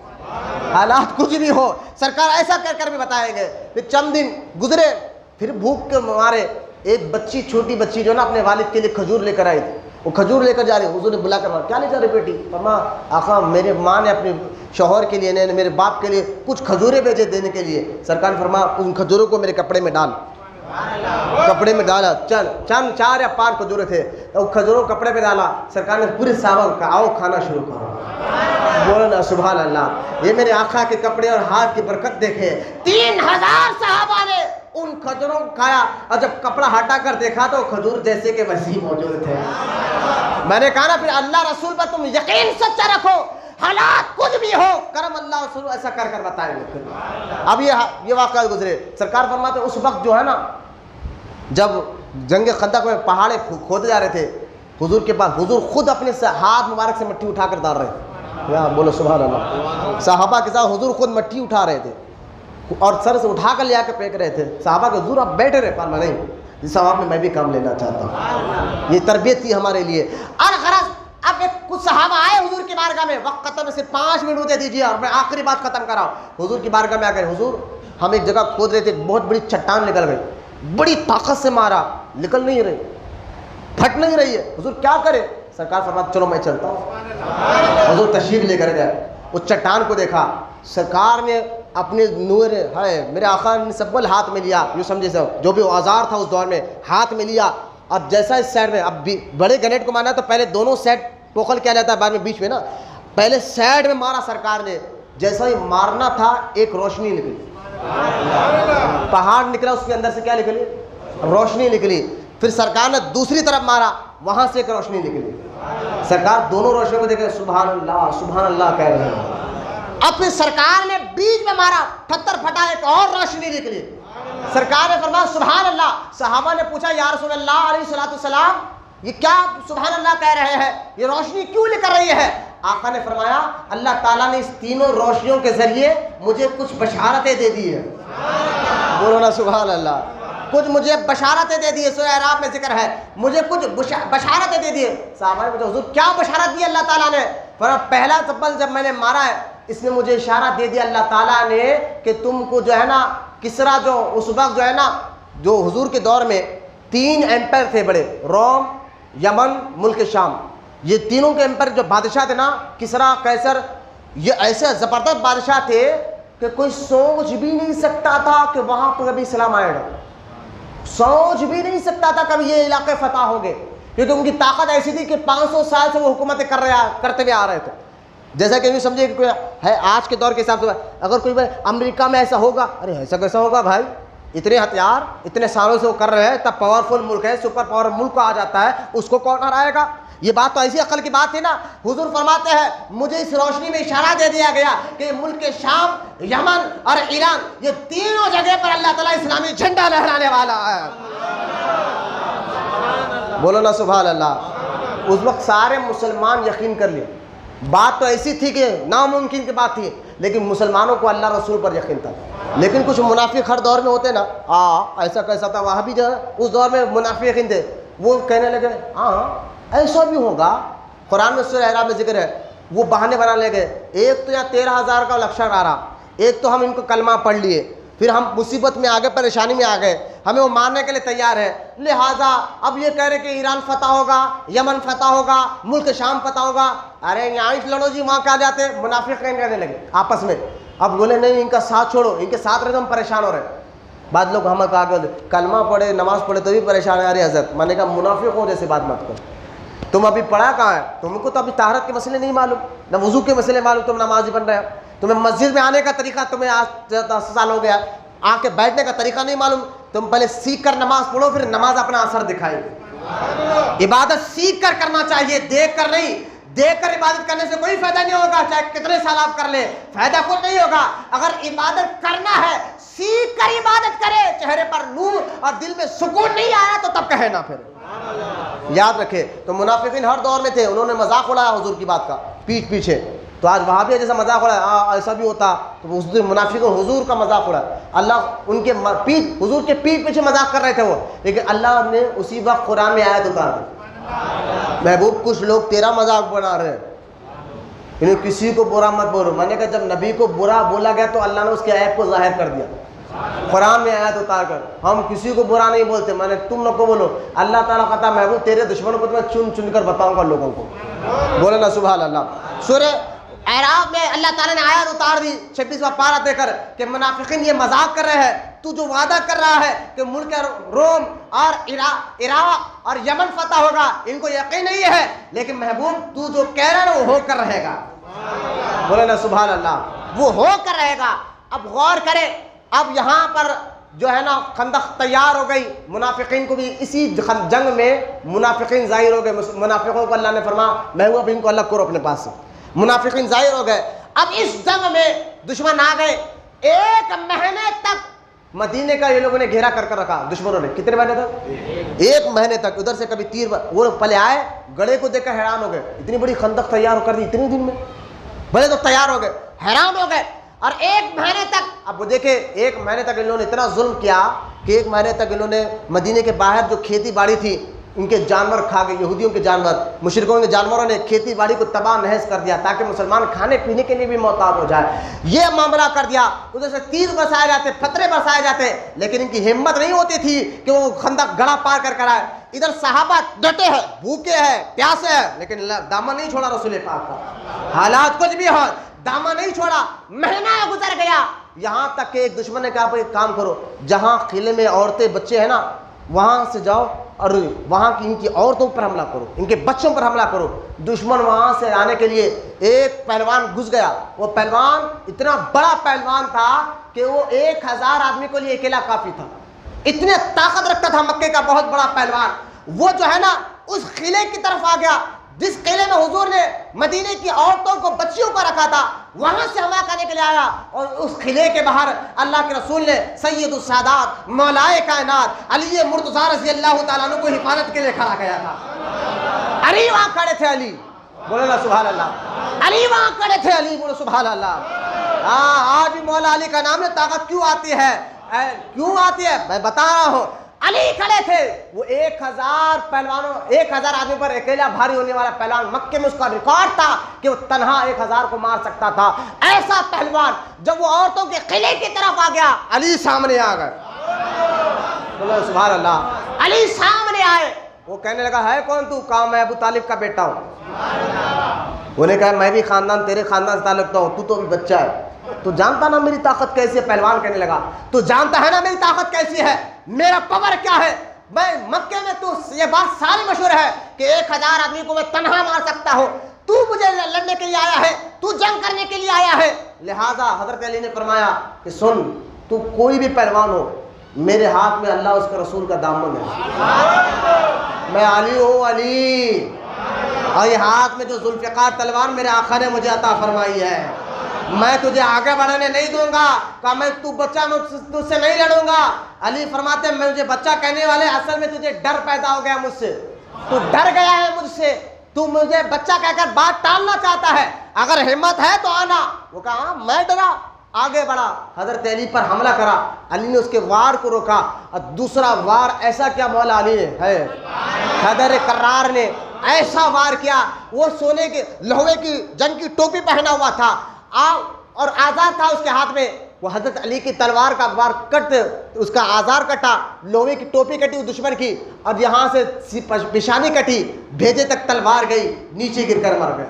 حالات کچھ بھی ہو سرکار ایسا کر کر بھی بتائیں گے. پھر چند دن گزرے, پھر بھوک کے مارے ایک بچی, چھوٹی بچی جو نا اپنے والد کے لیے کھجور لے کر آئی تھی. وہ کھجور لے کر جا رہی. حضور نے بلا کر کیا لے جا رہی بیٹی. فرمایا آقا میرے ماں نے اپنے شوہر کے لیے میرے باپ کے لیے کچھ کھجوریں بھیجے دینے کے لیے. سرکار نے فرمایا ان کھجوروں کو میرے کپڑے میں ڈال. کپڑے میں ڈالا. چند 4 یا 5 کھجورے تھے, وہ کھجوروں کپڑے میں ڈالا. سرکار نے پورے صحابہ کا آؤ کھانا شروع کرو. بولو نا سبحان اللہ. یہ میرے آقا کے کپڑے اور ہاتھ کی برکت دیکھے. 3000 صحابہ نے ان کھجوروں کو کھایا اور جب کپڑا ہٹا کر دیکھا تو کھجور جیسے کہ وسیع موجود تھے. میں نے کہا نا پھر اللہ رسول پر تم یقین سچا رکھو, حالات کچھ بھی ہو کرم اللہ رسول ایسا کر کر بتائیں گے. اب یہ واقعہ گزرے. سرکار فرماتے اس وقت جو ہے نا جب جنگ خندق میں پہاڑے کھودے جا رہے تھے, حضور کے پاس حضور خود اپنے ہاتھ مبارک سے مٹی اٹھا کر ڈال رہے تھے. بولو سبحان اللہ. صحابہ کے ساتھ حضور خود مٹی اٹھا رہے تھے اور سر سے اٹھا کر لے آ کے پھینک رہے تھے. صحابہ کے حضور آپ بیٹھے رہے. فرمایا نہیں جس ثواب میں بھی کام لینا چاہتا ہوں. یہ تربیت تھی ہمارے لیے. اور غرض اب کچھ صحابہ آئے حضور کی بارگاہ میں, وقت ختم سے 5 منٹ دے دیجیے اور میں آخری بات ختم کر رہا ہوں. حضور کی بارگاہ میں آ گئے. حضور ہم ایک جگہ کھود رہے تھے, بہت بڑی چٹان نکل گئی, بڑی طاقت سے مارا, نکل نہیں رہی, پھٹ نہیں رہی ہے. حضور کیا کرے. سرکار فرماتے چلو میں چلتا ہوں. حضور تشریف لے کر گئے. اس چٹان کو دیکھا. سرکار نے اپنے نور ہے میرے آقا نے سبل ہاتھ میں لیا, یوں سمجھے سب جو بھی اوزار تھا اس دور میں ہاتھ میں لیا. اور جیسا اس سائڈ میں, اب بڑے گنیٹ کو مارنا تو پہلے دونوں سائڈ ٹوکل کیا جاتا ہے, بعد میں بیچ میں نا, پہلے سائڈ میں مارا سرکار نے. جیسا ہی مارنا تھا ایک روشنی نکلی, پہاڑ نکلا اس کے اندر سے کیا نکلی, روشنی نکلی. پھر سرکار نے دوسری طرف مارا, وہاں سے ایک روشنی نکلی. سرکار دونوں روشنیوں کو دیکھے سبحان اللہ کہہ رہے ہیں. اب پھر سرکار نے بیچ میں مارا, پتھر پھٹا, ایک اور روشنی نکلی. سرکار نے فرمایا سبحان اللہ. صحابہ نے پوچھا یا رسول اللہ علیہ الصلوۃ والسلام یہ کیا سبحان اللہ کہہ رہے ہیں, یہ روشنی کیوں نکل رہی ہے. آقا نے فرمایا اللہ تعالیٰ نے اس تینوں روشنیوں کے ذریعے مجھے کچھ بشارتیں دے دی ہے. بولو نا سبحان اللہ. کچھ مجھے بشارتیں دے دیے, سورہ اعراف میں ذکر ہے, مجھے کچھ بشارتیں دے دیے. صحابہ نے پوچھا حضور کیا بشارت دی اللہ تعالیٰ نے. فرمایا پہلا چپل جب میں نے مارا ہے اس میں مجھے اشارہ دے دیا اللہ تعالیٰ نے کہ تم کو جو ہے نا کسرا جو اس وقت جو ہے نا جو حضور کے دور میں 3 ایمپائر تھے بڑے، روم، یمن، ملک شام، یہ تینوں کے ایمپائر جو بادشاہ تھے نا، کسرا، قیصر، یہ ایسے زبردست بادشاہ تھے کہ کوئی سوچ بھی نہیں سکتا تھا کہ وہاں پر کبھی اسلام آئے گا، سوچ بھی نہیں سکتا تھا کبھی یہ علاقے فتح ہوں گے، کیونکہ ان کی طاقت ایسی تھی کہ 500 سال سے وہ حکومتیں کرتے ہوئے آ رہے تھے. جیسا کہ یہ سمجھے کہ کوئی ہے آج کے دور کے حساب سے، اگر کوئی امریکہ میں ایسا ہوگا، ارے ایسا کیسا ہوگا بھائی، اتنے ہتھیار اتنے سالوں سے وہ کر رہے ہیں، تب پاورفل ملک ہے، سپر پاور ملک کو آ جاتا ہے، اس کو کون ہرائے گا؟ یہ بات تو ایسی عقل کی بات ہے نا. حضور فرماتے ہیں مجھے اس روشنی میں اشارہ دے دیا گیا کہ ملک شام، یمن اور ایران، یہ تینوں جگہ پر اللہ تعالیٰ اسلامی جھنڈا لہرانے والا ہے. بولو نا سبحان اللہ. اس وقت سارے مسلمان یقین کر لیے. بات تو ایسی تھی کہ ناممکن کی بات تھی، لیکن مسلمانوں کو اللہ رسول پر یقین تھا. لیکن کچھ منافق ہر دور میں ہوتے نا، ایسا کیسا تھا، وہاں بھی جو ہے اس دور میں منافقین تھے، وہ کہنے لگے ایسا بھی ہوگا. قرآن میں سورہ اعراف میں ذکر ہے، وہ بہانے بنا لے گئے. ایک تو یہاں 13,000 کا لشکر آ رہا، ایک تو ہم ان کو کلمہ پڑھ لیے، پھر ہم مصیبت میں آگے، پریشانی میں آ گئے، ہمیں وہ ماننے کے لیے تیار ہے، لہٰذا اب یہ کہہ رہے کہ ایران فتح ہوگا، یمن فتح ہوگا، ملک شام فتح ہوگا. ارے یہاں لڑو جی، وہاں کہا جاتے منافقین کہنے لگے آپس میں. اب بولے نہیں، ان کا ساتھ چھوڑو، ان کے ساتھ رہے تو ہم پریشان ہو رہے ہیں. بعد لوگ ہمیں کہا کہ کلمہ پڑھے، نماز پڑھے تو بھی پریشان ہے. ارے حضرت، میں نے کہا منافق ہو جیسے بات مت کرو. تم ابھی پڑھا کہاں ہے؟ تم کو تو ابھی طہارت کے مسئلے نہیں معلوم، نہ وضو کے مسئلے معلوم، تم نمازی بن رہے ہو. تمہیں مسجد میں آنے کا طریقہ، تمہیں آج 10 سال ہو گیا، آ کے بیٹھنے کا طریقہ نہیں معلوم. تم پہلے سیکھ کر نماز پڑھو، پھر نماز اپنا اثر دکھائے گی. عبادت سیکھ کر کرنا چاہیے، دیکھ کر نہیں. دیکھ کر عبادت کرنے سے کوئی فائدہ نہیں ہوگا، چاہے کتنے سال آپ کر لیں، فائدہ کچھ نہیں ہوگا. اگر عبادت کرنا ہے، سیکھ کر عبادت کرے. چہرے پر نور اور دل میں سکون نہیں آیا تو تب کہے نا. پھر یاد رکھے، تو منافقین ہر دور میں تھے، انہوں نے مذاق اڑایا حضور کی بات کا پیٹھ پیچھے. تو آج وہاں بھی جیسا مذاق اڑایا، ایسا بھی ہوتا تو اس دن منافقوں حضور کا مذاق اڑایا. اللہ ان کے حضور کے پیٹھ پیچھے مذاق کر رہے تھے وہ، لیکن اللہ نے اسی وقت قرآن میں آیت اتار دی. محبوب کچھ لوگ تیرا مذاق بنا رہے ہیں، انہیں کسی کو برا مت بولو. میں نے کہا جب نبی کو برا بولا گیا تو اللہ نے اس کے عیب کو ظاہر کر دیا قرآن میں آیت اتار کر. ہم کسی کو برا نہیں بولتے، میں نے تم لوگ کو بولو. اللہ تعالیٰ کہتا محبوب تیرے دشمنوں کو تو میں چن چن کر بتاؤں گا لوگوں کو. بولے نا سبحان اللہ. سورہ اعراف میں اللہ تعالیٰ نے آیت اتار دی 26واں پارہ دے کر کہ منافقین یہ مذاق کر رہے ہیں. تو جو وعدہ کر رہا ہے کہ ملک روم اور عراق اور یمن فتح ہوگا، ان کو یقین نہیں ہے، لیکن محبوب تو جو کہہ رہا ہے وہ ہو کر رہے گا. بولے نا سبحان اللہ. وہ ہو کر رہے گا. اب غور کرے، اب یہاں پر جو ہے نا خندق تیار ہو گئی. منافقین کو بھی اسی جنگ میں منافقین ظاہر ہو گئے. منافقوں کو اللہ نے فرمایا محبوب ان کو اللہ کرو اپنے پاس سے. منافقین ظاہر ہو گئے. اب اس جنگ میں دشمن آ گئے. 1 مہینے تک مدینے کا یہ لوگوں نے گھیرا کر رکھا دشمنوں نے. کتنے مہینے تک؟ 1 مہینے تک. ادھر سے کبھی تیر، وہ لوگ پہلے آئے، گڑھے کو دیکھ کر حیران ہو گئے، اتنی بڑی خندق تیار کر دی اتنے دن میں. بڑے تو تیار ہو گئے، حیران ہو گئے. اور 1 مہینے تک، اب وہ دیکھیں 1 مہینے تک انہوں نے اتنا ظلم کیا کہ 1 مہینے تک انہوں نے مدینے کے باہر جو کھیتی باڑی تھی ان کے جانور کھا گئے. یہودیوں کے جانور، مشرکوں کے جانوروں نے کھیتی باڑی کو تباہ نحس کر دیا تاکہ مسلمان کھانے پینے کے لیے بھی محتاج ہو جائے. یہ معاملہ کر دیا. ادھر سے تیر برسائے جاتے، پتھرے برسائے جاتے، لیکن ان کی ہمت نہیں ہوتی تھی کہ وہ خندق گڑھا پار کر آئے. ادھر صحابہ ڈٹے ہیں، بھوکے ہیں، پیاسے ہیں، لیکن دامن نہیں چھوڑا رسول پاک کا. حالات کچھ بھی ہو، دامن نہیں چھوڑا. مہینہ گزر گیا، یہاں تک کہ ایک دشمن نے کہا ایک کام کرو، جہاں قلعے میں عورتیں بچے ہیں نا وہاں سے جاؤ اور وہاں کی ان کی عورتوں پر حملہ کرو، ان کے بچوں پر حملہ کرو. دشمن وہاں سے آنے کے لیے ایک پہلوان گھس گیا. وہ پہلوان اتنا بڑا پہلوان تھا کہ وہ 1000 آدمی کے لیے اکیلا کافی تھا. اتنے طاقت رکھتا تھا مکے کا بہت بڑا پہلوان. وہ جو ہے نا اس قلعے کی طرف آ گیا جس قلعے میں حضور نے مدینے کی عورتوں کو، بچیوں کو رکھا تھا. وہاں سے حملہ کرنے کے لیے آیا اور اس قلعے کے باہر اللہ کے رسول نے سید السادات مولائے کائنات علی مرتضیٰ رضی اللہ تعالیٰ عنہ کو حفاظت کے لیے کھڑا گیا تھا. علی وہاں کھڑے تھے. علی بولے نا سبحان اللہ. علی وہاں کھڑے تھے. علی بولے سبحان اللہ. آج بھی مولا علی کا نام ہے. طاقت کیوں آتی ہے؟ کیوں آتی ہے؟ میں بتا رہا ہوں. علی کھڑے تھے، وہ 1000 پہلوانوں 1000 آدمی پر اکیلا بھاری ہونے والا پہلوان، مکے میں اس کا ریکارڈ تھا کہ وہ تنہا 1000 کو مار سکتا تھا۔ ایسا پہلوان جب وہ عورتوں کے قلعے کی طرف آ گیا، علی سامنے آ گئے، بولو سبحان اللہ، علی سامنے آئے، وہ کہنے لگا ہے کون تو؟ کہا میں ابو طالب کا بیٹا ہوں۔ انہوں نے کہا میں بھی خاندان تیرے خاندان سے تعلق رکھتا ہوں، تو ابھی بچہ ہے، تو جانتا نا میری طاقت کیسی ہے؟ پہلوان کہنے لگا تو جانتا ہے نا میری طاقت کیسی ہے، میرا پاور کیا ہے؟ میں مکے میں تو یہ بات ساری مشہور ہے کہ 1000 آدمی کو میں تنہا مار سکتا ہوں، تو مجھے لڑنے کے لیے آیا ہے، تو جنگ کرنے کے لیے آیا ہے۔ لہٰذا حضرت علی نے فرمایا کہ سن، تو کوئی بھی پہلوان ہو، میرے ہاتھ میں اللہ اس کے رسول کا دامن ہے، میں علی ہوں علی، اور یہ ہاتھ میں جو ذوالفقار تلوار میرے آقا نے مجھے عطا فرمائی ہے، میں تجھے آگے بڑھنے نہیں دوں گا، کہا میں تو بچہ میں تجھ سے نہیں لڑوں گا۔ علی فرماتے ہیں مجھے بچہ کہنے والے، اصل میں تجھے ڈر پیدا ہو گیا مجھ سے، تو ڈر گیا ہے مجھ سے، تو مجھے بچہ کہہ کر بات ٹالنا چاہتا ہے، اگر ہمت ہے تو آنا۔ وہ کہا ہاں میں ڈرا، آگے بڑھا، حضرت علی پر حملہ کرا، علی نے اس کے وار کو روکا، اور دوسرا وار ایسا کیا مولا علی نے ہے، حیدر کرار نے ایسا وار کیا، وہ سونے کے لوہے کی جنگ کی ٹوپی پہنا ہوا تھا اور آزار تھا اس کے ہاتھ میں، وہ حضرت علی کی تلوار کا وار کٹ، اس کا آزار کٹا، لوہے کی ٹوپی کٹی وہ دشمن کی، اور یہاں سے پیشانی کٹی، بھیجے تک تلوار گئی، نیچے گر کر مر گئے۔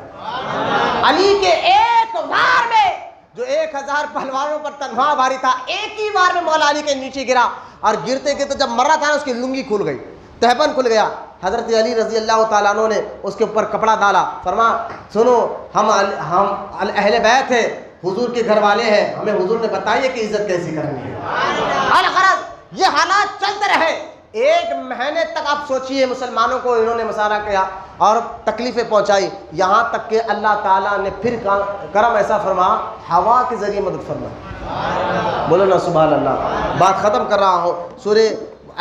علی کے ایک وار میں جو 1000 پہلوانوں پر تنہا بھاری تھا، ایک ہی وار میں مولا علی کے نیچے گرا، اور گرتے گرتے جب مر رہا تھا اس کی لنگی کھل گئی، تہبند کھل گیا۔ حضرت علی رضی اللہ تعالیٰ عنہ نے اس کے اوپر کپڑا ڈالا، فرما سنو ہم اہل بیت ہیں، حضور کے گھر والے ہیں، ہمیں حضور نے بتائی ہے کہ عزت کیسی کرنی ہے۔ الغرض یہ حالات چلتے رہے، 1 مہینے تک آپ سوچئے مسلمانوں کو انہوں نے مسارہ کیا اور تکلیفیں پہنچائی، یہاں تک کہ اللہ تعالیٰ نے پھر کرم ایسا فرما، ہوا کے ذریعے مدد فرما، بولو نا سبحان اللہ۔ بات ختم کر رہا ہوں، سورہ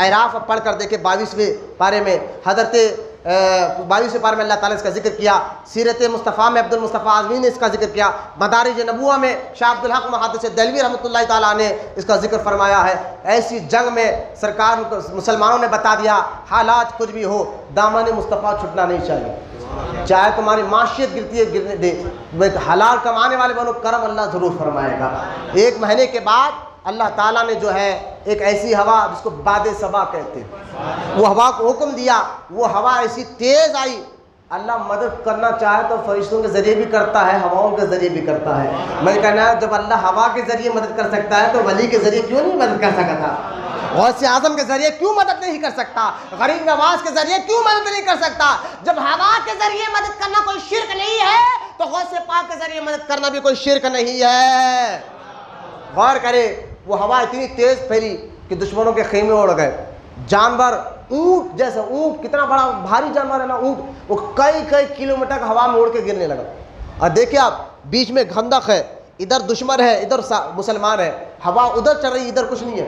اعراف پڑھ کر دیکھیں 22ویں پارے میں، حضرت 22ویں پارے میں اللہ تعالیٰ نے اس کا ذکر کیا، سیرت مصطفیٰ میں عبد المصطفیٰ اعظمی نے اس کا ذکر کیا، مدارج نبوہ میں شاہ عبد الحق محدث دہلوی رحمۃ اللہ تعالیٰ نے اس کا ذکر فرمایا ہے۔ ایسی جنگ میں سرکار مسلمانوں نے بتا دیا حالات کچھ بھی ہو، دامن مصطفیٰ چھٹنا نہیں چاہیے، چاہے تمہاری معاشیت گرتی ہے گرنے دے، حلال کمانے والے بنو، کرم اللہ ضرور فرمائے گا۔ 1 مہینے کے بعد اللہ تعالیٰ نے جو ہے ایک ایسی ہوا جس کو باد صبا کہتے ہیں، وہ ہوا کو حکم دیا، وہ ہوا ایسی تیز آئی، اللہ مدد کرنا چاہے تو فرشتوں کے ذریعے بھی کرتا ہے، ہواؤں کے ذریعے بھی کرتا ہے۔ میں کہنا ہے جب اللہ ہوا کے ذریعے مدد کر سکتا ہے تو ولی کے ذریعے کیوں نہیں مدد کر سکتا تھا؟ غوث اعظم کے ذریعے کیوں مدد نہیں کر سکتا؟ غریب نواز کے ذریعے کیوں مدد نہیں کر سکتا؟ جب ہوا کے ذریعے مدد کرنا کوئی شرک نہیں ہے تو غوث پاک کے ذریعے مدد کرنا بھی کوئی شرک نہیں ہے۔ غور کرے، وہ ہوا اتنی تیز پھیلی کہ دشمنوں کے خیمے اڑ گئے، جانور اونٹ جیسے، اونٹ کتنا بڑا بھاری جانور ہے نا اونٹ، وہ کئی کلومیٹر ہوا میں اڑ کے گرنے لگا۔ اور دیکھیں آپ، بیچ میں خندق ہے، ادھر دشمن ہے ادھر مسلمان ہے، ہوا ادھر چل رہی ہے ادھر کچھ نہیں ہے،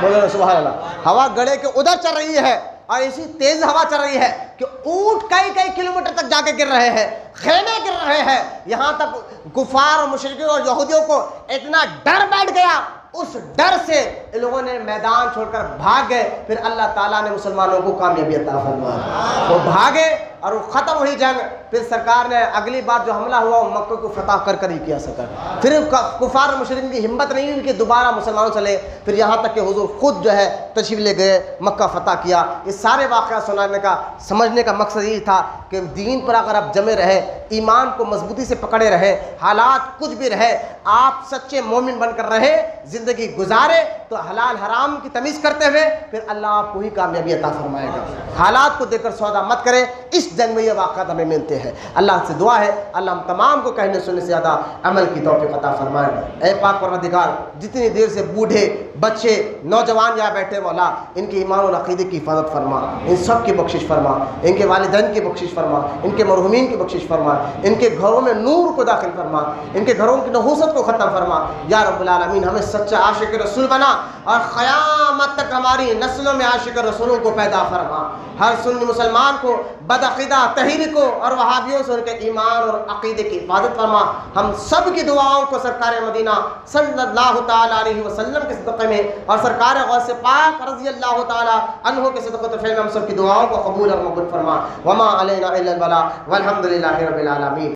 بولے سبحان اللہ، ہوا گڑے کے ادھر چل رہی ہے اور ایسی تیز ہوا چل رہی ہے کہ اونٹ کئی کلومیٹر تک جا کے گر رہے ہیں، خیمے گر رہے ہیں، یہاں تک کفار اور مشرکین اور یہودیوں کو اتنا ڈر بیٹھ گیا، اس ڈر سے ان لوگوں نے میدان چھوڑ کر بھاگ گئے۔ پھر اللہ تعالیٰ نے مسلمانوں کو کامیابی عطا فرمائی، وہ بھاگے اور وہ ختم ہوئی جنگ۔ پھر سرکار نے اگلی بار جو حملہ ہوا وہ مکہ کو فتح کر کر ہی کیا سکا، پھر کفار اور مشرکین کی ہمت نہیں ہوئی کہ دوبارہ مسلمانوں چلے، پھر یہاں تک کہ حضور خود جو ہے تشریف لے گئے، مکہ فتح کیا۔ یہ سارے واقعات سنانے کا سمجھنے کا مقصد یہ تھا کہ دین پر اگر آپ جمے رہے، ایمان کو مضبوطی سے پکڑے رہے، حالات کچھ بھی رہے، آپ سچے مومن بن کر رہے، زندگی گزارے تو حلال حرام کی تمیز کرتے ہوئے، پھر اللہ آپ کو ہی کامیابی عطا فرمائے گا۔ حالات کو دیکھ کر سودا مت کرے، اس جنگ میں یہ واقعات ہمیں ملتے ہیں۔ اللہ سے دعا ہے اللہ ہم تمام کو کہنے سننے سے زیادہ عمل کی توفیق عطا فرمائے۔ اے پاک پروردگار، جتنی دیر سے بوڑھے بچے نوجوان یہاں بیٹھے مولا، ان کے ایمان اور عقیدے کی حفاظت فرما، ان سب کی بخشش فرما، ان کے والدین کی بخشش فرما، ان کے مرحومین کی بخشش فرما، ان کے گھروں میں نور سرور کو داخل فرما، ان کے گھروں کی نحوست کو ختم فرما یا رب العالمین۔ ہمیں سچا عاشق رسول بنا اور قیامت تک ہماری نسلوں میں عاشق رسولوں کو پیدا فرما۔ ہر سنی مسلمان کو بدعقیدہ تحریکوں اور وہابیوں سے ان کے ایمان اور عقیدے کی حفاظت فرما۔ ہم سب کی دعاؤں کو سرکار مدینہ صلی اللہ تعالیٰ علیہ وسلم کے صدقے میں اور سرکار غوث پاک رضی اللہ تعالیٰ عنہ کے صدقۃ الفعل میں ہم سب کی دعاؤں کو قبول اور مقبول فرما۔ وما علینا الا البلاغ والحمد للہ رب العالمین۔